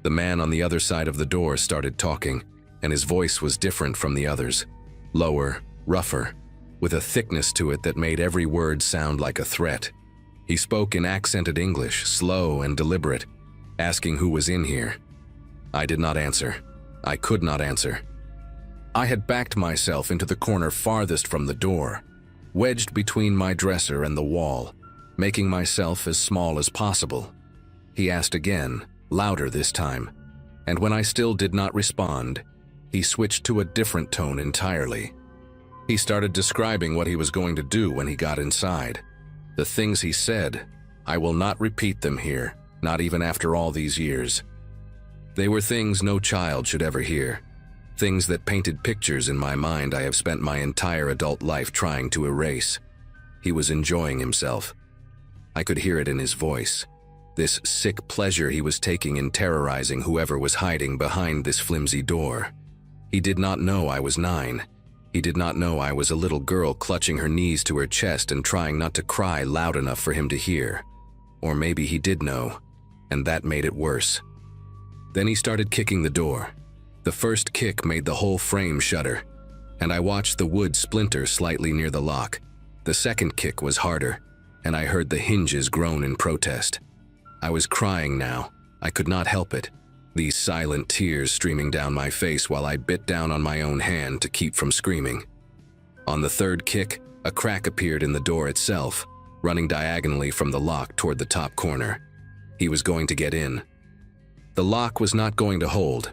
Speaker 1: The man on the other side of the door started talking, and his voice was different from the others. Lower, rougher, with a thickness to it that made every word sound like a threat. He spoke in accented English, slow and deliberate, asking who was in here. I did not answer. I could not answer. I had backed myself into the corner farthest from the door, wedged between my dresser and the wall, making myself as small as possible. He asked again, louder this time, and when I still did not respond, he switched to a different tone entirely. He started describing what he was going to do when he got inside. The things he said, I will not repeat them here, not even after all these years. They were things no child should ever hear, things that painted pictures in my mind I have spent my entire adult life trying to erase. He was enjoying himself. I could hear it in his voice, this sick pleasure he was taking in terrorizing whoever was hiding behind this flimsy door. He did not know I was 9. He did not know I was a little girl clutching her knees to her chest and trying not to cry loud enough for him to hear. Or maybe he did know, and that made it worse. Then he started kicking the door. The first kick made the whole frame shudder, and I watched the wood splinter slightly near the lock. The second kick was harder, and I heard the hinges groan in protest. I was crying now. I could not help it, these silent tears streaming down my face while I bit down on my own hand to keep from screaming. On the third kick, a crack appeared in the door itself, running diagonally from the lock toward the top corner. He was going to get in. The lock was not going to hold.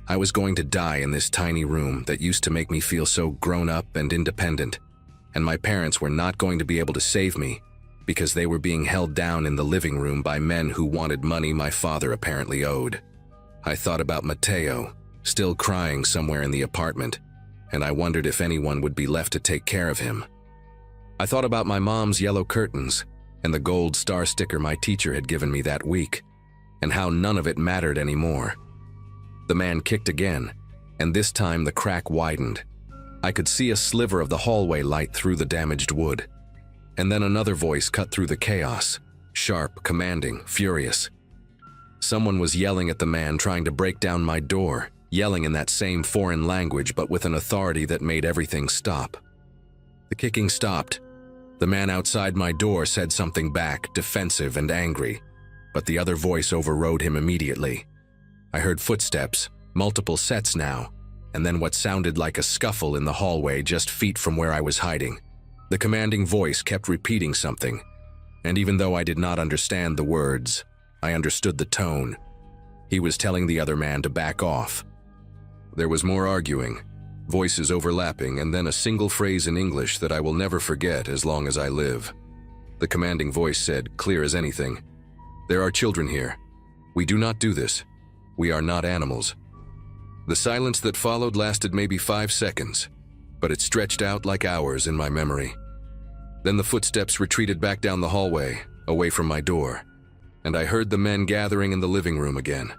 Speaker 1: I was going to die in this tiny room that used to make me feel so grown up and independent, and my parents were not going to be able to save me because they were being held down in the living room by men who wanted money my father apparently owed. I thought about Mateo, still crying somewhere in the apartment, and I wondered if anyone would be left to take care of him. I thought about my mom's yellow curtains and the gold star sticker my teacher had given me that week, and how none of it mattered anymore. The man kicked again, and this time the crack widened. I could see a sliver of the hallway light through the damaged wood. And then another voice cut through the chaos, sharp, commanding, furious. Someone was yelling at the man trying to break down my door, yelling in that same foreign language but with an authority that made everything stop. The kicking stopped. The man outside my door said something back, defensive and angry, but the other voice overrode him immediately. I heard footsteps, multiple sets now, and then what sounded like a scuffle in the hallway just feet from where I was hiding. The commanding voice kept repeating something, and even though I did not understand the words, I understood the tone. He was telling the other man to back off. There was more arguing, voices overlapping, and then a single phrase in English that I will never forget as long as I live. The commanding voice said, clear as anything, "There are children here. We do not do this. We are not animals." The silence that followed lasted maybe 5 seconds, but it stretched out like hours in my memory. Then the footsteps retreated back down the hallway, away from my door, and I heard the men gathering in the living room again.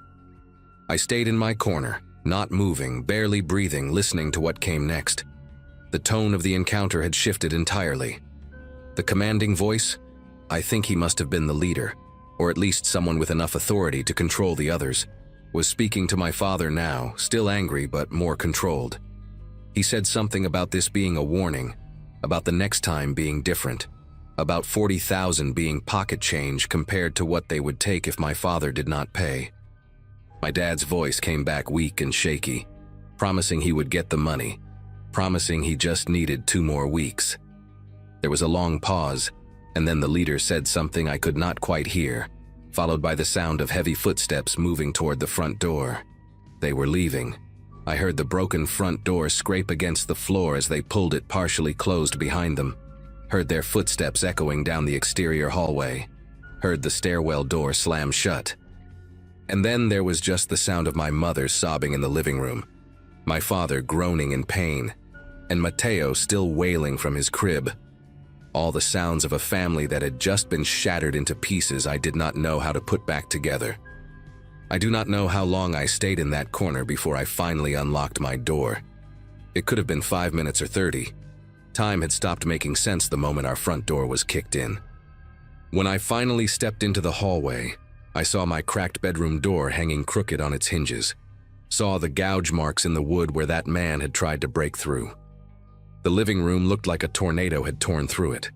Speaker 1: I stayed in my corner, not moving, barely breathing, listening to what came next. The tone of the encounter had shifted entirely. The commanding voice, I think he must have been the leader, or at least someone with enough authority to control the others, was speaking to my father now, still angry but more controlled. He said something about this being a warning, about the next time being different, about 40,000 being pocket change compared to what they would take if my father did not pay. My dad's voice came back weak and shaky, promising he would get the money, promising he just needed 2 more weeks. There was a long pause, and then the leader said something I could not quite hear, followed by the sound of heavy footsteps moving toward the front door. They were leaving. I heard the broken front door scrape against the floor as they pulled it partially closed behind them, heard their footsteps echoing down the exterior hallway, heard the stairwell door slam shut. And then there was just the sound of my mother sobbing in the living room, my father groaning in pain, and Mateo still wailing from his crib. All the sounds of a family that had just been shattered into pieces I did not know how to put back together. I do not know how long I stayed in that corner before I finally unlocked my door. It could have been 5 minutes or 30. Time had stopped making sense the moment our front door was kicked in. When I finally stepped into the hallway, I saw my cracked bedroom door hanging crooked on its hinges, saw the gouge marks in the wood where that man had tried to break through. The living room looked like a tornado had torn through it.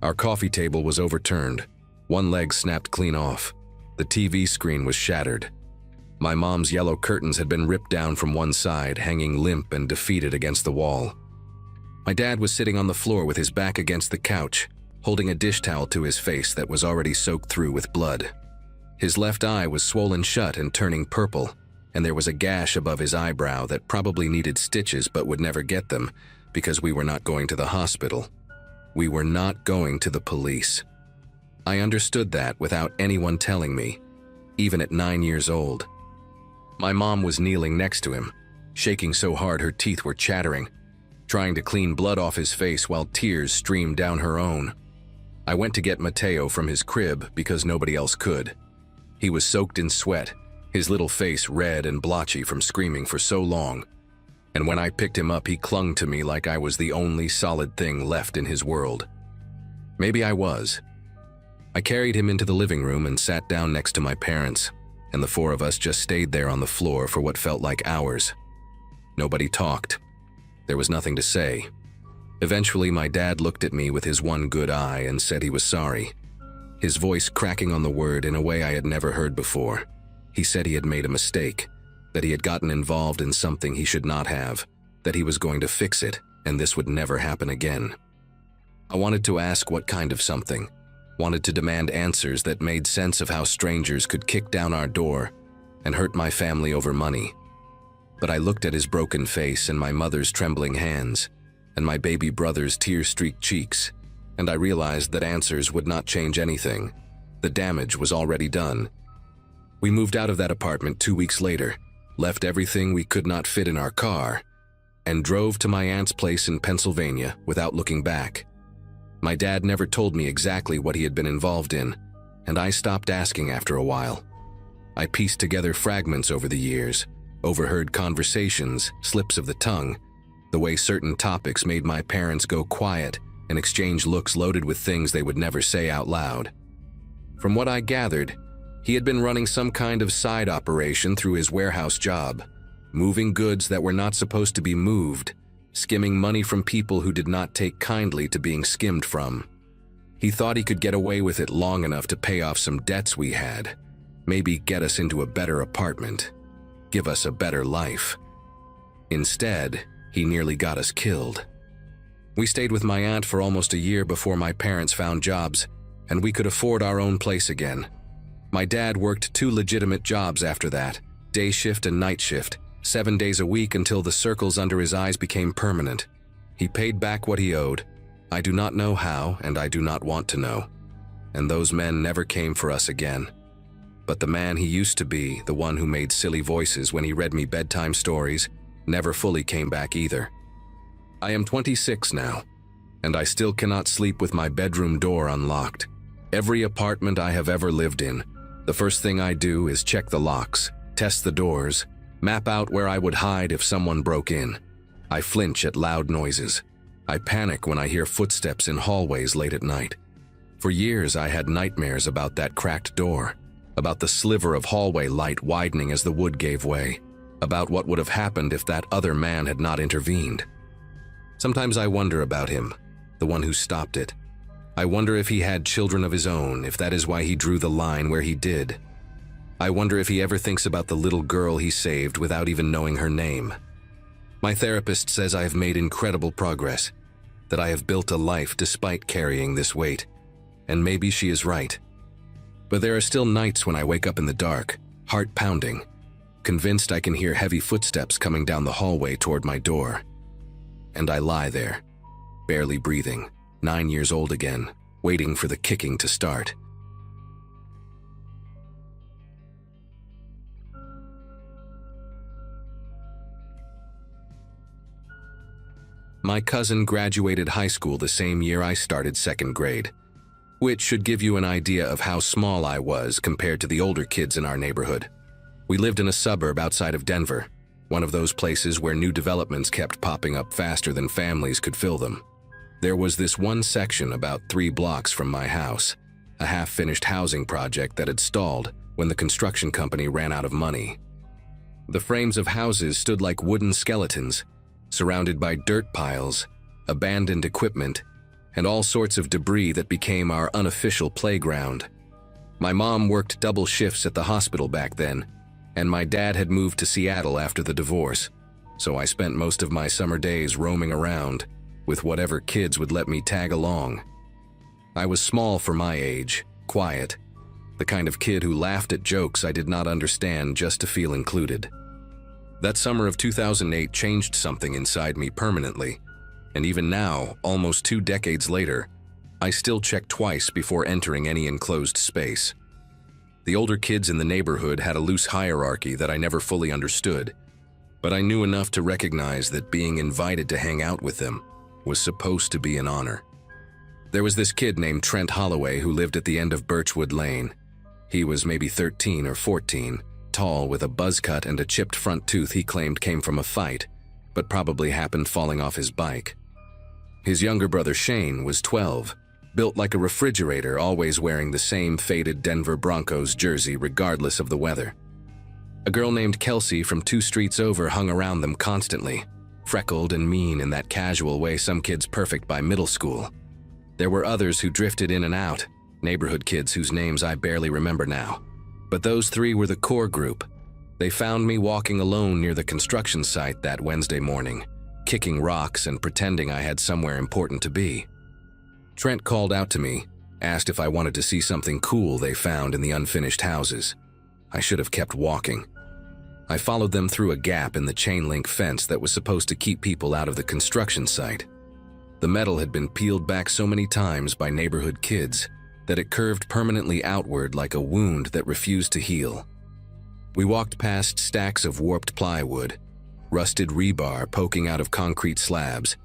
Speaker 1: Our coffee table was overturned. One leg snapped clean off. The TV screen was shattered. My mom's yellow curtains had been ripped down from one side, hanging limp and defeated against the wall. My dad was sitting on the floor with his back against the couch, holding a dish towel to his face that was already soaked through with blood. His left eye was swollen shut and turning purple, and there was a gash above his eyebrow that probably needed stitches but would never get them because we were not going to the hospital. We were not going to the police. I understood that without anyone telling me, even at 9 years old. My mom was kneeling next to him, shaking so hard her teeth were chattering, trying to clean blood off his face while tears streamed down her own. I went to get Mateo from his crib because nobody else could. He was soaked in sweat, his little face red and blotchy from screaming for so long. And when I picked him up, he clung to me like I was the only solid thing left in his world. Maybe I was. I carried him into the living room and sat down next to my parents, and the 4 of us just stayed there on the floor for what felt like hours. Nobody talked. There was nothing to say. Eventually, my dad looked at me with his one good eye and said he was sorry, his voice cracking on the word in a way I had never heard before. He said he had made a mistake, that he had gotten involved in something he should not have, that he was going to fix it, and this would never happen again. I wanted to ask what kind of something, wanted to demand answers that made sense of how strangers could kick down our door and hurt my family over money. But I looked at his broken face and my mother's trembling hands and my baby brother's tear-streaked cheeks, and I realized that answers would not change anything. The damage was already done. We moved out of that apartment 2 weeks later, left everything we could not fit in our car, and drove to my aunt's place in Pennsylvania without looking back. My dad never told me exactly what he had been involved in, and I stopped asking after a while. I pieced together fragments over the years, overheard conversations, slips of the tongue, the The way certain topics made my parents go quiet and exchange looks loaded with things they would never say out loud. From what I gathered, he had been running some kind of side operation through his warehouse job, moving goods that were not supposed to be moved, skimming money from people who did not take kindly to being skimmed from. He thought he could get away with it long enough to pay off some debts we had, maybe get us into a better apartment, give us a better life. Instead, he nearly got us killed. We stayed with my aunt for almost a year before my parents found jobs, and we could afford our own place again. My dad worked 2 legitimate jobs after that, day shift and night shift, 7 days a week until the circles under his eyes became permanent. He paid back what he owed. I do not know how, and I do not want to know. And those men never came for us again. But the man he used to be, the one who made silly voices when he read me bedtime stories, never fully came back either. I am 26 now, and I still cannot sleep with my bedroom door unlocked. Every apartment I have ever lived in, the first thing I do is check the locks, test the doors, map out where I would hide if someone broke in. I flinch at loud noises. I panic when I hear footsteps in hallways late at night. For years I had nightmares about that cracked door, about the sliver of hallway light widening as the wood gave way, about what would have happened if that other man had not intervened. Sometimes I wonder about him, the one who stopped it. I wonder if he had children of his own, if that is why he drew the line where he did. I wonder if he ever thinks about the little girl he saved without even knowing her name. My therapist says I have made incredible progress, that I have built a life despite carrying this weight, and maybe she is right. But there are still nights when I wake up in the dark, heart pounding, convinced I can hear heavy footsteps coming down the hallway toward my door. And I lie there, barely breathing, 9 years old again, waiting for the kicking to start. My cousin graduated high school the same year I started 2nd grade, which should give you an idea of how small I was compared to the older kids in our neighborhood. We lived in a suburb outside of Denver, one of those places where new developments kept popping up faster than families could fill them. There was this one section about 3 blocks from my house, a half-finished housing project that had stalled when the construction company ran out of money. The frames of houses stood like wooden skeletons, surrounded by dirt piles, abandoned equipment, and all sorts of debris that became our unofficial playground. My mom worked double shifts at the hospital back then, and my dad had moved to Seattle after the divorce, so I spent most of my summer days roaming around with whatever kids would let me tag along. I was small for my age, quiet, the kind of kid who laughed at jokes I did not understand just to feel included. That summer of 2008 changed something inside me permanently, and even now, almost 2 decades later, I still check twice before entering any enclosed space. The older kids in the neighborhood had a loose hierarchy that I never fully understood, but I knew enough to recognize that being invited to hang out with them was supposed to be an honor. There was this kid named Trent Holloway who lived at the end of Birchwood Lane. He was maybe 13 or 14, tall with a buzz cut and a chipped front tooth he claimed came from a fight, but probably happened falling off his bike. His younger brother Shane was 12, built like a refrigerator, always wearing the same faded Denver Broncos jersey regardless of the weather. A girl named Kelsey from 2 streets over hung around them constantly, freckled and mean in that casual way some kids perfect by middle school. There were others who drifted in and out, neighborhood kids whose names I barely remember now. But those 3 were the core group. They found me walking alone near the construction site that Wednesday morning, kicking rocks and pretending I had somewhere important to be. Trent called out to me, asked if I wanted to see something cool they found in the unfinished houses. I should have kept walking. I followed them through a gap in the chain-link fence that was supposed to keep people out of the construction site. The metal had been peeled back so many times by neighborhood kids that it curved permanently outward like a wound that refused to heal. We walked past stacks of warped plywood, rusted rebar poking out of concrete slabs,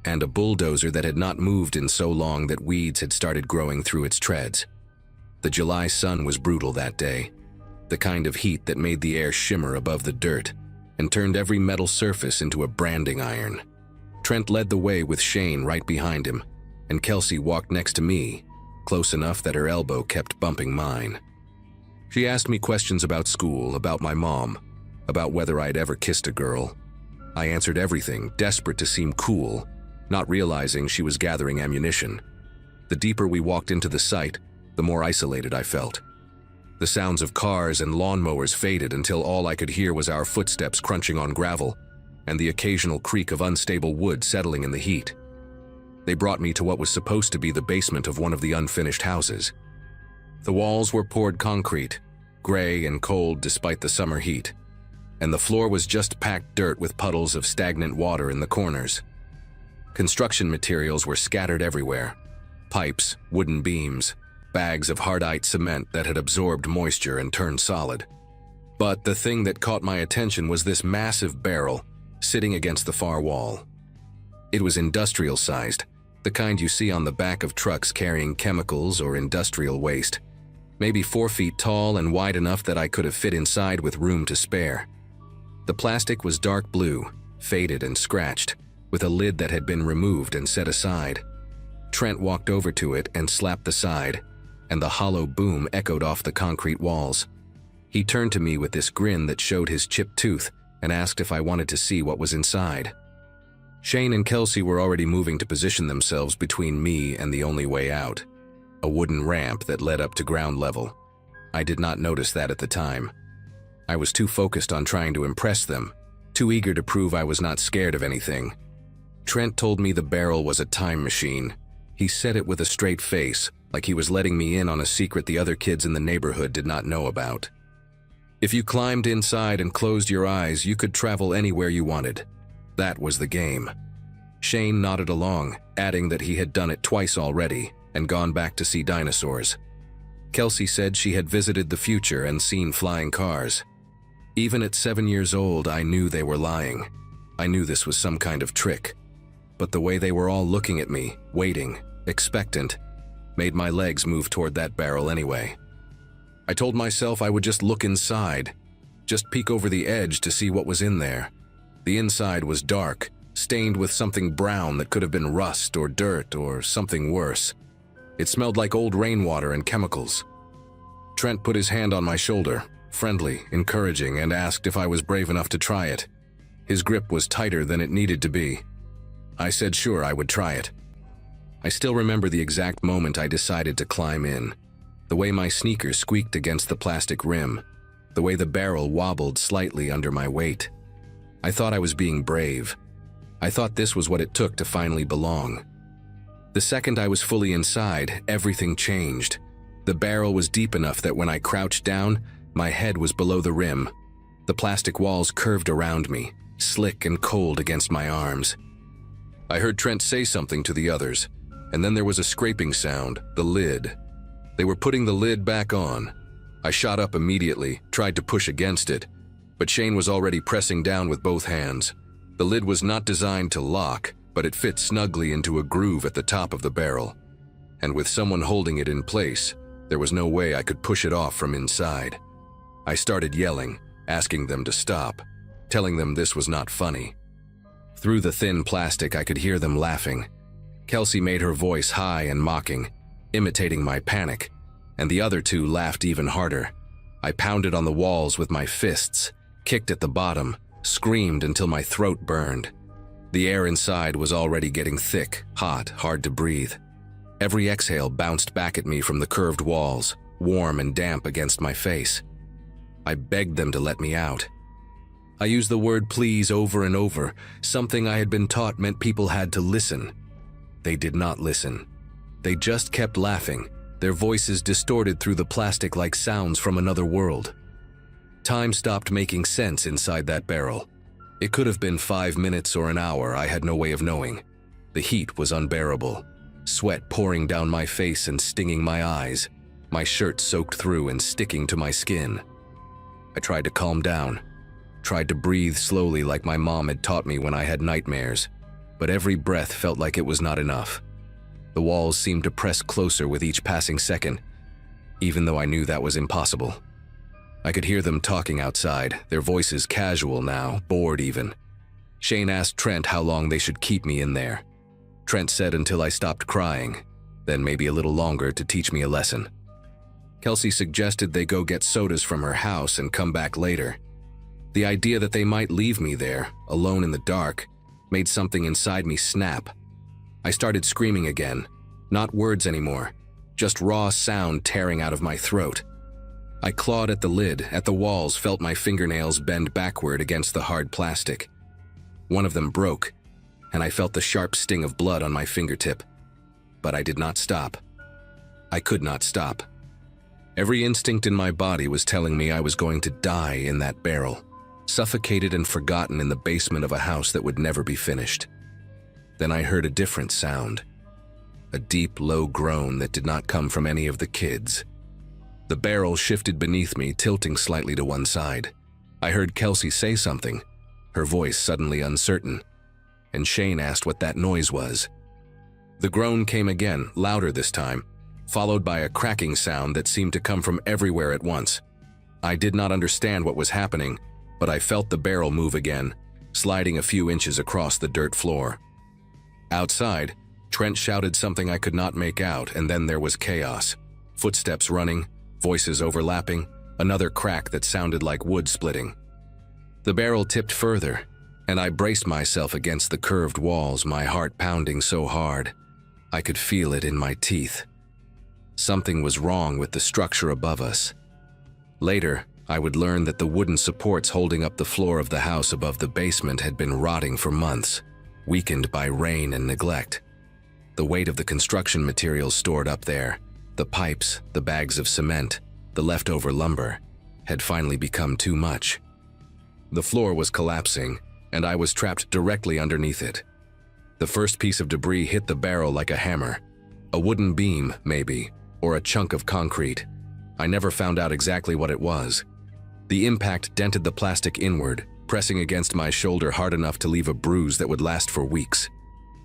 Speaker 1: and a bulldozer that had not moved in so long that weeds had started growing through its treads. The July sun was brutal that day, the kind of heat that made the air shimmer above the dirt and turned every metal surface into a branding iron. Trent led the way with Shane right behind him, and Kelsey walked next to me, close enough that her elbow kept bumping mine. She asked me questions about school, about my mom, about whether I'd ever kissed a girl. I answered everything, desperate to seem cool, not realizing she was gathering ammunition. The deeper we walked into the site, the more isolated I felt. The sounds of cars and lawnmowers faded until all I could hear was our footsteps crunching on gravel and the occasional creak of unstable wood settling in the heat. They brought me to what was supposed to be the basement of one of the unfinished houses. The walls were poured concrete, gray and cold despite the summer heat, and the floor was just packed dirt with puddles of stagnant water in the corners. Construction materials were scattered everywhere: pipes, wooden beams, bags of hardite cement that had absorbed moisture and turned solid. But the thing that caught my attention was this massive barrel sitting against the far wall. It was industrial-sized, the kind you see on the back of trucks carrying chemicals or industrial waste. Maybe 4 feet tall and wide enough that I could have fit inside with room to spare. The plastic was dark blue, faded and scratched, with a lid that had been removed and set aside. Trent walked over to it and slapped the side, and the hollow boom echoed off the concrete walls. He turned to me with this grin that showed his chipped tooth and asked if I wanted to see what was inside. Shane and Kelsey were already moving to position themselves between me and the only way out, a wooden ramp that led up to ground level. I did not notice that at the time. I was too focused on trying to impress them, too eager to prove I was not scared of anything. Trent told me the barrel was a time machine. He said it with a straight face, like he was letting me in on a secret the other kids in the neighborhood did not know about. If you climbed inside and closed your eyes, you could travel anywhere you wanted. That was the game. Shane nodded along, adding that he had done it twice already and gone back to see dinosaurs. Kelsey said she had visited the future and seen flying cars. Even at 7 years old, I knew they were lying. I knew this was some kind of trick. But the way they were all looking at me, waiting, expectant, made my legs move toward that barrel anyway. I told myself I would just look inside, just peek over the edge to see what was in there. The inside was dark, stained with something brown that could have been rust or dirt or something worse. It smelled like old rainwater and chemicals. Trent put his hand on my shoulder, friendly, encouraging, and asked if I was brave enough to try it. His grip was tighter than it needed to be. I said sure I would try it. I still remember the exact moment I decided to climb in. The way my sneakers squeaked against the plastic rim. The way the barrel wobbled slightly under my weight. I thought I was being brave. I thought this was what it took to finally belong. The second I was fully inside, everything changed. The barrel was deep enough that when I crouched down, my head was below the rim. The plastic walls curved around me, slick and cold against my arms. I heard Trent say something to the others, and then there was a scraping sound, the lid. They were putting the lid back on. I shot up immediately, tried to push against it, but Shane was already pressing down with both hands. The lid was not designed to lock, but it fit snugly into a groove at the top of the barrel. And with someone holding it in place, there was no way I could push it off from inside. I started yelling, asking them to stop, telling them this was not funny. Through the thin plastic, I could hear them laughing. Kelsey made her voice high and mocking, imitating my panic, and the other two laughed even harder. I pounded on the walls with my fists, kicked at the bottom, screamed until my throat burned. The air inside was already getting thick, hot, hard to breathe. Every exhale bounced back at me from the curved walls, warm and damp against my face. I begged them to let me out. I used the word please over and over, something I had been taught meant people had to listen. They did not listen. They just kept laughing, their voices distorted through the plastic like sounds from another world. Time stopped making sense inside that barrel. It could have been 5 minutes or an hour, I had no way of knowing. The heat was unbearable, sweat pouring down my face and stinging my eyes, my shirt soaked through and sticking to my skin. I tried to calm down, tried to breathe slowly like my mom had taught me when I had nightmares, but every breath felt like it was not enough. The walls seemed to press closer with each passing second, even though I knew that was impossible. I could hear them talking outside, their voices casual now, bored even. Shane asked Trent how long they should keep me in there. Trent said until I stopped crying, then maybe a little longer to teach me a lesson. Kelsey suggested they go get sodas from her house and come back later. The idea that they might leave me there, alone in the dark, made something inside me snap. I started screaming again, not words anymore, just raw sound tearing out of my throat. I clawed at the lid, at the walls, felt my fingernails bend backward against the hard plastic. One of them broke, and I felt the sharp sting of blood on my fingertip. But I did not stop. I could not stop. Every instinct in my body was telling me I was going to die in that barrel, suffocated and forgotten in the basement of a house that would never be finished. Then I heard a different sound, a deep, low groan that did not come from any of the kids. The barrel shifted beneath me, tilting slightly to one side. I heard Kelsey say something, her voice suddenly uncertain, and Shane asked what that noise was. The groan came again, louder this time, followed by a cracking sound that seemed to come from everywhere at once. I did not understand what was happening, but I felt the barrel move again, sliding a few inches across the dirt floor. Outside, Trent shouted something I could not make out, and then there was chaos. Footsteps running, voices overlapping, another crack that sounded like wood splitting. The barrel tipped further, and I braced myself against the curved walls, my heart pounding so hard. I could feel it in my teeth. Something was wrong with the structure above us. Later, I would learn that the wooden supports holding up the floor of the house above the basement had been rotting for months, weakened by rain and neglect. The weight of the construction materials stored up there, the pipes, the bags of cement, the leftover lumber, had finally become too much. The floor was collapsing, and I was trapped directly underneath it. The first piece of debris hit the barrel like a hammer. A wooden beam, maybe, or a chunk of concrete. I never found out exactly what it was. The impact dented the plastic inward, pressing against my shoulder hard enough to leave a bruise that would last for weeks.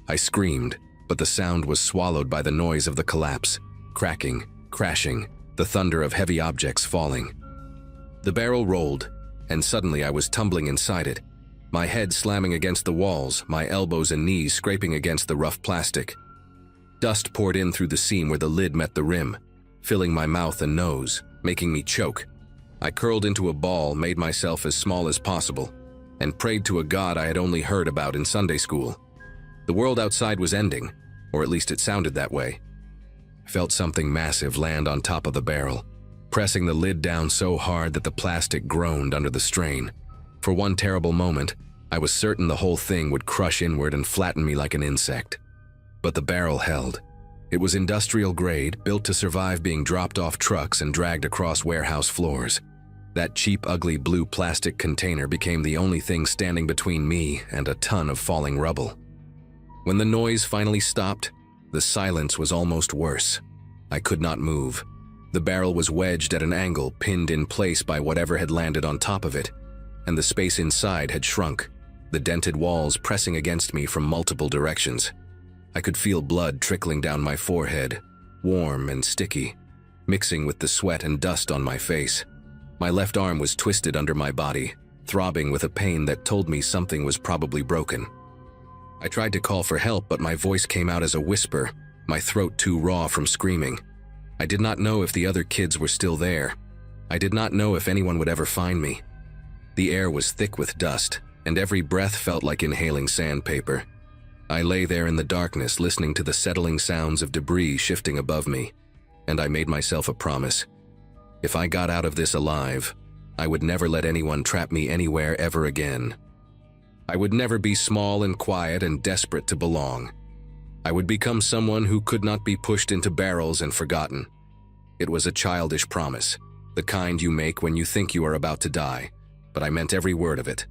Speaker 1: I screamed, but the sound was swallowed by the noise of the collapse, cracking, crashing, the thunder of heavy objects falling. The barrel rolled, and suddenly I was tumbling inside it, my head slamming against the walls, my elbows and knees scraping against the rough plastic. Dust poured in through the seam where the lid met the rim, filling my mouth and nose, making me choke. I curled into a ball, made myself as small as possible, and prayed to a God I had only heard about in Sunday school. The world outside was ending, or at least it sounded that way. I felt something massive land on top of the barrel, pressing the lid down so hard that the plastic groaned under the strain. For one terrible moment, I was certain the whole thing would crush inward and flatten me like an insect. But the barrel held. It was industrial grade, built to survive being dropped off trucks and dragged across warehouse floors. That cheap, ugly blue plastic container became the only thing standing between me and a ton of falling rubble. When the noise finally stopped, the silence was almost worse. I could not move. The barrel was wedged at an angle, pinned in place by whatever had landed on top of it, and the space inside had shrunk, the dented walls pressing against me from multiple directions. I could feel blood trickling down my forehead, warm and sticky, mixing with the sweat and dust on my face. My left arm was twisted under my body, throbbing with a pain that told me something was probably broken. I tried to call for help, but my voice came out as a whisper, my throat too raw from screaming. I did not know if the other kids were still there. I did not know if anyone would ever find me. The air was thick with dust, and every breath felt like inhaling sandpaper. I lay there in the darkness, listening to the settling sounds of debris shifting above me, and I made myself a promise. If I got out of this alive, I would never let anyone trap me anywhere ever again. I would never be small and quiet and desperate to belong. I would become someone who could not be pushed into barrels and forgotten. It was a childish promise, the kind you make when you think you are about to die, but I meant every word of it.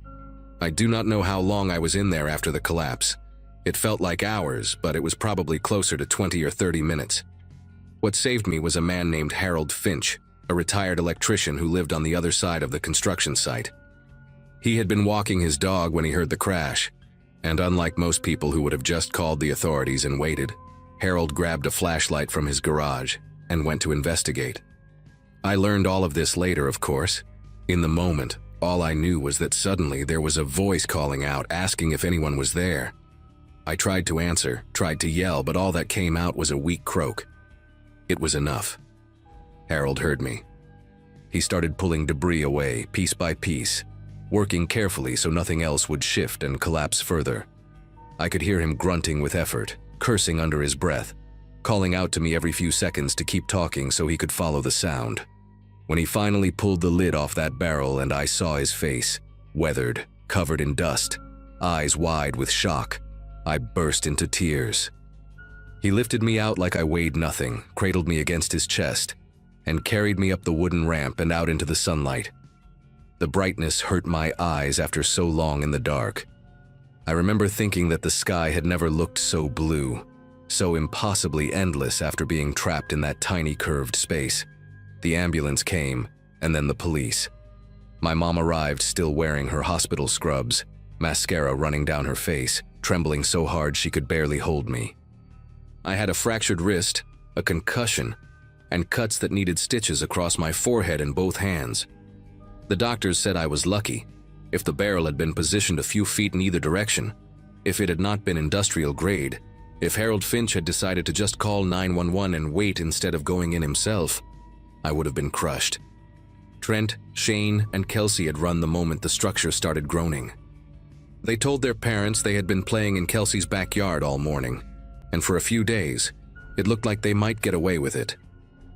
Speaker 1: I do not know how long I was in there after the collapse. It felt like hours, but it was probably closer to 20 or 30 minutes. What saved me was a man named Harold Finch, a retired electrician who lived on the other side of the construction site. He had been walking his dog when he heard the crash, and unlike most people who would have just called the authorities and waited, Harold grabbed a flashlight from his garage and went to investigate. I learned all of this later, of course. In the moment, All I knew was that suddenly there was a voice calling out, asking if anyone was there. I tried to answer, tried to yell, but all that came out was a weak croak. It was enough. Harold heard me. He started pulling debris away, piece by piece, working carefully so nothing else would shift and collapse further. I could hear him grunting with effort, cursing under his breath, calling out to me every few seconds to keep talking so he could follow the sound. When he finally pulled the lid off that barrel and I saw his face, weathered, covered in dust, eyes wide with shock, I burst into tears. He lifted me out like I weighed nothing, cradled me against his chest, and carried me up the wooden ramp and out into the sunlight. The brightness hurt my eyes after so long in the dark. I remember thinking that the sky had never looked so blue, so impossibly endless after being trapped in that tiny curved space. The ambulance came, and then the police. My mom arrived still wearing her hospital scrubs, mascara running down her face, trembling so hard she could barely hold me. I had a fractured wrist, a concussion, and cuts that needed stitches across my forehead and both hands. The doctors said I was lucky. If the barrel had been positioned a few feet in either direction, if it had not been industrial grade, if Harold Finch had decided to just call 911 and wait instead of going in himself, I would have been crushed. Trent, Shane, and Kelsey had run the moment the structure started groaning. They told their parents they had been playing in Kelsey's backyard all morning, and for a few days, it looked like they might get away with it.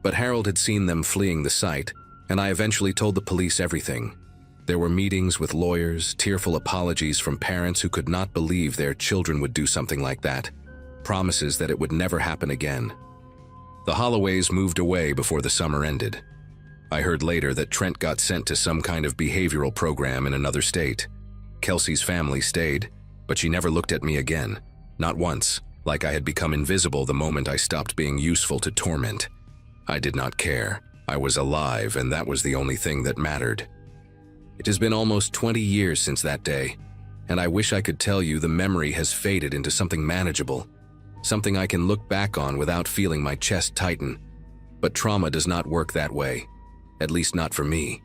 Speaker 1: But Harold had seen them fleeing the site, and I eventually told the police everything. There were meetings with lawyers, tearful apologies from parents who could not believe their children would do something like that, promises that it would never happen again. The Holloways moved away before the summer ended. I heard later that Trent got sent to some kind of behavioral program in another state. Kelsey's family stayed, but she never looked at me again, not once, like I had become invisible the moment I stopped being useful to torment. I did not care. I was alive, and that was the only thing that mattered. It has been almost 20 years since that day, and I wish I could tell you the memory has faded into something manageable, something I can look back on without feeling my chest tighten. But trauma does not work that way, at least not for me.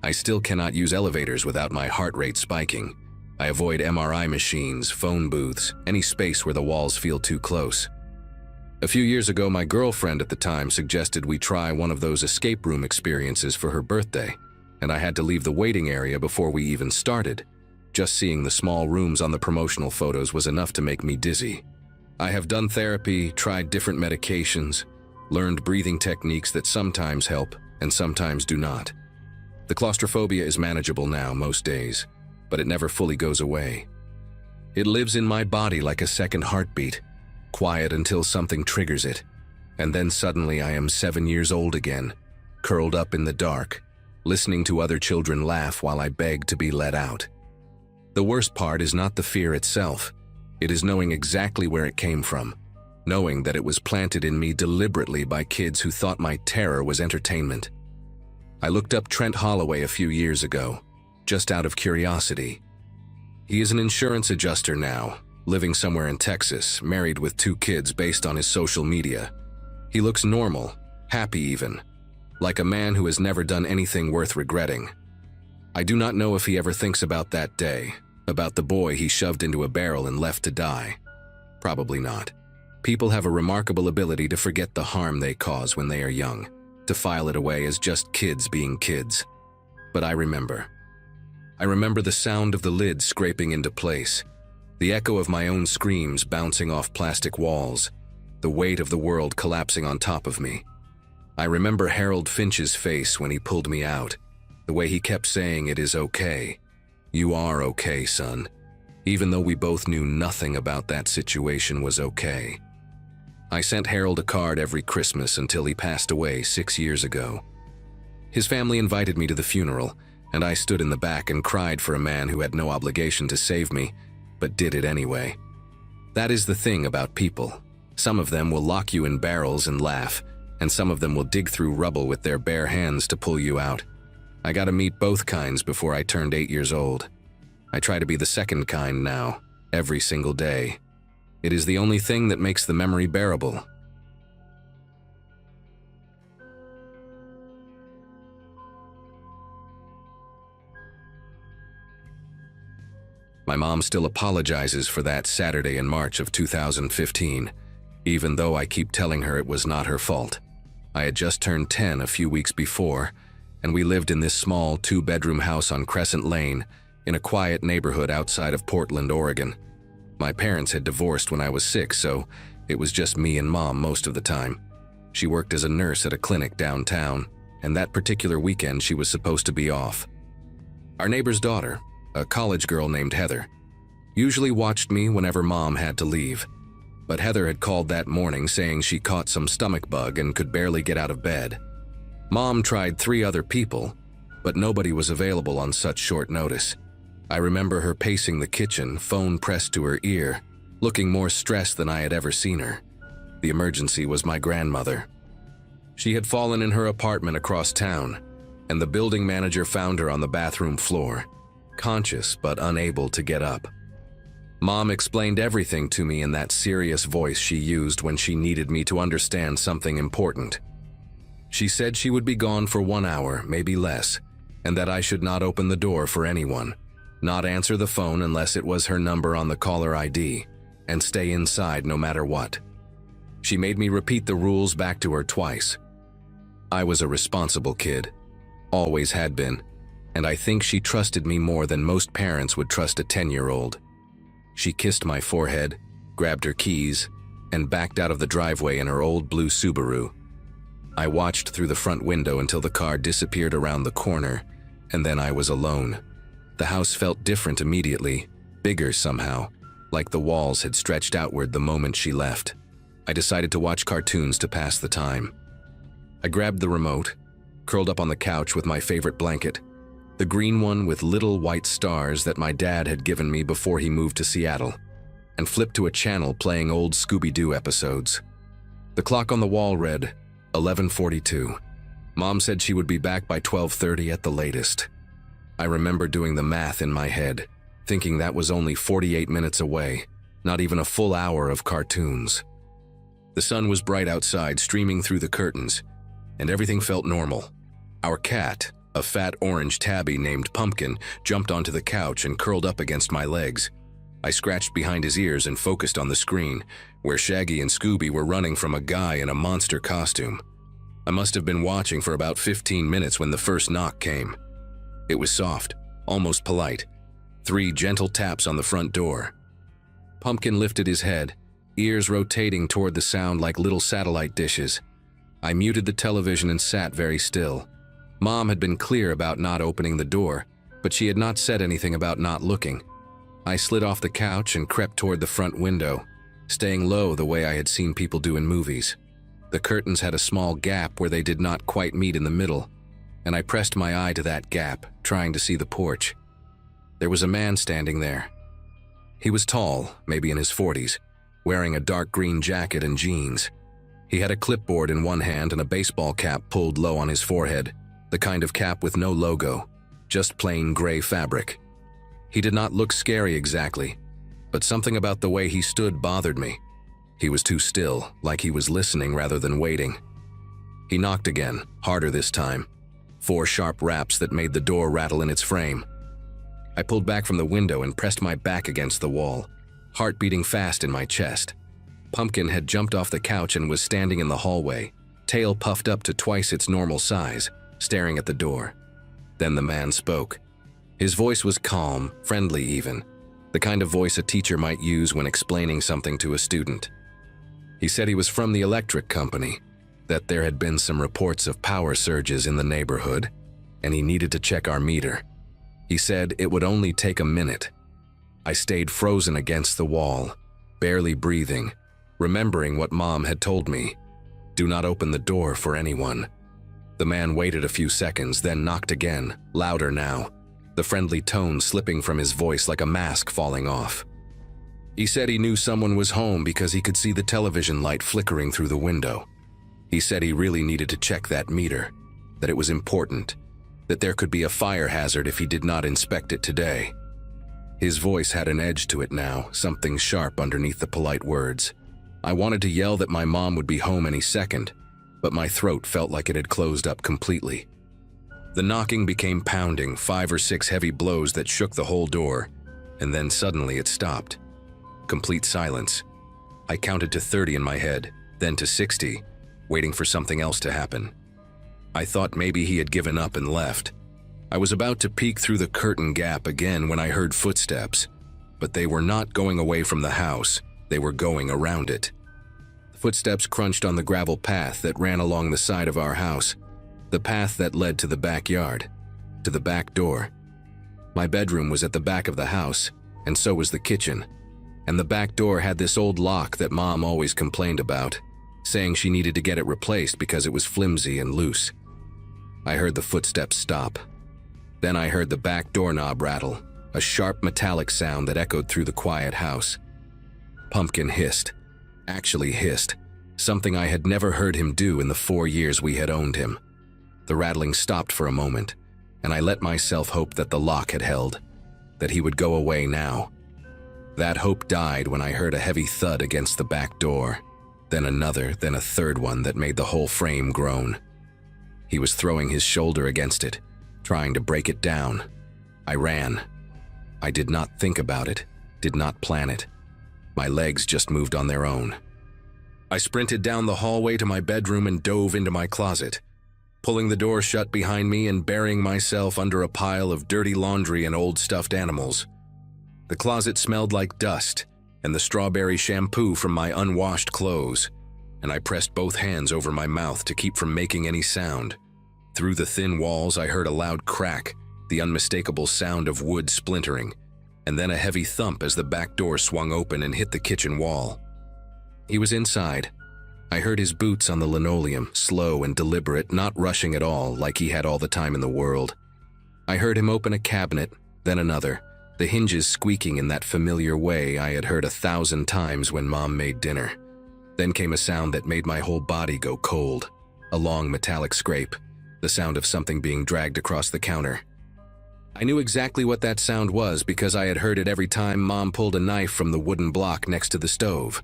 Speaker 1: I still cannot use elevators without my heart rate spiking. I avoid MRI machines, phone booths, any space where the walls feel too close. A few years ago, my girlfriend at the time suggested we try one of those escape room experiences for her birthday, and I had to leave the waiting area before we even started. Just seeing the small rooms on the promotional photos was enough to make me dizzy. I have done therapy, tried different medications, learned breathing techniques that sometimes help and sometimes do not. The claustrophobia is manageable now most days, but it never fully goes away. It lives in my body like a second heartbeat, quiet until something triggers it, and then suddenly I am 7 years old again, curled up in the dark, listening to other children laugh while I beg to be let out. The worst part is not the fear itself. It is knowing exactly where it came from, knowing that it was planted in me deliberately by kids who thought my terror was entertainment. I looked up Trent Holloway a few years ago, just out of curiosity. He is an insurance adjuster now, living somewhere in Texas, married with 2 kids based on his social media. He looks normal, happy even, like a man who has never done anything worth regretting. I do not know if he ever thinks about that day, about the boy he shoved into a barrel and left to die. Probably not. People have a remarkable ability to forget the harm they cause when they are young, to file it away as just kids being kids. But I remember. I remember the sound of the lid scraping into place, the echo of my own screams bouncing off plastic walls, the weight of the world collapsing on top of me. I remember Harold Finch's face when he pulled me out, the way he kept saying, "It is okay. You are okay, son," even though we both knew nothing about that situation was okay. I sent Harold a card every Christmas until he passed away 6 years ago. His family invited me to the funeral, and I stood in the back and cried for a man who had no obligation to save me, but did it anyway. That is the thing about people. Some of them will lock you in barrels and laugh, and some of them will dig through rubble with their bare hands to pull you out. I got to meet both kinds before I turned 8 years old. I try to be the second kind now, every single day. It is the only thing that makes the memory bearable. My mom still apologizes for that Saturday in March of 2015, even though I keep telling her it was not her fault. I had just turned 10 a few weeks before, and we lived in this small 2-bedroom house on Crescent Lane in a quiet neighborhood outside of Portland, Oregon. My parents had divorced when I was 6, so it was just me and Mom most of the time. She worked as a nurse at a clinic downtown, and that particular weekend she was supposed to be off. Our neighbor's daughter, a college girl named Heather, usually watched me whenever Mom had to leave. But Heather had called that morning saying she caught some stomach bug and could barely get out of bed. Mom tried 3 other people, but nobody was available on such short notice. I remember her pacing the kitchen, phone pressed to her ear, looking more stressed than I had ever seen her. The emergency was my grandmother. She had fallen in her apartment across town, and the building manager found her on the bathroom floor, conscious but unable to get up. Mom explained everything to me in that serious voice she used when she needed me to understand something important. She said she would be gone for 1 hour, maybe less, and that I should not open the door for anyone, not answer the phone unless it was her number on the caller ID, and stay inside no matter what. She made me repeat the rules back to her twice. I was a responsible kid, always had been, and I think she trusted me more than most parents would trust a 10-year-old. She kissed my forehead, grabbed her keys, and backed out of the driveway in her old blue Subaru. I watched through the front window until the car disappeared around the corner, and then I was alone. The house felt different immediately, bigger somehow, like the walls had stretched outward the moment she left. I decided to watch cartoons to pass the time. I grabbed the remote, curled up on the couch with my favorite blanket, the green one with little white stars that my dad had given me before he moved to Seattle, and flipped to a channel playing old Scooby-Doo episodes. The clock on the wall read 11:42. Mom said she would be back by 12:30 at the latest. I remember doing the math in my head, thinking that was only 48 minutes away, not even a full hour of cartoons. The sun was bright outside, streaming through the curtains, and everything felt normal. Our cat, a fat orange tabby named Pumpkin, jumped onto the couch and curled up against my legs. I scratched behind his ears and focused on the screen, where Shaggy and Scooby were running from a guy in a monster costume. I must have been watching for about 15 minutes when the first knock came. It was soft, almost polite. 3 gentle taps on the front door. Pumpkin lifted his head, ears rotating toward the sound like little satellite dishes. I muted the television and sat very still. Mom had been clear about not opening the door, but she had not said anything about not looking. I slid off the couch and crept toward the front window, staying low the way I had seen people do in movies. The curtains had a small gap where they did not quite meet in the middle, and I pressed my eye to that gap, trying to see the porch. There was a man standing there. He was tall, maybe in his 40s, wearing a dark green jacket and jeans. He had a clipboard in one hand and a baseball cap pulled low on his forehead, the kind of cap with no logo, just plain gray fabric. He did not look scary exactly, but something about the way he stood bothered me. He was too still, like he was listening rather than waiting. He knocked again, harder this time. 4 sharp raps that made the door rattle in its frame. I pulled back from the window and pressed my back against the wall, heart beating fast in my chest. Pumpkin had jumped off the couch and was standing in the hallway, tail puffed up to twice its normal size, staring at the door. Then the man spoke. His voice was calm, friendly even, the kind of voice a teacher might use when explaining something to a student. He said he was from the electric company, that there had been some reports of power surges in the neighborhood, and he needed to check our meter. He said it would only take a minute. I stayed frozen against the wall, barely breathing, remembering what Mom had told me. Do not open the door for anyone. The man waited a few seconds, then knocked again, louder now, the friendly tone slipping from his voice like a mask falling off. He said he knew someone was home because he could see the television light flickering through the window. He said he really needed to check that meter, that it was important, that there could be a fire hazard if he did not inspect it today. His voice had an edge to it now, something sharp underneath the polite words. I wanted to yell that my mom would be home any second, but my throat felt like it had closed up completely. The knocking became pounding, 5 or 6 heavy blows that shook the whole door, and then suddenly it stopped. Complete silence. I counted to 30 in my head, then to 60, waiting for something else to happen. I thought maybe he had given up and left. I was about to peek through the curtain gap again when I heard footsteps, but they were not going away from the house, they were going around it. The footsteps crunched on the gravel path that ran along the side of our house, the path that led to the backyard, to the back door. My bedroom was at the back of the house, and so was the kitchen, and the back door had this old lock that Mom always complained about, saying she needed to get it replaced because it was flimsy and loose. I heard the footsteps stop. Then I heard the back doorknob rattle, a sharp metallic sound that echoed through the quiet house. Pumpkin hissed, actually hissed, something I had never heard him do in the 4 years we had owned him. The rattling stopped for a moment, and I let myself hope that the lock had held, that he would go away now. That hope died when I heard a heavy thud against the back door, then another, then a third one that made the whole frame groan. He was throwing his shoulder against it, trying to break it down. I ran. I did not think about it, did not plan it. My legs just moved on their own. I sprinted down the hallway to my bedroom and dove into my closet, pulling the door shut behind me and burying myself under a pile of dirty laundry and old stuffed animals. The closet smelled like dust and the strawberry shampoo from my unwashed clothes, and I pressed both hands over my mouth to keep from making any sound. Through the thin walls, I heard a loud crack, the unmistakable sound of wood splintering, and then a heavy thump as the back door swung open and hit the kitchen wall. He was inside. I heard his boots on the linoleum, slow and deliberate, not rushing at all, like he had all the time in the world. I heard him open a cabinet, then another, the hinges squeaking in that familiar way I had heard 1,000 times when Mom made dinner. Then came a sound that made my whole body go cold, a long metallic scrape, the sound of something being dragged across the counter. I knew exactly what that sound was because I had heard it every time Mom pulled a knife from the wooden block next to the stove.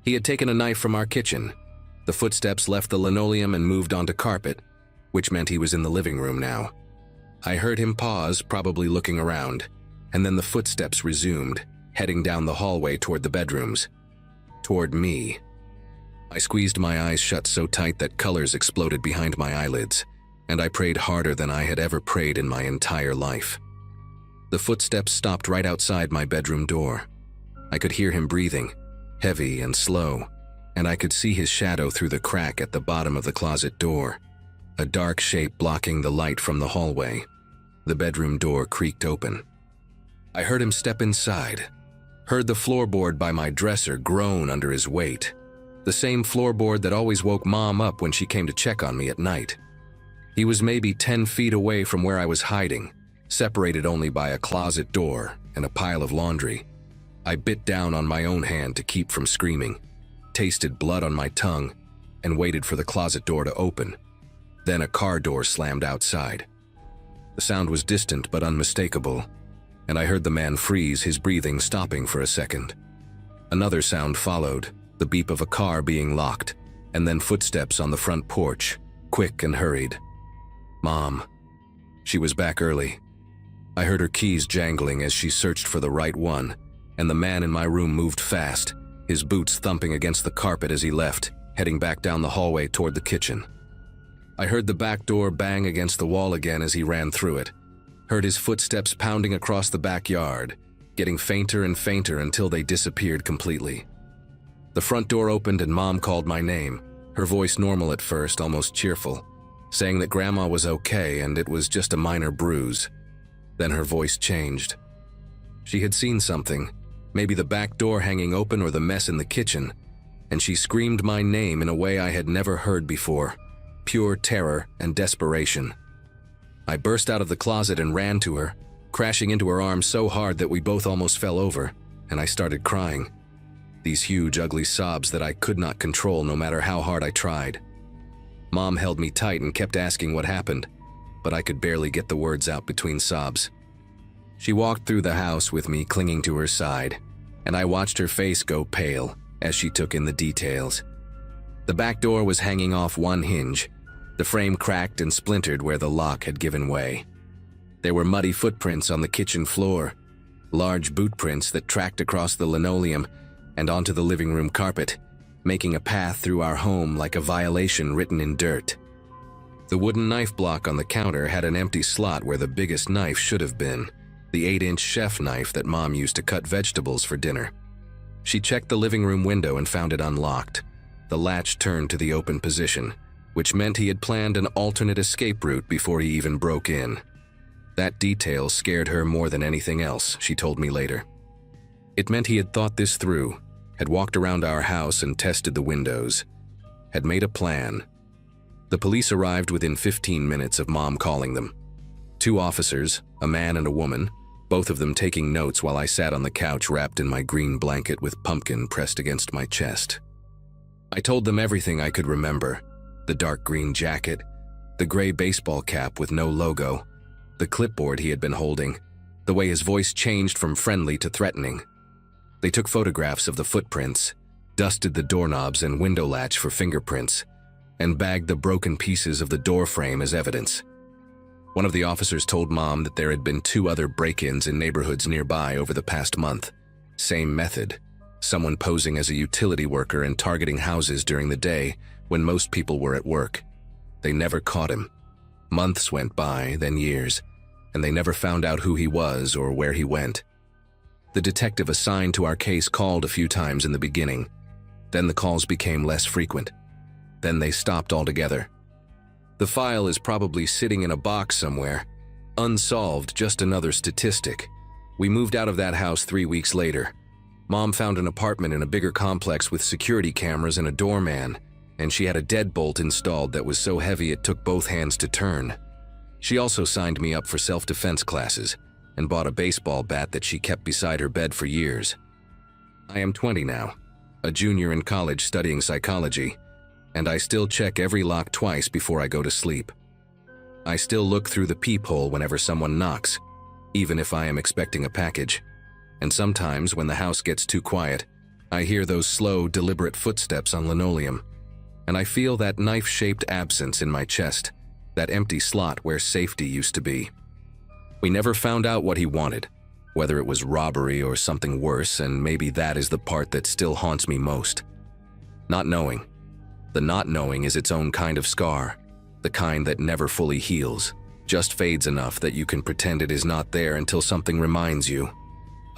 Speaker 1: He had taken a knife from our kitchen. The footsteps left the linoleum and moved onto carpet, which meant he was in the living room now. I heard him pause, probably looking around, and then the footsteps resumed, heading down the hallway toward the bedrooms. Toward me. I squeezed my eyes shut so tight that colors exploded behind my eyelids, and I prayed harder than I had ever prayed in my entire life. The footsteps stopped right outside my bedroom door. I could hear him breathing, heavy and slow, and I could see his shadow through the crack at the bottom of the closet door, a dark shape blocking the light from the hallway. The bedroom door creaked open. I heard him step inside, heard the floorboard by my dresser groan under his weight, the same floorboard that always woke Mom up when she came to check on me at night. He was maybe 10 feet away from where I was hiding, separated only by a closet door and a pile of laundry. I bit down on my own hand to keep from screaming, tasted blood on my tongue, and waited for the closet door to open. Then a car door slammed outside. The sound was distant but unmistakable, and I heard the man freeze, his breathing stopping for a second. Another sound followed, the beep of a car being locked, and then footsteps on the front porch, quick and hurried. Mom. She was back early. I heard her keys jangling as she searched for the right one, and the man in my room moved fast, his boots thumping against the carpet as he left, heading back down the hallway toward the kitchen. I heard the back door bang against the wall again as he ran through it, heard his footsteps pounding across the backyard, getting fainter and fainter until they disappeared completely. The front door opened and Mom called my name, her voice normal at first, almost cheerful, saying that Grandma was okay and it was just a minor bruise. Then her voice changed. She had seen something, maybe the back door hanging open or the mess in the kitchen, and she screamed my name in a way I had never heard before, pure terror and desperation. I burst out of the closet and ran to her, crashing into her arms so hard that we both almost fell over, and I started crying. These huge, ugly sobs that I could not control no matter how hard I tried. Mom held me tight and kept asking what happened, but I could barely get the words out between sobs. She walked through the house with me clinging to her side, and I watched her face go pale as she took in the details. The back door was hanging off one hinge, the frame cracked and splintered where the lock had given way. There were muddy footprints on the kitchen floor, large boot prints that tracked across the linoleum and onto the living room carpet, making a path through our home like a violation written in dirt. The wooden knife block on the counter had an empty slot where the biggest knife should have been, the 8-inch chef knife that Mom used to cut vegetables for dinner. She checked the living room window and found it unlocked. The latch turned to the open position, which meant he had planned an alternate escape route before he even broke in. That detail scared her more than anything else, she told me later. It meant he had thought this through, had walked around our house and tested the windows, had made a plan. The police arrived within 15 minutes of Mom calling them. 2 officers, a man and a woman, both of them taking notes while I sat on the couch wrapped in my green blanket with pumpkin pressed against my chest. I told them everything I could remember: the dark green jacket, the gray baseball cap with no logo, the clipboard he had been holding, the way his voice changed from friendly to threatening. They took photographs of the footprints, dusted the doorknobs and window latch for fingerprints, and bagged the broken pieces of the door frame as evidence. One of the officers told Mom that there had been 2 other break-ins in neighborhoods nearby over the past month. Same method: someone posing as a utility worker and targeting houses during the day when most people were at work. They never caught him. Months went by, then years, and they never found out who he was or where he went. The detective assigned to our case called a few times in the beginning. Then the calls became less frequent. Then they stopped altogether. The file is probably sitting in a box somewhere, unsolved, just another statistic. We moved out of that house 3 weeks later. Mom found an apartment in a bigger complex with security cameras and a doorman, and she had a deadbolt installed that was so heavy it took both hands to turn. She also signed me up for self-defense classes and bought a baseball bat that she kept beside her bed for years. I am 20 now, a junior in college studying psychology, and I still check every lock twice before I go to sleep. I still look through the peephole whenever someone knocks, even if I am expecting a package. And sometimes, when the house gets too quiet, I hear those slow, deliberate footsteps on linoleum, and I feel that knife-shaped absence in my chest, that empty slot where safety used to be. We never found out what he wanted, whether it was robbery or something worse, and maybe that is the part that still haunts me most. Not knowing. The not knowing is its own kind of scar, the kind that never fully heals, just fades enough that you can pretend it is not there until something reminds you.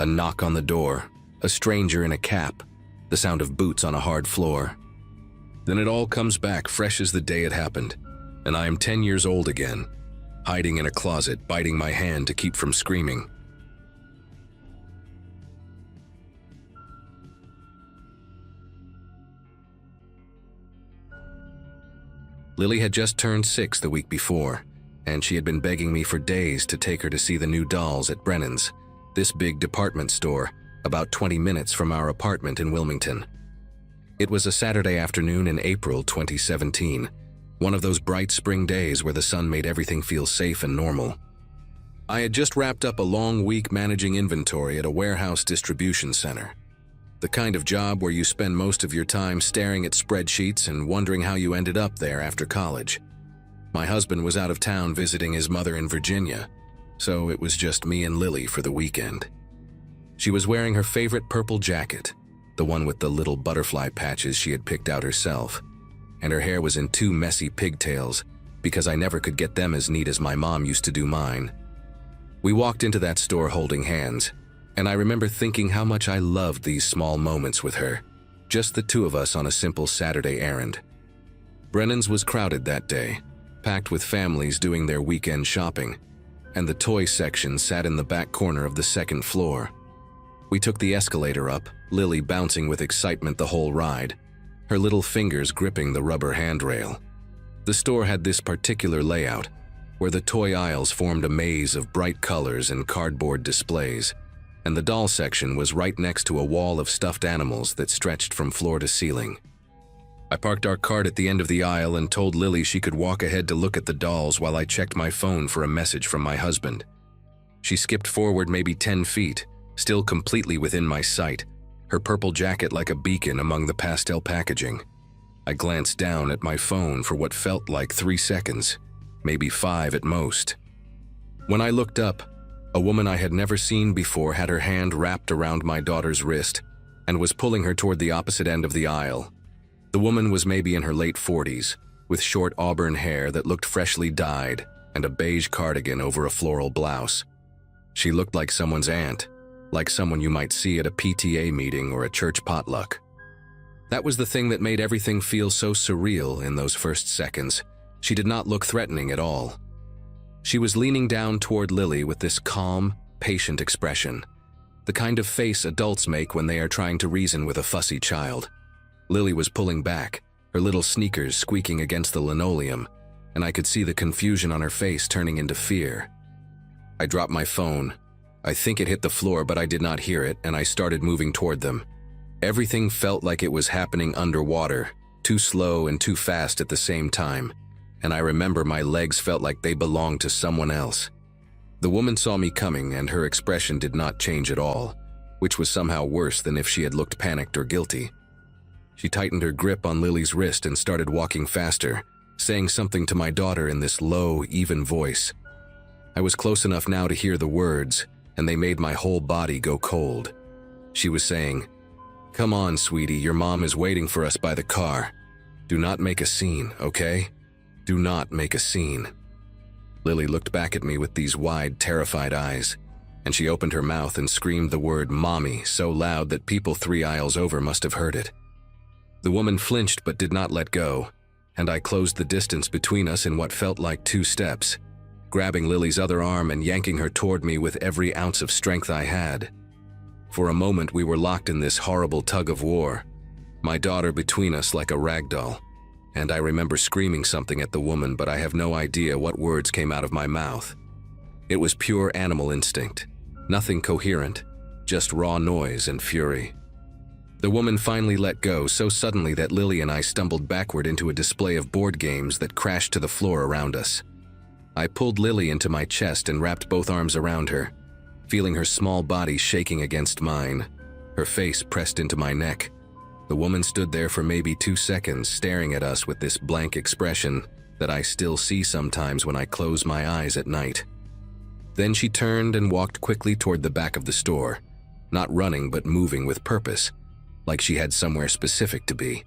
Speaker 1: A knock on the door, a stranger in a cap, the sound of boots on a hard floor. Then it all comes back fresh as the day it happened, and I am 10 years old again, hiding in a closet, biting my hand to keep from screaming. Lily had just turned 6 the week before, and she had been begging me for days to take her to see the new dolls at Brennan's, this big department store, about 20 minutes from our apartment in Wilmington. It was a Saturday afternoon in April 2017, one of those bright spring days where the sun made everything feel safe and normal. I had just wrapped up a long week managing inventory at a warehouse distribution center. The kind of job where you spend most of your time staring at spreadsheets and wondering how you ended up there after college. My husband was out of town visiting his mother in Virginia, so it was just me and Lily for the weekend. She was wearing her favorite purple jacket, the one with the little butterfly patches she had picked out herself, and her hair was in 2 messy pigtails because I never could get them as neat as my mom used to do mine. We walked into that store holding hands, and I remember thinking how much I loved these small moments with her, just the 2 of us on a simple Saturday errand. Brennan's was crowded that day, packed with families doing their weekend shopping, and the toy section sat in the back corner of the 2nd floor. We took the escalator up, Lily bouncing with excitement the whole ride, her little fingers gripping the rubber handrail. The store had this particular layout, where the toy aisles formed a maze of bright colors and cardboard displays, and the doll section was right next to a wall of stuffed animals that stretched from floor to ceiling. I parked our cart at the end of the aisle and told Lily she could walk ahead to look at the dolls while I checked my phone for a message from my husband. She skipped forward maybe 10 feet, still completely within my sight, her purple jacket like a beacon among the pastel packaging. I glanced down at my phone for what felt like 3 seconds, maybe 5 at most. When I looked up, A woman I had never seen before had her hand wrapped around my daughter's wrist and was pulling her toward the opposite end of the aisle. The woman was maybe in her late 40s, with short auburn hair that looked freshly dyed and a beige cardigan over a floral blouse. She looked like someone's aunt, like someone you might see at a PTA meeting or a church potluck. That was the thing that made everything feel so surreal in those first seconds. She did not look threatening at all. She was leaning down toward Lily with this calm, patient expression, the kind of face adults make when they are trying to reason with a fussy child. Lily was pulling back, her little sneakers squeaking against the linoleum, and I could see the confusion on her face turning into fear. I dropped my phone. I think it hit the floor, but I did not hear it, and I started moving toward them. Everything felt like it was happening underwater, too slow and too fast at the same time, and I remember my legs felt like they belonged to someone else. The woman saw me coming, and her expression did not change at all, which was somehow worse than if she had looked panicked or guilty. She tightened her grip on Lily's wrist and started walking faster, saying something to my daughter in this low, even voice. I was close enough now to hear the words, and they made my whole body go cold. She was saying, "Come on, sweetie, your mom is waiting for us by the car. Do not make a scene, okay? Do not make a scene." Lily looked back at me with these wide, terrified eyes, and she opened her mouth and screamed the word "mommy" so loud that people 3 aisles over must have heard it. The woman flinched but did not let go, and I closed the distance between us in what felt like 2 steps, grabbing Lily's other arm and yanking her toward me with every ounce of strength I had. For a moment we were locked in this horrible tug of war, my daughter between us like a rag doll, and I remember screaming something at the woman, but I have no idea what words came out of my mouth. It was pure animal instinct, nothing coherent, just raw noise and fury. The woman finally let go so suddenly that Lily and I stumbled backward into a display of board games that crashed to the floor around us. I pulled Lily into my chest and wrapped both arms around her, feeling her small body shaking against mine, her face pressed into my neck. The woman stood there for maybe 2 seconds, staring at us with this blank expression that I still see sometimes when I close my eyes at night. Then she turned and walked quickly toward the back of the store, not running but moving with purpose, like she had somewhere specific to be.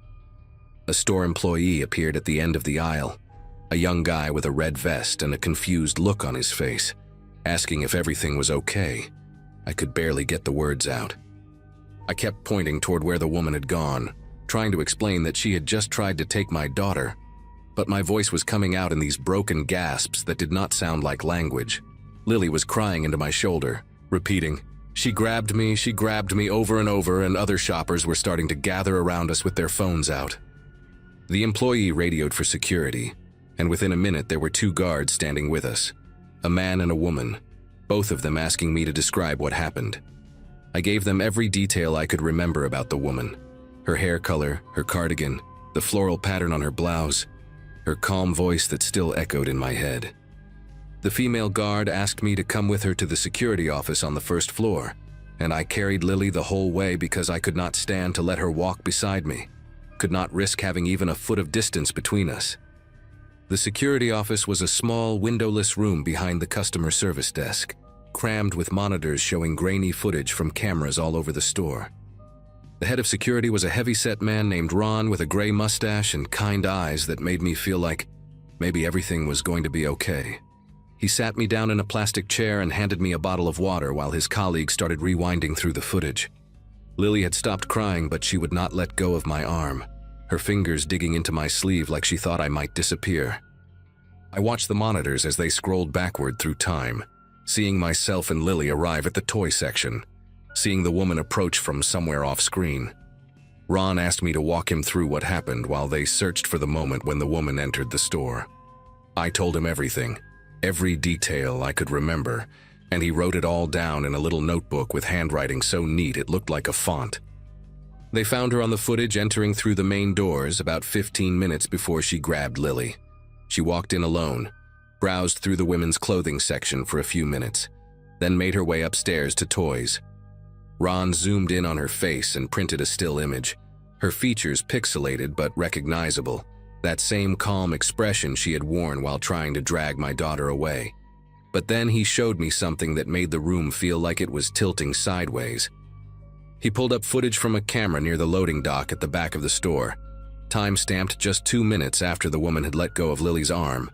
Speaker 1: A store employee appeared at the end of the aisle, a young guy with a red vest and a confused look on his face, asking if everything was okay. I could barely get the words out. I kept pointing toward where the woman had gone, trying to explain that she had just tried to take my daughter, but my voice was coming out in these broken gasps that did not sound like language. Lily was crying into my shoulder, repeating, she grabbed me over and over, and other shoppers were starting to gather around us with their phones out. The employee radioed for security, and within a minute there were 2 guards standing with us, a man and a woman, both of them asking me to describe what happened. I gave them every detail I could remember about the woman, her hair color, her cardigan, the floral pattern on her blouse, her calm voice that still echoed in my head. The female guard asked me to come with her to the security office on the 1st floor, and I carried Lily the whole way because I could not stand to let her walk beside me, could not risk having even a foot of distance between us. The security office was a small, windowless room behind the customer service desk, crammed with monitors showing grainy footage from cameras all over the store. The head of security was a heavy-set man named Ron with a gray mustache and kind eyes that made me feel like maybe everything was going to be okay. He sat me down in a plastic chair and handed me a bottle of water while his colleague started rewinding through the footage. Lily had stopped crying, but she would not let go of my arm, her fingers digging into my sleeve like she thought I might disappear. I watched the monitors as they scrolled backward through time, seeing myself and Lily arrive at the toy section, seeing the woman approach from somewhere off screen. Ron asked me to walk him through what happened while they searched for the moment when the woman entered the store. I told him everything, every detail I could remember, and he wrote it all down in a little notebook with handwriting so neat it looked like a font. They found her on the footage entering through the main doors about 15 minutes before she grabbed Lily. She walked in alone, browsed through the women's clothing section for a few minutes, then made her way upstairs to toys. Ron zoomed in on her face and printed a still image, her features pixelated but recognizable, that same calm expression she had worn while trying to drag my daughter away. But then he showed me something that made the room feel like it was tilting sideways. He pulled up footage from a camera near the loading dock at the back of the store, time-stamped just 2 minutes after the woman had let go of Lily's arm.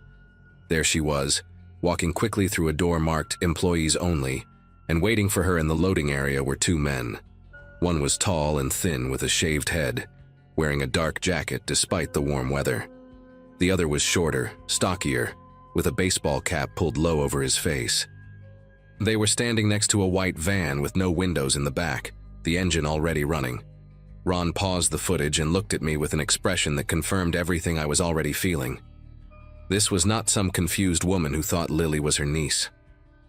Speaker 1: There she was, walking quickly through a door marked "Employees Only," and waiting for her in the loading area were 2 men. One was tall and thin with a shaved head, wearing a dark jacket despite the warm weather. The other was shorter, stockier, with a baseball cap pulled low over his face. They were standing next to a white van with no windows in the back, the engine already running. Ron paused the footage and looked at me with an expression that confirmed everything I was already feeling. This was not some confused woman who thought Lily was her niece.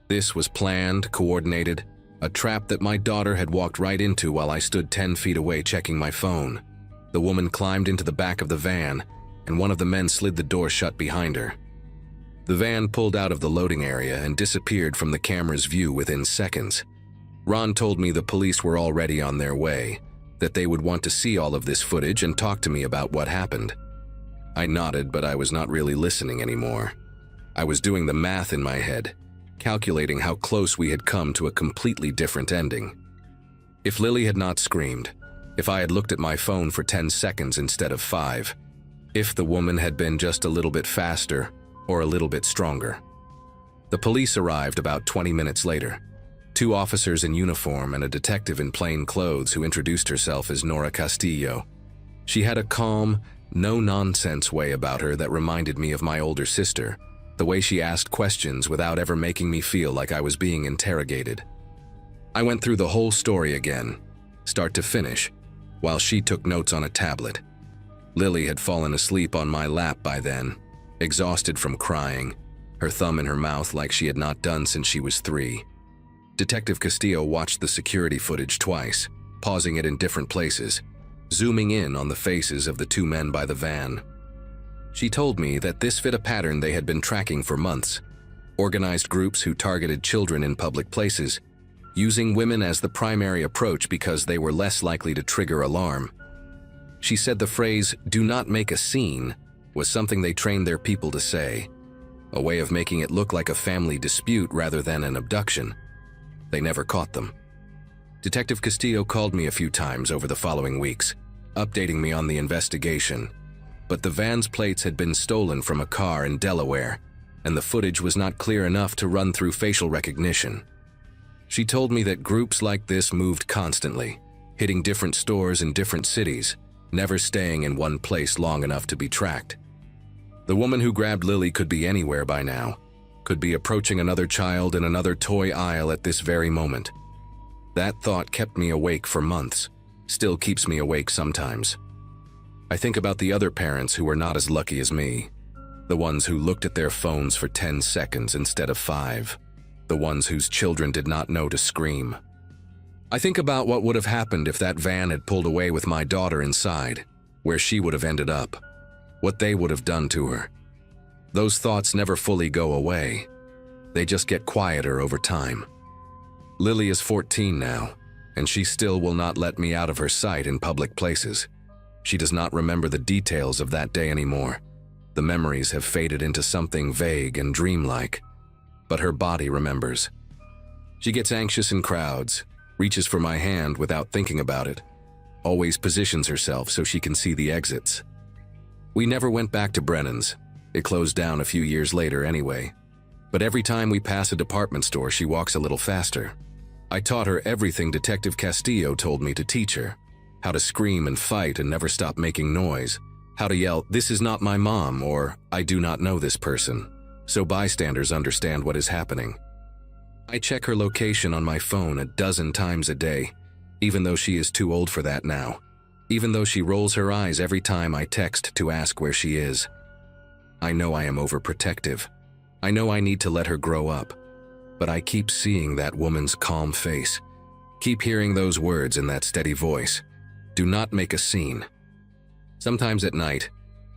Speaker 1: This was planned, coordinated, a trap that my daughter had walked right into while I stood 10 feet away checking my phone. The woman climbed into the back of the van, and one of the men slid the door shut behind her. The van pulled out of the loading area and disappeared from the camera's view within seconds. Ron told me the police were already on their way, that they would want to see all of this footage and talk to me about what happened. I nodded, but I was not really listening anymore. I was doing the math in my head, calculating how close we had come to a completely different ending. If Lily had not screamed, if I had looked at my phone for 10 seconds instead of 5, if the woman had been just a little bit faster or a little bit stronger. The police arrived about 20 minutes later. 2 officers in uniform and a detective in plain clothes who introduced herself as Nora Castillo. She had a calm, no-nonsense way about her that reminded me of my older sister, the way she asked questions without ever making me feel like I was being interrogated. I went through the whole story again, start to finish, while she took notes on a tablet. Lily had fallen asleep on my lap by then, exhausted from crying, her thumb in her mouth like she had not done since she was 3. Detective Castillo watched the security footage twice, pausing it in different places, zooming in on the faces of the 2 men by the van. She told me that this fit a pattern they had been tracking for months: organized groups who targeted children in public places, using women as the primary approach because they were less likely to trigger alarm. She said the phrase, "do not make a scene," was something they trained their people to say, a way of making it look like a family dispute rather than an abduction. They never caught them. Detective Castillo called me a few times over the following weeks, updating me on the investigation, but the van's plates had been stolen from a car in Delaware, and the footage was not clear enough to run through facial recognition. She told me that groups like this moved constantly, hitting different stores in different cities, never staying in one place long enough to be tracked. The woman who grabbed Lily could be anywhere by now, could be approaching another child in another toy aisle at this very moment. That thought kept me awake for months, still keeps me awake sometimes. I think about the other parents who were not as lucky as me, the ones who looked at their phones for 10 seconds instead of 5, the ones whose children did not know to scream. I think about what would have happened if that van had pulled away with my daughter inside, where she would have ended up, what they would have done to her. Those thoughts never fully go away. They just get quieter over time. Lily is 14 now, and she still will not let me out of her sight in public places. She does not remember the details of that day anymore. The memories have faded into something vague and dreamlike, but her body remembers. She gets anxious in crowds, reaches for my hand without thinking about it, always positions herself so she can see the exits. We never went back to Brennan's. It closed down a few years later anyway. But every time we pass a department store, she walks a little faster. I taught her everything Detective Castillo told me to teach her. How to scream and fight and never stop making noise. How to yell, "This is not my mom," or "I do not know this person," so bystanders understand what is happening. I check her location on my phone a dozen times a day, even though she is too old for that now. Even though she rolls her eyes every time I text to ask where she is. I know I am overprotective. I know I need to let her grow up. But I keep seeing that woman's calm face. Keep hearing those words in that steady voice. Do not make a scene. Sometimes at night,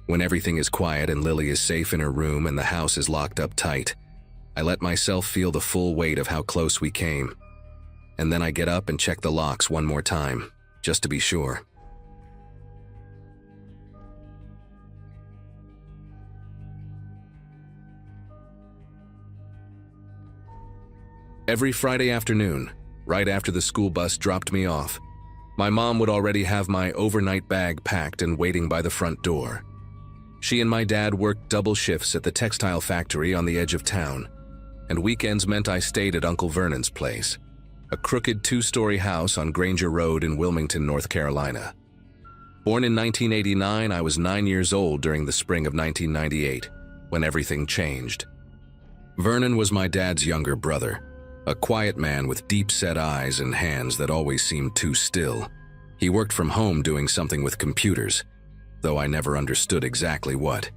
Speaker 1: when everything is quiet and Lily is safe in her room and the house is locked up tight, I let myself feel the full weight of how close we came. And then I get up and check the locks one more time, just to be sure. Every Friday afternoon, right after the school bus dropped me off, my mom would already have my overnight bag packed and waiting by the front door. She and my dad worked double shifts at the textile factory on the edge of town, and weekends meant I stayed at Uncle Vernon's place, a crooked two-story house on Granger Road in Wilmington, North Carolina. Born in 1989, I was 9 years old during the spring of 1998, when everything changed. Vernon was my dad's younger brother, a quiet man with deep-set eyes and hands that always seemed too still. He worked from home doing something with computers, though I never understood exactly what.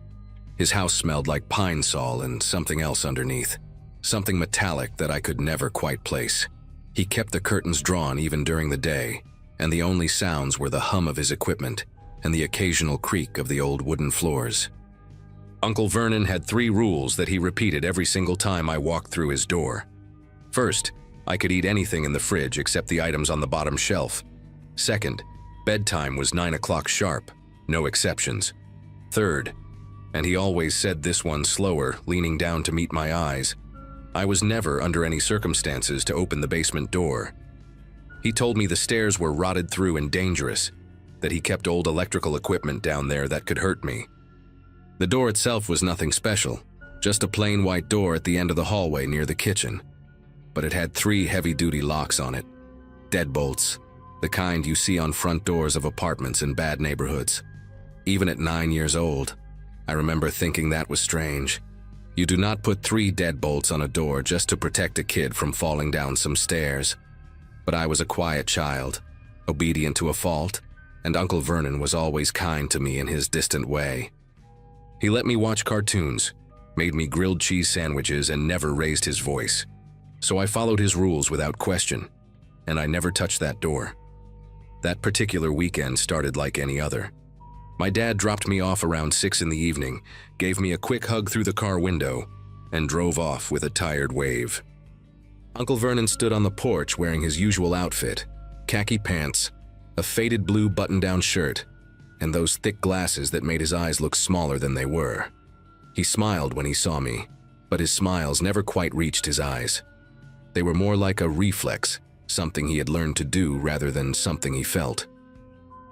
Speaker 1: His house smelled like pine sol and something else underneath, something metallic that I could never quite place. He kept the curtains drawn even during the day, and the only sounds were the hum of his equipment and the occasional creak of the old wooden floors. Uncle Vernon had 3 rules that he repeated every single time I walked through his door. First, I could eat anything in the fridge except the items on the bottom shelf. Second, bedtime was 9 o'clock sharp, no exceptions. Third, and he always said this one slower, leaning down to meet my eyes, I was never under any circumstances to open the basement door. He told me the stairs were rotted through and dangerous, that he kept old electrical equipment down there that could hurt me. The door itself was nothing special, just a plain white door at the end of the hallway near the kitchen. But it had 3 heavy-duty locks on it. Deadbolts, the kind you see on front doors of apartments in bad neighborhoods. Even at 9 years old, I remember thinking that was strange. You do not put 3 deadbolts on a door just to protect a kid from falling down some stairs. But I was a quiet child, obedient to a fault, and Uncle Vernon was always kind to me in his distant way. He let me watch cartoons, made me grilled cheese sandwiches, and never raised his voice. So I followed his rules without question, and I never touched that door. That particular weekend started like any other. My dad dropped me off around 6 in the evening, gave me a quick hug through the car window, and drove off with a tired wave. Uncle Vernon stood on the porch wearing his usual outfit, khaki pants, a faded blue button-down shirt, and those thick glasses that made his eyes look smaller than they were. He smiled when he saw me, but his smiles never quite reached his eyes. They were more like a reflex, something he had learned to do rather than something he felt.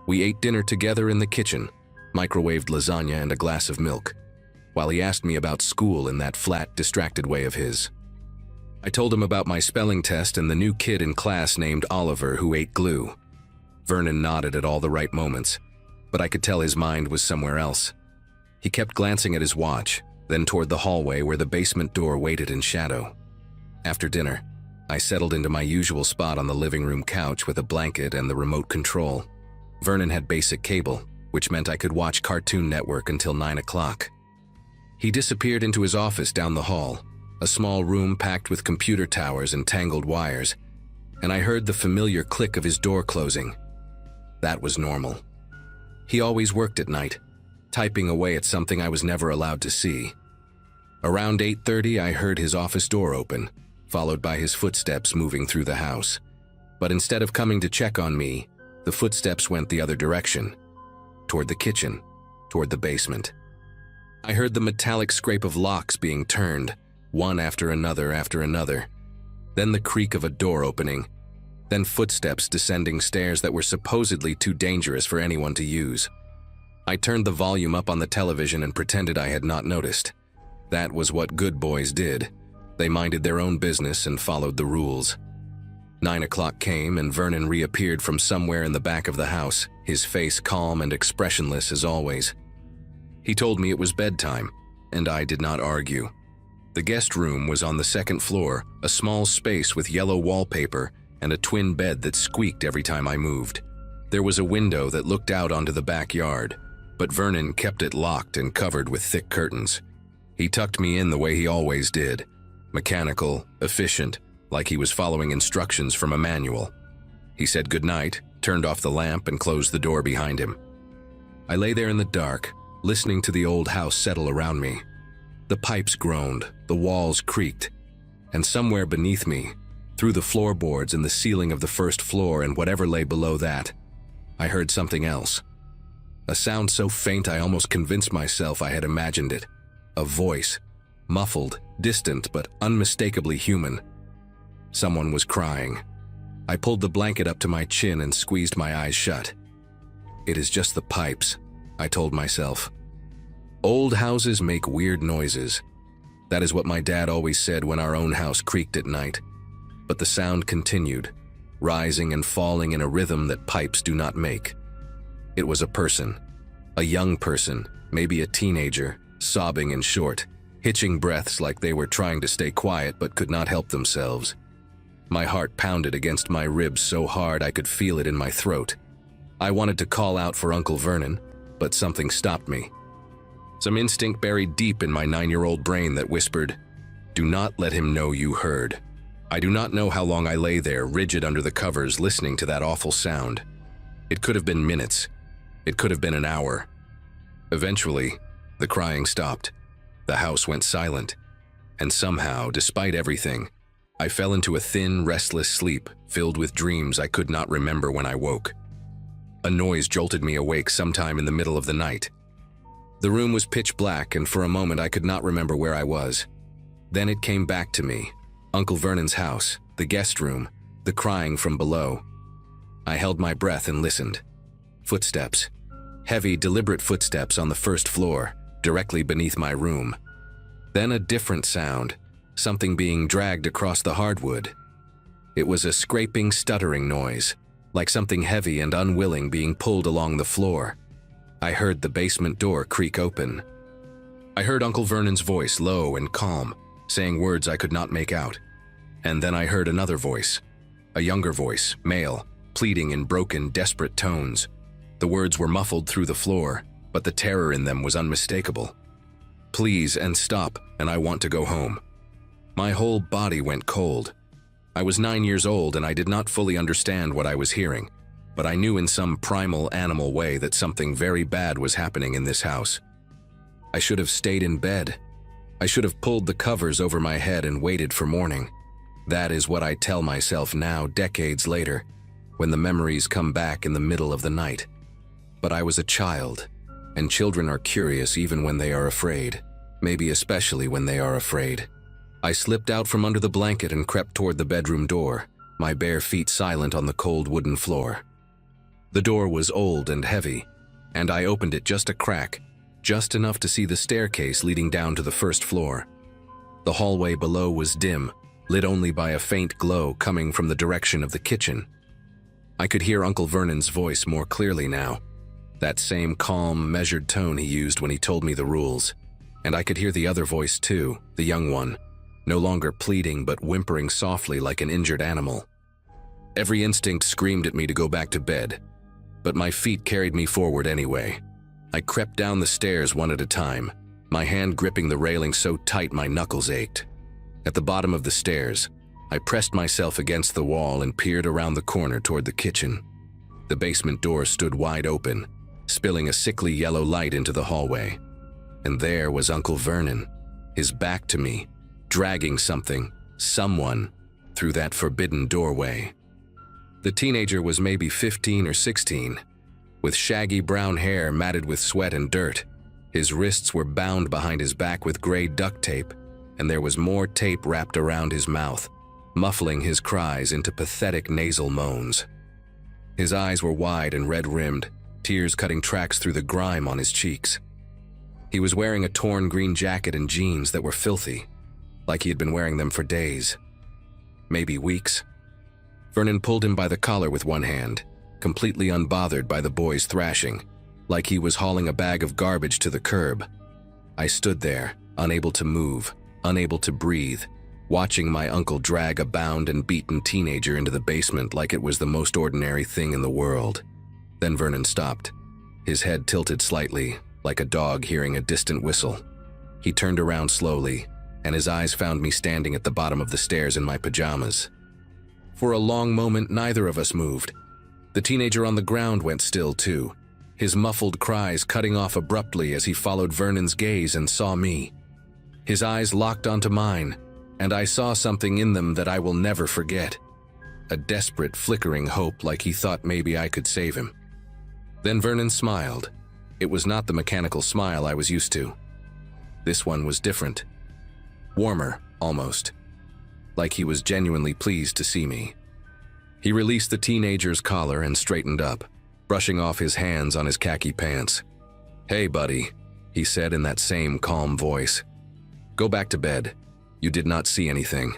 Speaker 1: We ate dinner together in the kitchen, microwaved lasagna and a glass of milk, while he asked me about school in that flat, distracted way of his. I told him about my spelling test and the new kid in class named Oliver who ate glue. Vernon nodded at all the right moments, but I could tell his mind was somewhere else. He kept glancing at his watch, then toward the hallway where the basement door waited in shadow. After dinner, I settled into my usual spot on the living room couch with a blanket and the remote control. Vernon had basic cable, which meant I could watch Cartoon Network until 9 o'clock. He disappeared into his office down the hall, a small room packed with computer towers and tangled wires, and I heard the familiar click of his door closing. That was normal. He always worked at night, typing away at something I was never allowed to see. Around 8:30, I heard his office door open, followed by his footsteps moving through the house. But instead of coming to check on me, the footsteps went the other direction, toward the kitchen, toward the basement. I heard the metallic scrape of locks being turned, one after another, then the creak of a door opening, then footsteps descending stairs that were supposedly too dangerous for anyone to use. I turned the volume up on the television and pretended I had not noticed. That was what good boys did. They minded their own business and followed the rules. 9 o'clock came and Vernon reappeared from somewhere in the back of the house, his face calm and expressionless as always. He told me it was bedtime, and I did not argue. The guest room was on the 2nd floor, a small space with yellow wallpaper and a twin bed that squeaked every time I moved. There was a window that looked out onto the backyard, but Vernon kept it locked and covered with thick curtains. He tucked me in the way he always did, mechanical, efficient, like he was following instructions from a manual. He said goodnight, turned off the lamp, and closed the door behind him. I lay there in the dark, listening to the old house settle around me. The pipes groaned, the walls creaked, and somewhere beneath me, through the floorboards and the ceiling of the 1st floor and whatever lay below that, I heard something else. A sound so faint I almost convinced myself I had imagined it. A voice, muffled, distant, but unmistakably human. Someone was crying. I pulled the blanket up to my chin and squeezed my eyes shut. It is just the pipes, I told myself. Old houses make weird noises. That is what my dad always said when our own house creaked at night. But the sound continued, rising and falling in a rhythm that pipes do not make. It was a person, a young person, maybe a teenager, sobbing in short, hitching breaths like they were trying to stay quiet but could not help themselves. My heart pounded against my ribs so hard I could feel it in my throat. I wanted to call out for Uncle Vernon, but something stopped me. Some instinct buried deep in my 9-year-old brain that whispered, "Do not let him know you heard." I do not know how long I lay there, rigid under the covers, listening to that awful sound. It could have been minutes. It could have been an hour. Eventually, the crying stopped. The house went silent. And somehow, despite everything, I fell into a thin, restless sleep filled with dreams I could not remember when I woke. A noise jolted me awake sometime in the middle of the night. The room was pitch black, and for a moment I could not remember where I was. Then it came back to me. Uncle Vernon's house, the guest room, the crying from below. I held my breath and listened. Footsteps. Heavy, deliberate footsteps on the first floor, directly beneath my room. Then a different sound, something being dragged across the hardwood. It was a scraping, stuttering noise, like something heavy and unwilling being pulled along the floor. I heard the basement door creak open. I heard Uncle Vernon's voice, low and calm, saying words I could not make out. And then I heard another voice, a younger voice, male, pleading in broken, desperate tones. The words were muffled through the floor, but the terror in them was unmistakable. "Please, and stop, and I want to go home." My whole body went cold. I was 9 years old and I did not fully understand what I was hearing, but I knew in some primal animal way that something very bad was happening in this house. I should have stayed in bed. I should have pulled the covers over my head and waited for morning. That is what I tell myself now, decades later, when the memories come back in the middle of the night. But I was a child, and children are curious even when they are afraid, maybe especially when they are afraid. I slipped out from under the blanket and crept toward the bedroom door, my bare feet silent on the cold wooden floor. The door was old and heavy, and I opened it just a crack, just enough to see the staircase leading down to the first floor. The hallway below was dim, lit only by a faint glow coming from the direction of the kitchen. I could hear Uncle Vernon's voice more clearly now, that same calm, measured tone he used when he told me the rules. And I could hear the other voice too, the young one, no longer pleading but whimpering softly like an injured animal. Every instinct screamed at me to go back to bed, but my feet carried me forward anyway. I crept down the stairs one at a time, my hand gripping the railing so tight my knuckles ached. At the bottom of the stairs, I pressed myself against the wall and peered around the corner toward the kitchen. The basement door stood wide open, spilling a sickly yellow light into the hallway. And there was Uncle Vernon, his back to me, dragging someone, through that forbidden doorway. The teenager was maybe 15 or 16, with shaggy brown hair matted with sweat and dirt. His wrists were bound behind his back with gray duct tape, and there was more tape wrapped around his mouth, muffling his cries into pathetic nasal moans. His eyes were wide and red-rimmed, tears cutting tracks through the grime on his cheeks. He was wearing a torn green jacket and jeans that were filthy, like he had been wearing them for days, maybe weeks. Vernon pulled him by the collar with one hand, completely unbothered by the boy's thrashing, like he was hauling a bag of garbage to the curb. I stood there, unable to move, unable to breathe, watching my uncle drag a bound and beaten teenager into the basement like it was the most ordinary thing in the world. Then Vernon stopped, his head tilted slightly, like a dog hearing a distant whistle. He turned around slowly, and his eyes found me standing at the bottom of the stairs in my pajamas. For a long moment, neither of us moved. The teenager on the ground went still too, his muffled cries cutting off abruptly as he followed Vernon's gaze and saw me. His eyes locked onto mine, and I saw something in them that I will never forget. A desperate, flickering hope, like he thought maybe I could save him. Then Vernon smiled. It was not the mechanical smile I was used to. This one was different. Warmer, almost. like he was genuinely pleased to see me. He released the teenager's collar and straightened up, brushing off his hands on his khaki pants. "Hey, buddy," he said in that same calm voice. "Go back to bed. You did not see anything."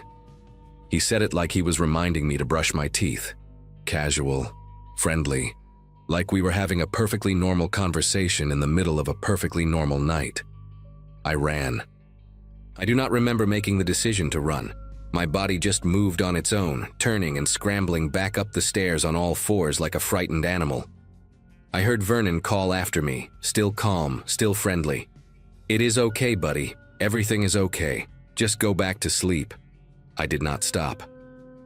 Speaker 1: He said it like he was reminding me to brush my teeth. Casual, friendly, like we were having a perfectly normal conversation in the middle of a perfectly normal night. I ran. I do not remember making the decision to run. My body just moved on its own, turning and scrambling back up the stairs on all fours like a frightened animal. I heard Vernon call after me, still calm, still friendly. "It is okay, buddy. Everything is okay. Just go back to sleep." I did not stop.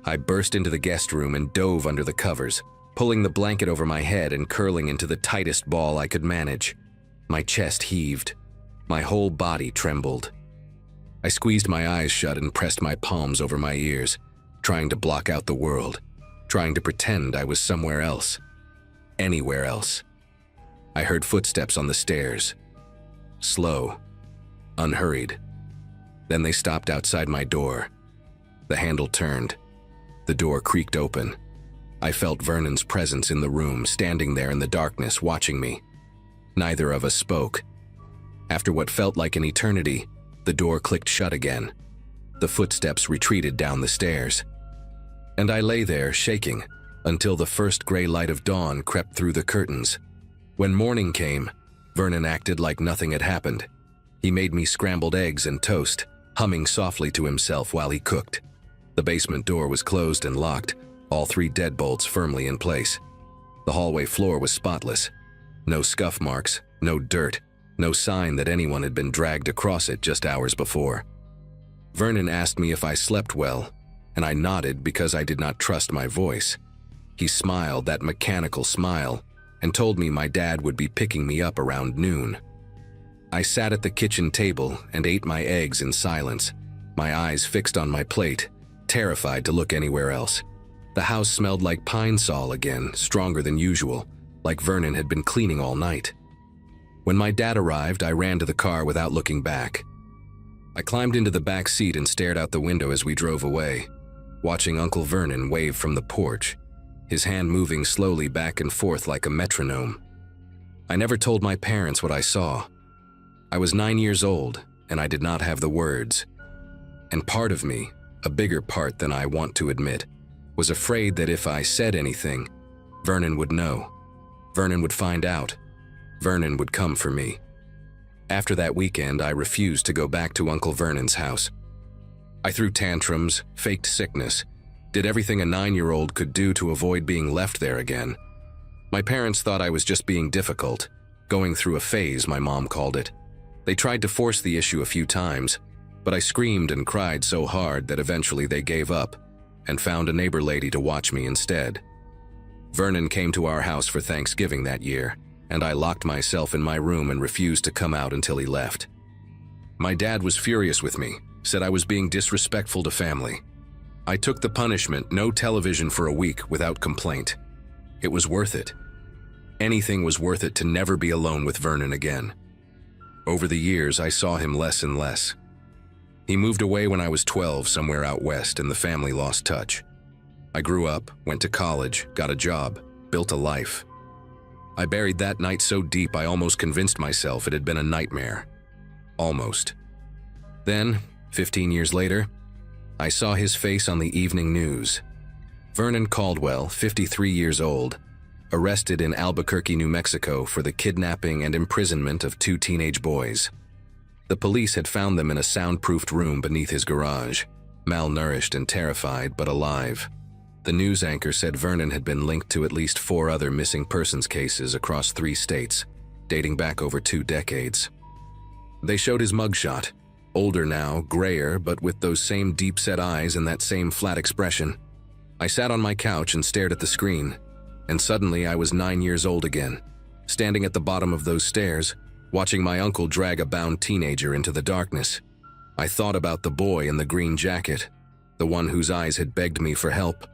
Speaker 1: I burst into the guest room and dove under the covers, pulling the blanket over my head and curling into the tightest ball I could manage. My chest heaved. My whole body trembled. I squeezed my eyes shut and pressed my palms over my ears, trying to block out the world, trying to pretend I was somewhere else. Anywhere else. I heard footsteps on the stairs. Slow. Unhurried. Then they stopped outside my door. The handle turned. The door creaked open. I felt Vernon's presence in the room, standing there in the darkness, watching me. Neither of us spoke. After what felt like an eternity, the door clicked shut again. The footsteps retreated down the stairs. And I lay there, shaking, until the first gray light of dawn crept through the curtains. When morning came, Vernon acted like nothing had happened. He made me scrambled eggs and toast, humming softly to himself while he cooked. The basement door was closed and locked, all 3 deadbolts firmly in place. The hallway floor was spotless. No scuff marks, no dirt, no sign that anyone had been dragged across it just hours before. Vernon asked me if I slept well, and I nodded because I did not trust my voice. He smiled that mechanical smile and told me my dad would be picking me up around noon. I sat at the kitchen table and ate my eggs in silence, my eyes fixed on my plate, terrified to look anywhere else. The house smelled like pine sol again, stronger than usual, like Vernon had been cleaning all night. When my dad arrived, I ran to the car without looking back. I climbed into the back seat and stared out the window as we drove away, watching Uncle Vernon wave from the porch, his hand moving slowly back and forth like a metronome. I never told my parents what I saw. I was 9 years old, and I did not have the words. And part of me, a bigger part than I want to admit, was afraid that if I said anything, Vernon would know. Vernon would find out. Vernon would come for me. After that weekend, I refused to go back to Uncle Vernon's house. I threw tantrums, faked sickness, did everything a 9-year-old could do to avoid being left there again. My parents thought I was just being difficult, going through a phase, my mom called it. They tried to force the issue a few times, but I screamed and cried so hard that eventually they gave up and found a neighbor lady to watch me instead. Vernon came to our house for Thanksgiving that year, and I locked myself in my room and refused to come out until he left. My dad was furious with me, said I was being disrespectful to family. I took the punishment, no television for a week, without complaint. It was worth it. Anything was worth it to never be alone with Vernon again. Over the years, I saw him less and less. He moved away when I was 12 somewhere out west, and the family lost touch. I grew up, went to college, got a job, built a life. I buried that night so deep I almost convinced myself it had been a nightmare. Almost. Then, 15 years later, I saw his face on the evening news. Vernon Caldwell, 53 years old, arrested in Albuquerque, New Mexico for the kidnapping and imprisonment of 2 teenage boys. The police had found them in a soundproofed room beneath his garage, malnourished and terrified, but alive. The news anchor said Vernon had been linked to at least 4 other missing persons cases across 3 states, dating back over 2 decades. They showed his mugshot, older now, grayer, but with those same deep-set eyes and that same flat expression. I sat on my couch and stared at the screen, and suddenly I was 9 years old again, standing at the bottom of those stairs, watching my uncle drag a bound teenager into the darkness. I thought about the boy in the green jacket, the one whose eyes had begged me for help.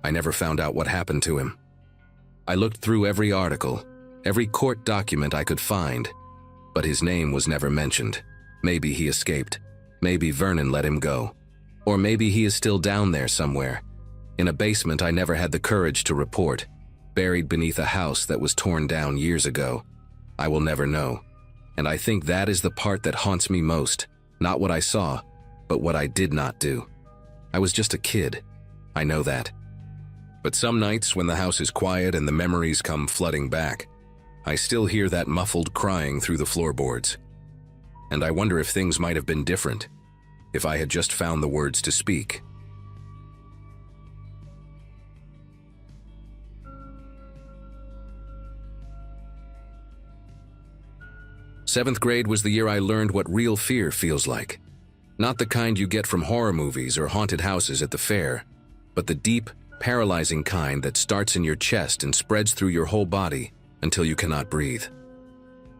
Speaker 1: I never found out what happened to him. I looked through every article, every court document I could find, but his name was never mentioned. Maybe he escaped. Maybe Vernon let him go. Or maybe he is still down there somewhere, in a basement I never had the courage to report, buried beneath a house that was torn down years ago. I will never know. And I think that is the part that haunts me most, not what I saw, but what I did not do. I was just a kid. I know that. But some nights when the house is quiet and the memories come flooding back, I still hear that muffled crying through the floorboards. And I wonder if things might have been different, if I had just found the words to speak. Seventh grade was the year I learned what real fear feels like. Not the kind you get from horror movies or haunted houses at the fair, but the deep, paralyzing kind that starts in your chest and spreads through your whole body until you cannot breathe.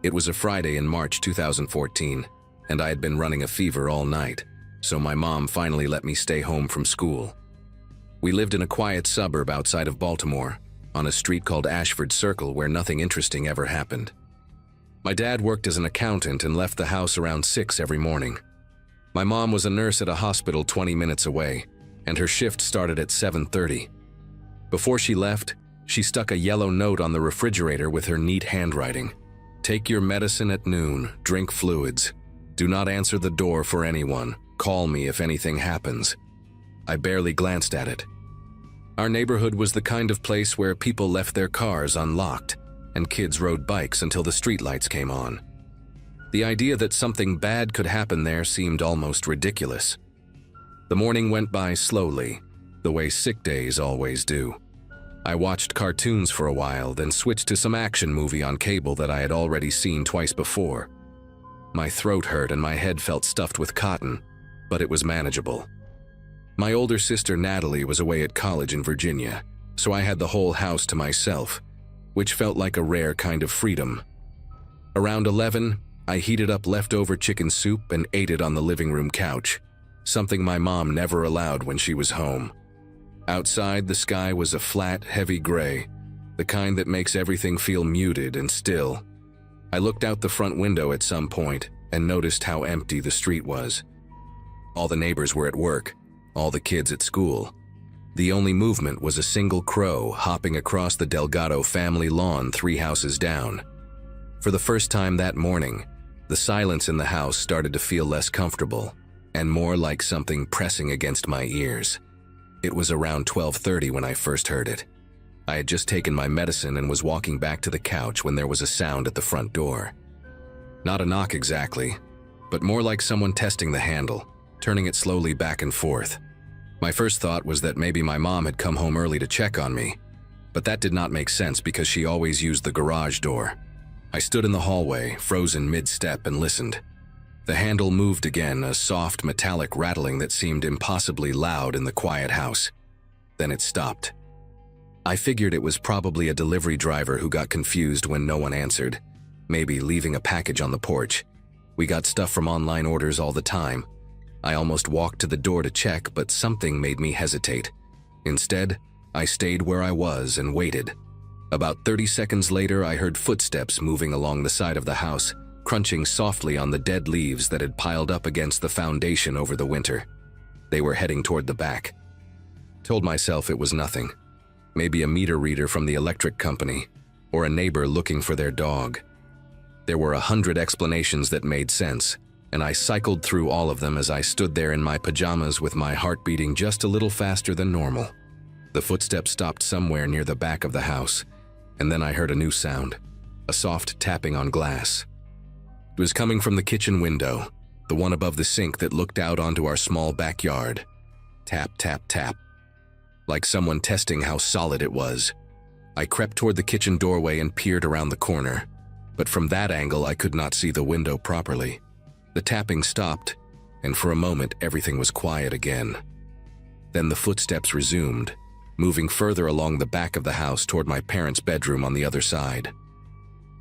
Speaker 1: It was a Friday in March 2014, and I had been running a fever all night, so my mom finally let me stay home from school. We lived in a quiet suburb outside of Baltimore, on a street called Ashford Circle where nothing interesting ever happened. My dad worked as an accountant and left the house around 6 every morning. My mom was a nurse at a hospital 20 minutes away, and her shift started at 7:30. Before she left, she stuck a yellow note on the refrigerator with her neat handwriting. "Take your medicine at noon, drink fluids. Do not answer the door for anyone. Call me if anything happens." I barely glanced at it. Our neighborhood was the kind of place where people left their cars unlocked, and kids rode bikes until the streetlights came on. The idea that something bad could happen there seemed almost ridiculous. The morning went by slowly, the way sick days always do. I watched cartoons for a while, then switched to some action movie on cable that I had already seen twice before. My throat hurt and my head felt stuffed with cotton, but it was manageable. My older sister Natalie was away at college in Virginia, so I had the whole house to myself, which felt like a rare kind of freedom. Around 11, I heated up leftover chicken soup and ate it on the living room couch, something my mom never allowed when she was home. Outside, the sky was a flat, heavy gray, the kind that makes everything feel muted and still. I looked out the front window at some point and noticed how empty the street was. All the neighbors were at work, all the kids at school. The only movement was a single crow hopping across the Delgado family lawn 3 houses down. For the first time that morning, the silence in the house started to feel less comfortable and more like something pressing against my ears. It was around 12:30 when I first heard it. I had just taken my medicine and was walking back to the couch when there was a sound at the front door. Not a knock exactly, but more like someone testing the handle, turning it slowly back and forth. My first thought was that maybe my mom had come home early to check on me, but that did not make sense because she always used the garage door. I stood in the hallway, frozen mid-step, and listened. The handle moved again, a soft metallic rattling that seemed impossibly loud in the quiet house. Then it stopped. I figured it was probably a delivery driver who got confused when no one answered, maybe leaving a package on the porch. We got stuff from online orders all the time. I almost walked to the door to check, but something made me hesitate. Instead, I stayed where I was and waited. About 30 seconds later, I heard footsteps moving along the side of the house, crunching softly on the dead leaves that had piled up against the foundation over the winter. They were heading toward the back. Told myself it was nothing. Maybe a meter reader from the electric company, or a neighbor looking for their dog. There were 100 explanations that made sense, and I cycled through all of them as I stood there in my pajamas with my heart beating just a little faster than normal. The footsteps stopped somewhere near the back of the house, and then I heard a new sound, a soft tapping on glass. It was coming from the kitchen window, the one above the sink that looked out onto our small backyard. Tap, tap, tap. Like someone testing how solid it was. I crept toward the kitchen doorway and peered around the corner, but from that angle I could not see the window properly. The tapping stopped, and for a moment everything was quiet again. Then the footsteps resumed, moving further along the back of the house toward my parents' bedroom on the other side.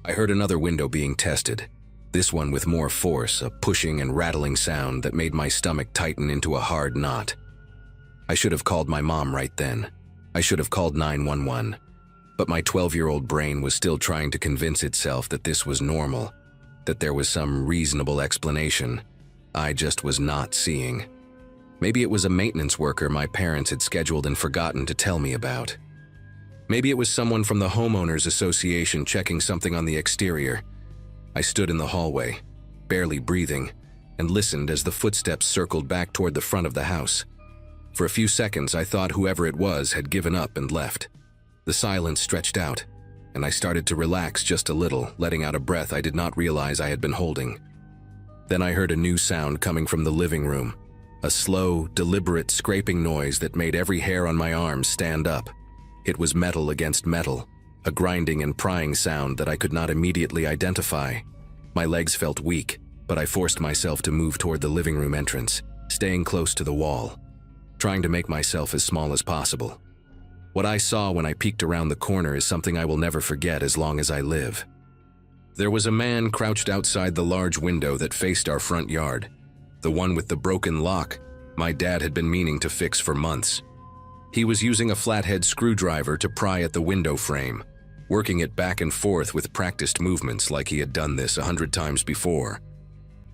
Speaker 1: I heard another window being tested, this one with more force, a pushing and rattling sound that made my stomach tighten into a hard knot. I should have called my mom right then. I should have called 911. But my 12-year-old brain was still trying to convince itself that this was normal, that there was some reasonable explanation I just was not seeing. Maybe it was a maintenance worker my parents had scheduled and forgotten to tell me about. Maybe it was someone from the homeowners association checking something on the exterior. I stood in the hallway, barely breathing, and listened as the footsteps circled back toward the front of the house. For a few seconds, I thought whoever it was had given up and left. The silence stretched out, and I started to relax just a little, letting out a breath I did not realize I had been holding. Then I heard a new sound coming from the living room, a slow, deliberate scraping noise that made every hair on my arms stand up. It was metal against metal, a grinding and prying sound that I could not immediately identify. My legs felt weak, but I forced myself to move toward the living room entrance, staying close to the wall, trying to make myself as small as possible. What I saw when I peeked around the corner is something I will never forget as long as I live. There was a man crouched outside the large window that faced our front yard, the one with the broken lock my dad had been meaning to fix for months. He was using a flathead screwdriver to pry at the window frame, working it back and forth with practiced movements like he had done this 100 times before.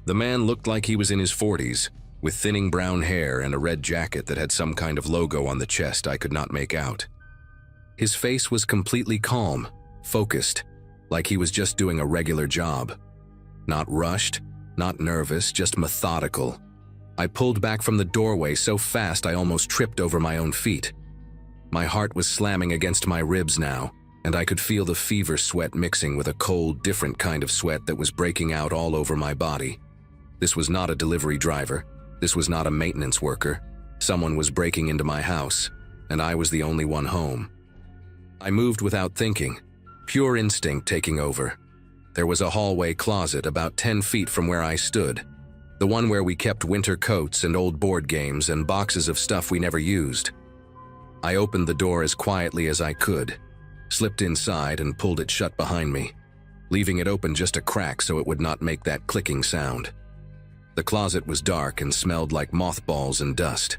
Speaker 1: The man looked like he was in his 40s, with thinning brown hair and a red jacket that had some kind of logo on the chest I could not make out. His face was completely calm, focused, like he was just doing a regular job. Not rushed, not nervous, just methodical. I pulled back from the doorway so fast I almost tripped over my own feet. My heart was slamming against my ribs now, and I could feel the fever sweat mixing with a cold, different kind of sweat that was breaking out all over my body. This was not a delivery driver. This was not a maintenance worker. Someone was breaking into my house, and I was the only one home. I moved without thinking, pure instinct taking over. There was a hallway closet about 10 feet from where I stood, the one where we kept winter coats and old board games and boxes of stuff we never used. I opened the door as quietly as I could, slipped inside and pulled it shut behind me, leaving it open just a crack so it would not make that clicking sound. The closet was dark and smelled like mothballs and dust.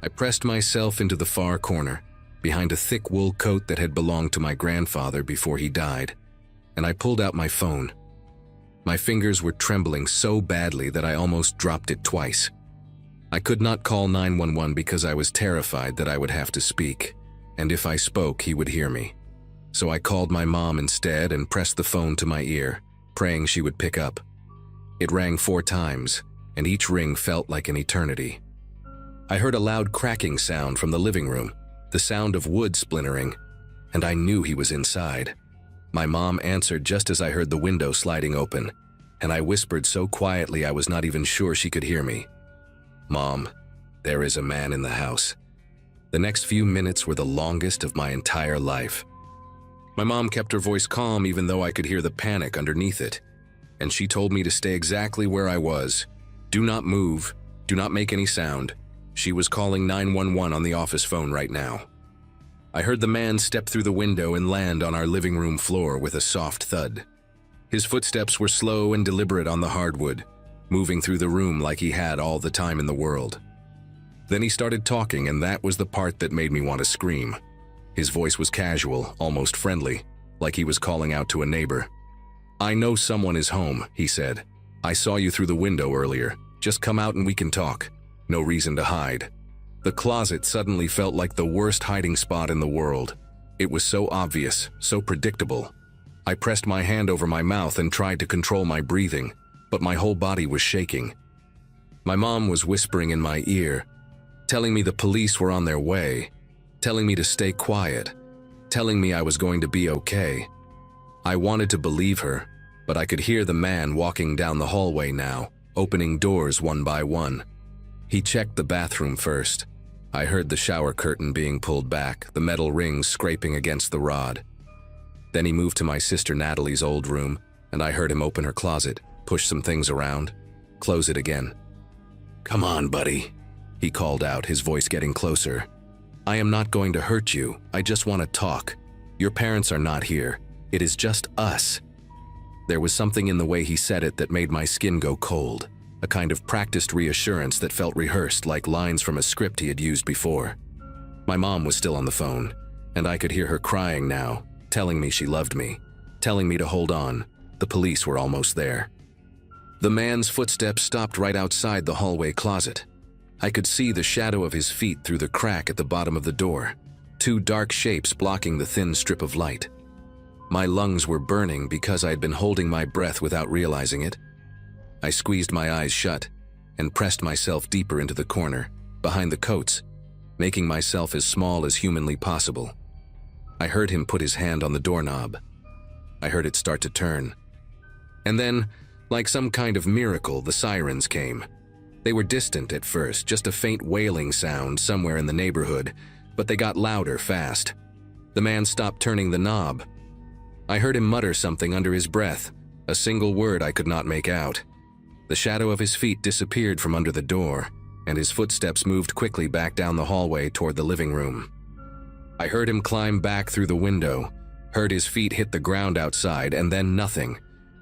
Speaker 1: I pressed myself into the far corner, behind a thick wool coat that had belonged to my grandfather before he died, and I pulled out my phone. My fingers were trembling so badly that I almost dropped it twice. I could not call 911 because I was terrified that I would have to speak, and if I spoke, he would hear me. So I called my mom instead and pressed the phone to my ear, praying she would pick up. It rang 4 times, and each ring felt like an eternity. I heard a loud cracking sound from the living room, the sound of wood splintering, and I knew he was inside. My mom answered just as I heard the window sliding open, and I whispered so quietly I was not even sure she could hear me. "Mom, there is a man in the house." The next few minutes were the longest of my entire life. My mom kept her voice calm even though I could hear the panic underneath it, and she told me to stay exactly where I was. Do not move, do not make any sound. She was calling 911 on the office phone right now. I heard the man step through the window and land on our living room floor with a soft thud. His footsteps were slow and deliberate on the hardwood, moving through the room like he had all the time in the world. Then he started talking, and that was the part that made me want to scream. His voice was casual, almost friendly, like he was calling out to a neighbor. "I know someone is home," he said. "I saw you through the window earlier. Just come out and we can talk. No reason to hide." The closet suddenly felt like the worst hiding spot in the world. It was so obvious, so predictable. I pressed my hand over my mouth and tried to control my breathing, but my whole body was shaking. My mom was whispering in my ear, telling me the police were on their way, telling me to stay quiet, telling me I was going to be okay. I wanted to believe her, but I could hear the man walking down the hallway now, opening doors one by one. He checked the bathroom first. I heard the shower curtain being pulled back, the metal rings scraping against the rod. Then he moved to my sister Natalie's old room, and I heard him open her closet, push some things around, close it again. "Come on, buddy," he called out, his voice getting closer. "I am not going to hurt you. I just want to talk. Your parents are not here. It is just us." There was something in the way he said it that made my skin go cold, a kind of practiced reassurance that felt rehearsed, like lines from a script he had used before. My mom was still on the phone, and I could hear her crying now, telling me she loved me, telling me to hold on. The police were almost there. The man's footsteps stopped right outside the hallway closet. I could see the shadow of his feet through the crack at the bottom of the door, two dark shapes blocking the thin strip of light. My lungs were burning because I had been holding my breath without realizing it. I squeezed my eyes shut and pressed myself deeper into the corner, behind the coats, making myself as small as humanly possible. I heard him put his hand on the doorknob. I heard it start to turn. And then, like some kind of miracle, the sirens came. They were distant at first, just a faint wailing sound somewhere in the neighborhood, but they got louder fast. The man stopped turning the knob. I heard him mutter something under his breath, a single word I could not make out. The shadow of his feet disappeared from under the door, and his footsteps moved quickly back down the hallway toward the living room. I heard him climb back through the window, heard his feet hit the ground outside, and then nothing.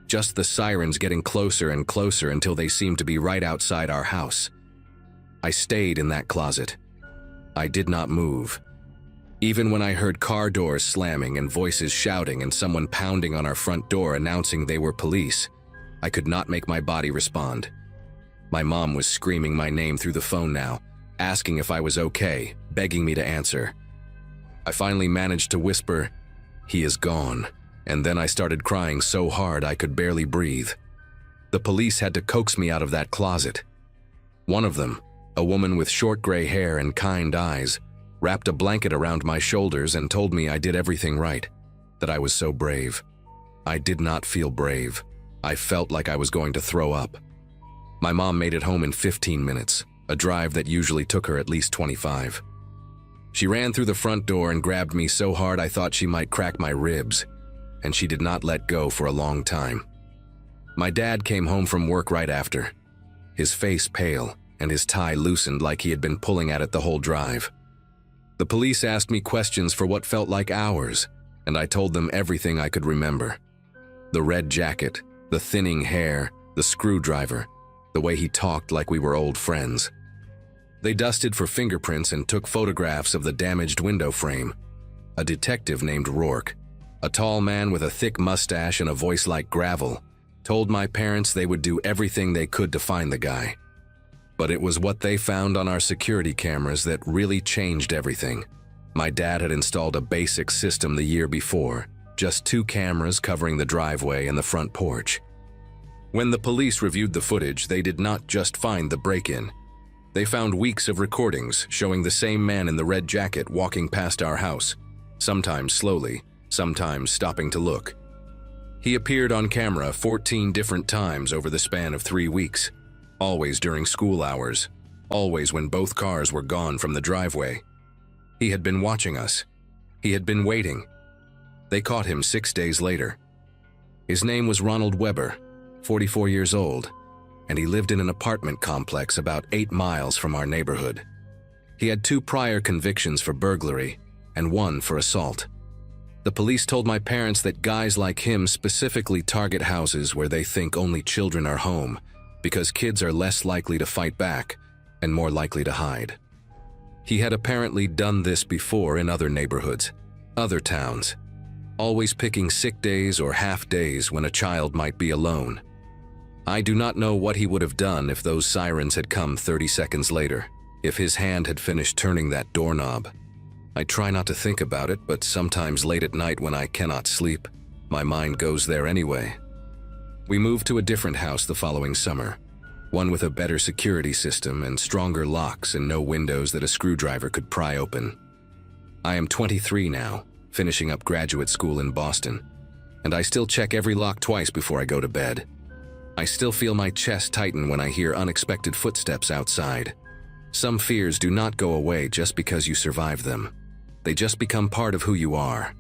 Speaker 1: Just the sirens getting closer and closer until they seemed to be right outside our house. I stayed in that closet. I did not move. Even when I heard car doors slamming and voices shouting and someone pounding on our front door announcing they were police, I could not make my body respond. My mom was screaming my name through the phone now, asking if I was okay, begging me to answer. I finally managed to whisper, "He is gone," and then I started crying so hard I could barely breathe. The police had to coax me out of that closet. One of them, a woman with short gray hair and kind eyes, wrapped a blanket around my shoulders and told me I did everything right, that I was so brave. I did not feel brave. I felt like I was going to throw up. My mom made it home in 15 minutes, a drive that usually took her at least 25. She ran through the front door and grabbed me so hard I thought she might crack my ribs, and she did not let go for a long time. My dad came home from work right after, his face pale and his tie loosened like he had been pulling at it the whole drive. The police asked me questions for what felt like hours, and I told them everything I could remember. The red jacket, the thinning hair, the screwdriver, the way he talked like we were old friends. They dusted for fingerprints and took photographs of the damaged window frame. A detective named Rourke, a tall man with a thick mustache and a voice like gravel, told my parents they would do everything they could to find the guy. But it was what they found on our security cameras that really changed everything. My dad had installed a basic system the year before, just 2 cameras covering the driveway and the front porch. When the police reviewed the footage, they did not just find the break-in. They found weeks of recordings showing the same man in the red jacket walking past our house, sometimes slowly, sometimes stopping to look. He appeared on camera 14 different times over the span of 3 weeks, always during school hours, always when both cars were gone from the driveway. He had been watching us. He had been waiting. They caught him 6 days later. His name was Ronald Weber, 44 years old, and he lived in an apartment complex about 8 miles from our neighborhood. He had 2 prior convictions for burglary and 1 for assault. The police told my parents that guys like him specifically target houses where they think only children are home, because kids are less likely to fight back and more likely to hide. He had apparently done this before in other neighborhoods, other towns, always picking sick days or half days when a child might be alone. I do not know what he would have done if those sirens had come 30 seconds later, if his hand had finished turning that doorknob. I try not to think about it, but sometimes late at night when I cannot sleep, my mind goes there anyway. We moved to a different house the following summer, one with a better security system and stronger locks and no windows that a screwdriver could pry open. I am 23 now, finishing up graduate school in Boston, and I still check every lock twice before I go to bed. I still feel my chest tighten when I hear unexpected footsteps outside. Some fears do not go away just because you survive them. They just become part of who you are.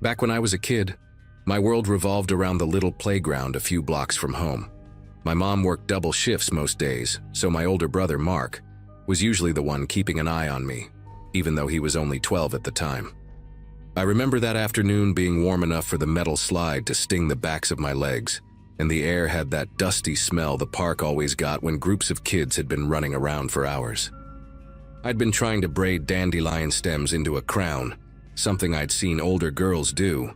Speaker 1: Back when I was a kid, my world revolved around the little playground a few blocks from home. My mom worked double shifts most days, so my older brother, Mark, was usually the one keeping an eye on me, even though he was only 12 at the time. I remember that afternoon being warm enough for the metal slide to sting the backs of my legs, and the air had that dusty smell the park always got when groups of kids had been running around for hours. I'd been trying to braid dandelion stems into a crown, something I'd seen older girls do,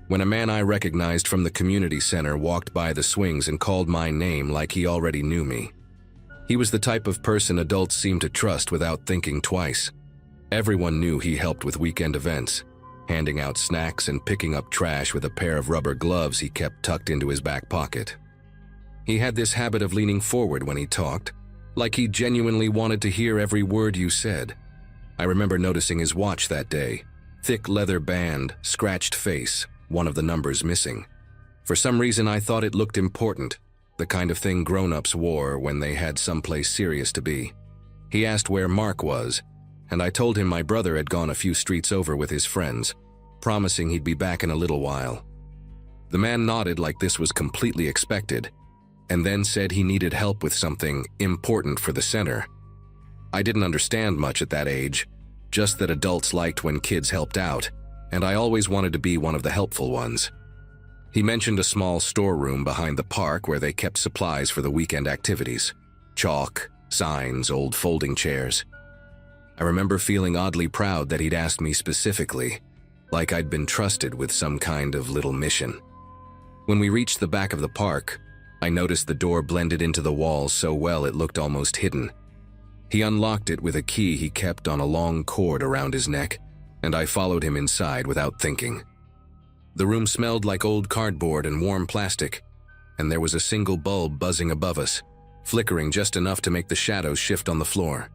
Speaker 1: when a man I recognized from the community center walked by the swings and called my name like he already knew me. He was the type of person adults seem to trust without thinking twice. Everyone knew he helped with weekend events, handing out snacks and picking up trash with a pair of rubber gloves he kept tucked into his back pocket. He had this habit of leaning forward when he talked, like he genuinely wanted to hear every word you said. I remember noticing his watch that day. Thick leather band, scratched face, one of the numbers missing. For some reason I thought it looked important, the kind of thing grown-ups wore when they had someplace serious to be. He asked where Mark was, and I told him my brother had gone a few streets over with his friends, promising he'd be back in a little while. The man nodded like this was completely expected, and then said he needed help with something important for the center. I didn't understand much at that age, just that adults liked when kids helped out, and I always wanted to be one of the helpful ones. He mentioned a small storeroom behind the park where they kept supplies for the weekend activities. Chalk, signs, old folding chairs. I remember feeling oddly proud that he'd asked me specifically, like I'd been trusted with some kind of little mission. When we reached the back of the park, I noticed the door blended into the walls so well it looked almost hidden. He unlocked it with a key he kept on a long cord around his neck, and I followed him inside without thinking. The room smelled like old cardboard and warm plastic, and there was a single bulb buzzing above us, flickering just enough to make the shadows shift on the floor.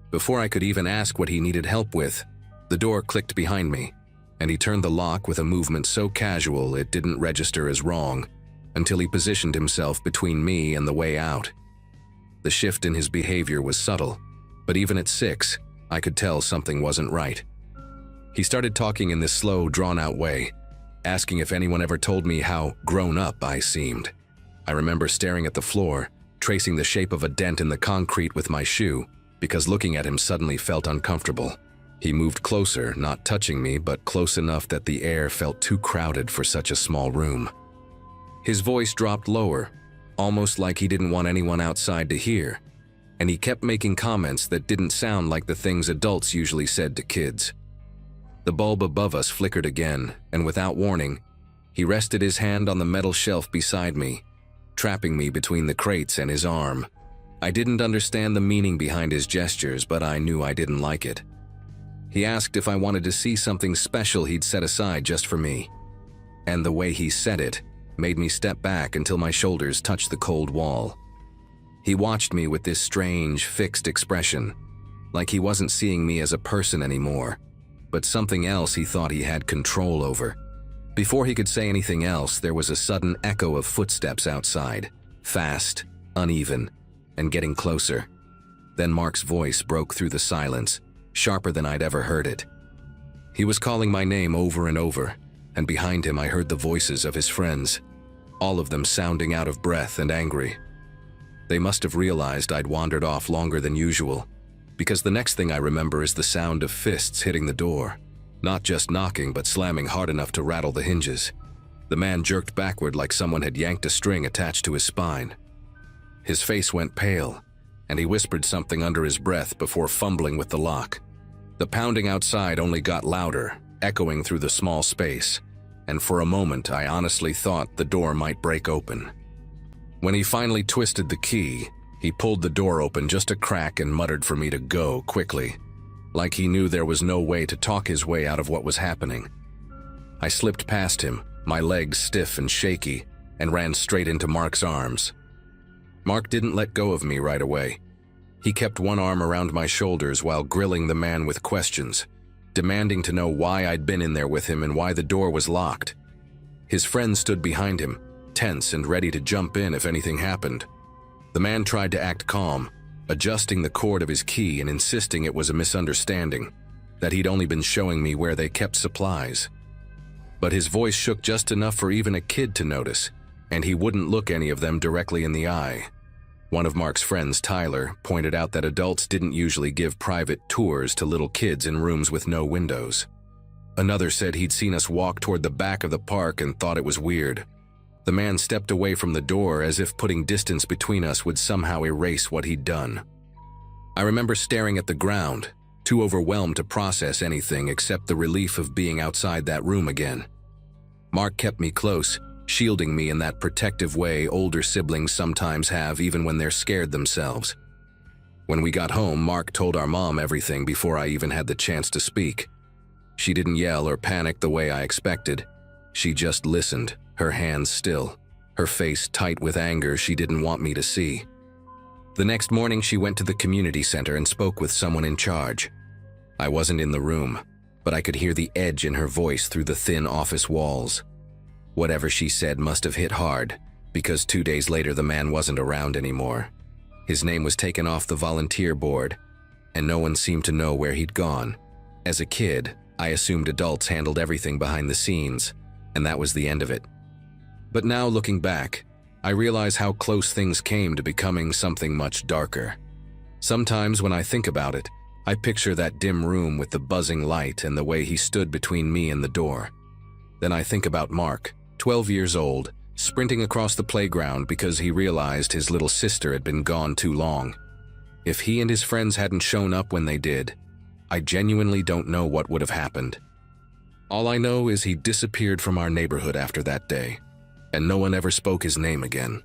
Speaker 1: Before I could even ask what he needed help with, the door clicked behind me, and he turned the lock with a movement so casual it didn't register as wrong until he positioned himself between me and the way out. The shift in his behavior was subtle, but even at 6, I could tell something wasn't right. He started talking in this slow, drawn-out way, asking if anyone ever told me how grown-up I seemed. I remember staring at the floor, tracing the shape of a dent in the concrete with my shoe, because looking at him suddenly felt uncomfortable. He moved closer, not touching me, but close enough that the air felt too crowded for such a small room. His voice dropped lower, almost like he didn't want anyone outside to hear, and he kept making comments that didn't sound like the things adults usually said to kids. The bulb above us flickered again, and without warning, he rested his hand on the metal shelf beside me, trapping me between the crates and his arm. I didn't understand the meaning behind his gestures, but I knew I didn't like it. He asked if I wanted to see something special he'd set aside just for me, and the way he said it made me step back until my shoulders touched the cold wall. He watched me with this strange, fixed expression, like he wasn't seeing me as a person anymore, but something else he thought he had control over. Before he could say anything else, there was a sudden echo of footsteps outside, fast, uneven, and getting closer. Then Mark's voice broke through the silence, sharper than I'd ever heard it. He was calling my name over and over, and behind him I heard the voices of his friends, all of them sounding out of breath and angry. They must have realized I'd wandered off longer than usual, because the next thing I remember is the sound of fists hitting the door, not just knocking but slamming hard enough to rattle the hinges. The man jerked backward like someone had yanked a string attached to his spine. His face went pale, and he whispered something under his breath before fumbling with the lock. The pounding outside only got louder, echoing through the small space, and for a moment I honestly thought the door might break open. When he finally twisted the key, he pulled the door open just a crack and muttered for me to go quickly, like he knew there was no way to talk his way out of what was happening. I slipped past him, my legs stiff and shaky, and ran straight into Mark's arms. Mark didn't let go of me right away. He kept one arm around my shoulders while grilling the man with questions, demanding to know why I'd been in there with him and why the door was locked. His friends stood behind him, tense and ready to jump in if anything happened. The man tried to act calm, adjusting the cord of his key and insisting it was a misunderstanding, that he'd only been showing me where they kept supplies. But his voice shook just enough for even a kid to notice, and he wouldn't look any of them directly in the eye. One of Mark's friends, Tyler, pointed out that adults didn't usually give private tours to little kids in rooms with no windows. Another said he'd seen us walk toward the back of the park and thought it was weird. The man stepped away from the door as if putting distance between us would somehow erase what he'd done. I remember staring at the ground, too overwhelmed to process anything except the relief of being outside that room again. Mark kept me close, shielding me in that protective way older siblings sometimes have even when they're scared themselves. When we got home, Mark told our mom everything before I even had the chance to speak. She didn't yell or panic the way I expected. She just listened, her hands still, her face tight with anger she didn't want me to see. The next morning, she went to the community center and spoke with someone in charge. I wasn't in the room, but I could hear the edge in her voice through the thin office walls. Whatever she said must have hit hard, because 2 days later the man wasn't around anymore. His name was taken off the volunteer board, and no one seemed to know where he'd gone. As a kid, I assumed adults handled everything behind the scenes, and that was the end of it. But now, looking back, I realize how close things came to becoming something much darker. Sometimes when I think about it, I picture that dim room with the buzzing light and the way he stood between me and the door. Then I think about Mark, 12 years old, sprinting across the playground because he realized his little sister had been gone too long. If he and his friends hadn't shown up when they did, I genuinely don't know what would have happened. All I know is he disappeared from our neighborhood after that day, and no one ever spoke his name again.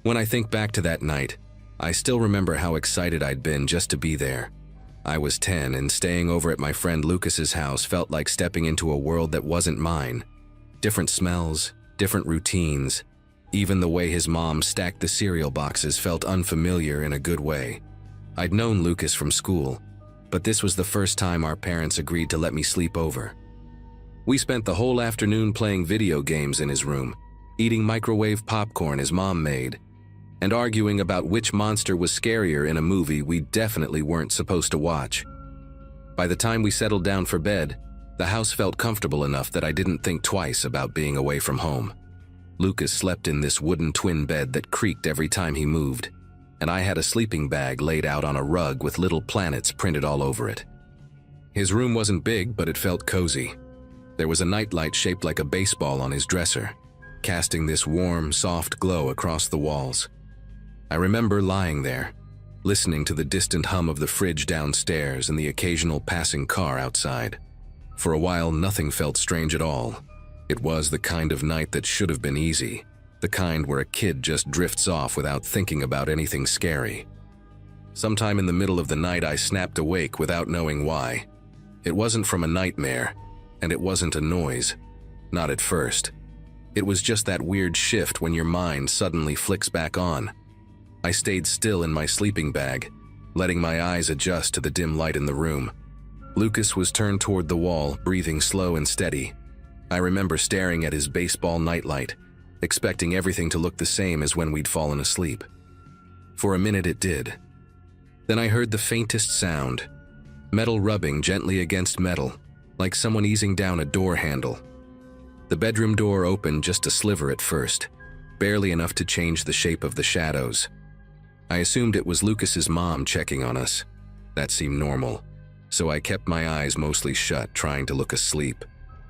Speaker 1: When I think back to that night, I still remember how excited I'd been just to be there. I was 10, and staying over at my friend Lucas's house felt like stepping into a world that wasn't mine. Different smells, different routines. Even the way his mom stacked the cereal boxes felt unfamiliar in a good way. I'd known Lucas from school, but this was the first time our parents agreed to let me sleep over. We spent the whole afternoon playing video games in his room, eating microwave popcorn his mom made, and arguing about which monster was scarier in a movie we definitely weren't supposed to watch. By the time we settled down for bed, the house felt comfortable enough that I didn't think twice about being away from home. Lucas slept in this wooden twin bed that creaked every time he moved, and I had a sleeping bag laid out on a rug with little planets printed all over it. His room wasn't big, but it felt cozy. There was a nightlight shaped like a baseball on his dresser, casting this warm, soft glow across the walls. I remember lying there, listening to the distant hum of the fridge downstairs and the occasional passing car outside. For a while, nothing felt strange at all. It was the kind of night that should have been easy, the kind where a kid just drifts off without thinking about anything scary. Sometime in the middle of the night, I snapped awake without knowing why. It wasn't from a nightmare, and it wasn't a noise. Not at first. It was just that weird shift when your mind suddenly flicks back on. I stayed still in my sleeping bag, letting my eyes adjust to the dim light in the room. Lucas was turned toward the wall, breathing slow and steady. I remember staring at his baseball nightlight, expecting everything to look the same as when we'd fallen asleep. For a minute it did. Then I heard the faintest sound, metal rubbing gently against metal, like someone easing down a door handle. The bedroom door opened just a sliver at first, barely enough to change the shape of the shadows. I assumed it was Lucas's mom checking on us. That seemed normal, so I kept my eyes mostly shut, trying to look asleep.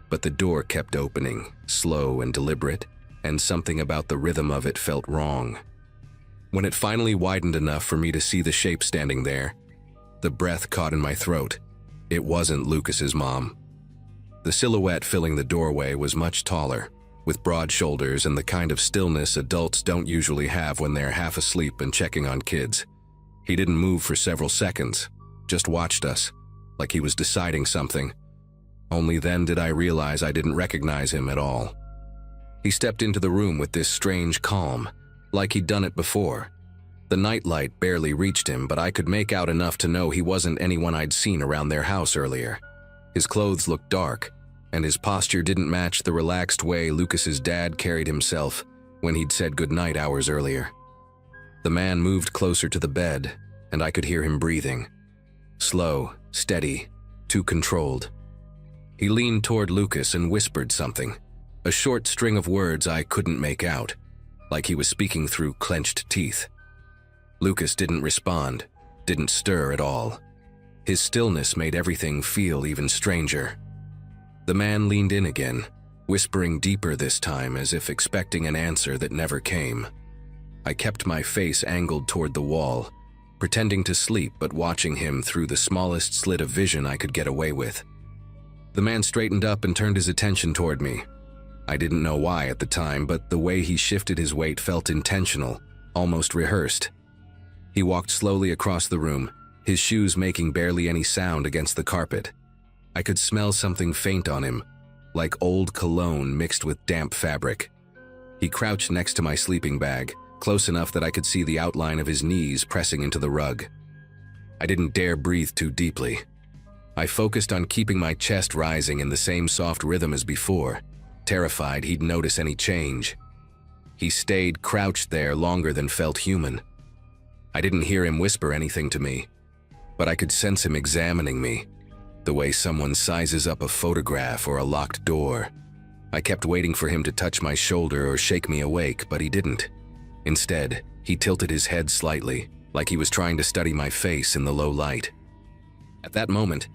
Speaker 1: But the door kept opening, slow and deliberate, and something about the rhythm of it felt wrong. When it finally widened enough for me to see the shape standing there, the breath caught in my throat. It wasn't Lucas's mom. The silhouette filling the doorway was much taller, with broad shoulders and the kind of stillness adults don't usually have when they're half asleep and checking on kids. He didn't move for several seconds, just watched us, like he was deciding something. Only then did I realize I didn't recognize him at all. He stepped into the room with this strange calm, like he'd done it before. The nightlight barely reached him, but I could make out enough to know he wasn't anyone I'd seen around their house earlier. His clothes looked dark, and his posture didn't match the relaxed way Lucas's dad carried himself when he'd said goodnight hours earlier. The man moved closer to the bed, and I could hear him breathing. Slow, steady, too controlled. He leaned toward Lucas and whispered something, a short string of words I couldn't make out, like he was speaking through clenched teeth. Lucas didn't respond, didn't stir at all. His stillness made everything feel even stranger. The man leaned in again, whispering deeper this time as if expecting an answer that never came. I kept my face angled toward the wall, pretending to sleep but watching him through the smallest slit of vision I could get away with. The man straightened up and turned his attention toward me. I didn't know why at the time, but the way he shifted his weight felt intentional, almost rehearsed. He walked slowly across the room, his shoes making barely any sound against the carpet. I could smell something faint on him, like old cologne mixed with damp fabric. He crouched next to my sleeping bag, close enough that I could see the outline of his knees pressing into the rug. I didn't dare breathe too deeply. I focused on keeping my chest rising in the same soft rhythm as before, terrified he'd notice any change. He stayed crouched there longer than felt human. I didn't hear him whisper anything to me, but I could sense him examining me, the way someone sizes up a photograph or a locked door. I kept waiting for him to touch my shoulder or shake me awake, but he didn't. Instead, he tilted his head slightly, like he was trying to study my face in the low light. At that moment,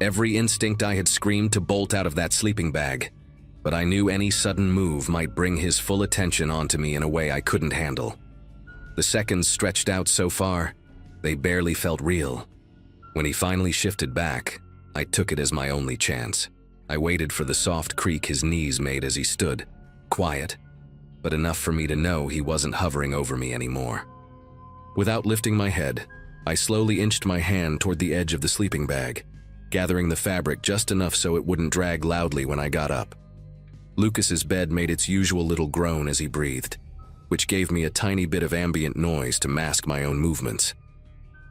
Speaker 1: every instinct I had screamed to bolt out of that sleeping bag, but I knew any sudden move might bring his full attention onto me in a way I couldn't handle. The seconds stretched out so far, they barely felt real. When he finally shifted back, I took it as my only chance. I waited for the soft creak his knees made as he stood, quiet, but enough for me to know he wasn't hovering over me anymore. Without lifting my head, I slowly inched my hand toward the edge of the sleeping bag, gathering the fabric just enough so it wouldn't drag loudly when I got up. Lucas's bed made its usual little groan as he breathed, which gave me a tiny bit of ambient noise to mask my own movements.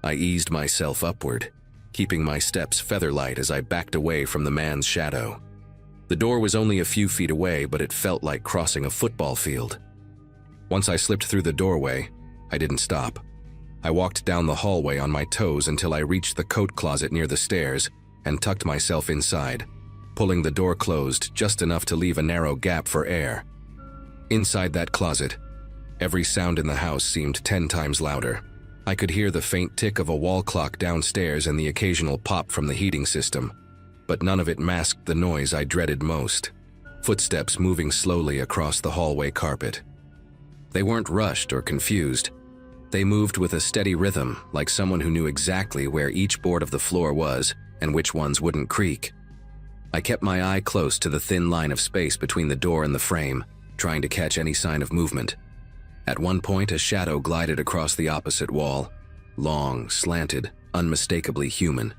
Speaker 1: I eased myself upward, keeping my steps feather-light as I backed away from the man's shadow. The door was only a few feet away, but it felt like crossing a football field. Once I slipped through the doorway, I didn't stop. I walked down the hallway on my toes until I reached the coat closet near the stairs and tucked myself inside, pulling the door closed just enough to leave a narrow gap for air. Inside that closet, every sound in the house seemed 10 times louder. I could hear the faint tick of a wall clock downstairs and the occasional pop from the heating system, but none of it masked the noise I dreaded most: footsteps moving slowly across the hallway carpet. They weren't rushed or confused. They moved with a steady rhythm, like someone who knew exactly where each board of the floor was and which ones wouldn't creak. I kept my eye close to the thin line of space between the door and the frame, trying to catch any sign of movement. At one point, a shadow glided across the opposite wall, long, slanted, unmistakably human.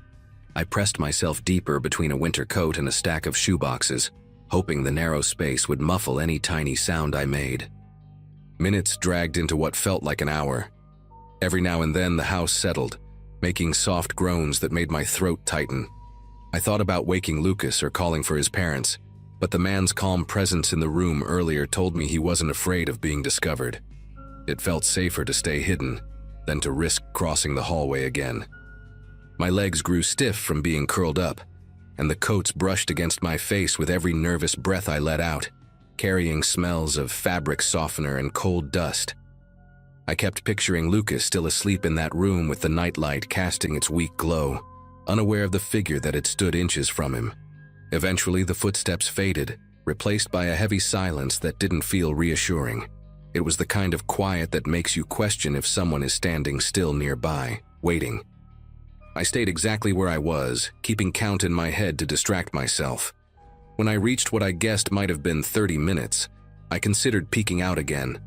Speaker 1: I pressed myself deeper between a winter coat and a stack of shoeboxes, hoping the narrow space would muffle any tiny sound I made. Minutes dragged into what felt like an hour. Every now and then the house settled, making soft groans that made my throat tighten. I thought about waking Lucas or calling for his parents, but the man's calm presence in the room earlier told me he wasn't afraid of being discovered. It felt safer to stay hidden than to risk crossing the hallway again. My legs grew stiff from being curled up, and the coats brushed against my face with every nervous breath I let out, carrying smells of fabric softener and cold dust. I kept picturing Lucas still asleep in that room with the nightlight casting its weak glow, unaware of the figure that had stood inches from him. Eventually, the footsteps faded, replaced by a heavy silence that didn't feel reassuring. It was the kind of quiet that makes you question if someone is standing still nearby, waiting. I stayed exactly where I was, keeping count in my head to distract myself. When I reached what I guessed might have been 30 minutes, I considered peeking out again,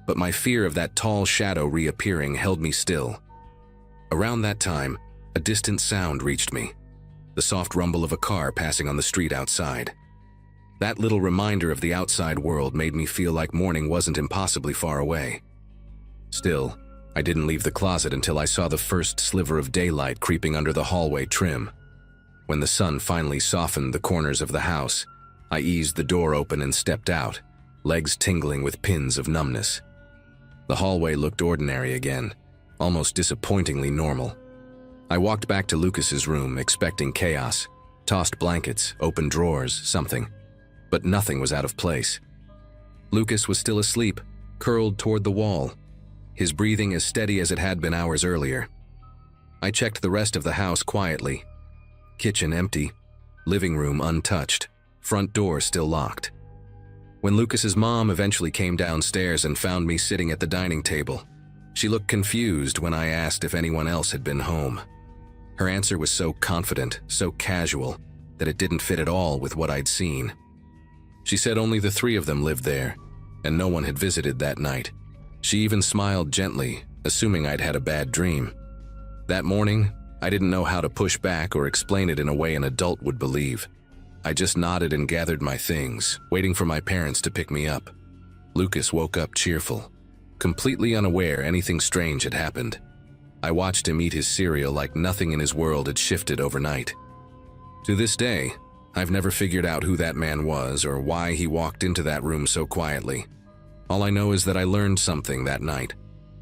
Speaker 1: but my fear of that tall shadow reappearing held me still. Around that time, a distant sound reached me, the soft rumble of a car passing on the street outside. That little reminder of the outside world made me feel like morning wasn't impossibly far away. Still, I didn't leave the closet until I saw the first sliver of daylight creeping under the hallway trim. When the sun finally softened the corners of the house, I eased the door open and stepped out, legs tingling with pins of numbness. The hallway looked ordinary again, almost disappointingly normal. I walked back to Lucas's room, expecting chaos, tossed blankets, open drawers, something. But nothing was out of place. Lucas was still asleep, curled toward the wall, his breathing as steady as it had been hours earlier. I checked the rest of the house quietly. Kitchen empty, living room untouched, front door still locked. When Lucas's mom eventually came downstairs and found me sitting at the dining table, she looked confused when I asked if anyone else had been home. Her answer was so confident, so casual, that it didn't fit at all with what I'd seen. She said only the three of them lived there, and no one had visited that night. She even smiled gently, assuming I'd had a bad dream. That morning, I didn't know how to push back or explain it in a way an adult would believe. I just nodded and gathered my things, waiting for my parents to pick me up. Lucas woke up cheerful, completely unaware anything strange had happened. I watched him eat his cereal like nothing in his world had shifted overnight. To this day, I've never figured out who that man was or why he walked into that room so quietly. All I know is that I learned something that night.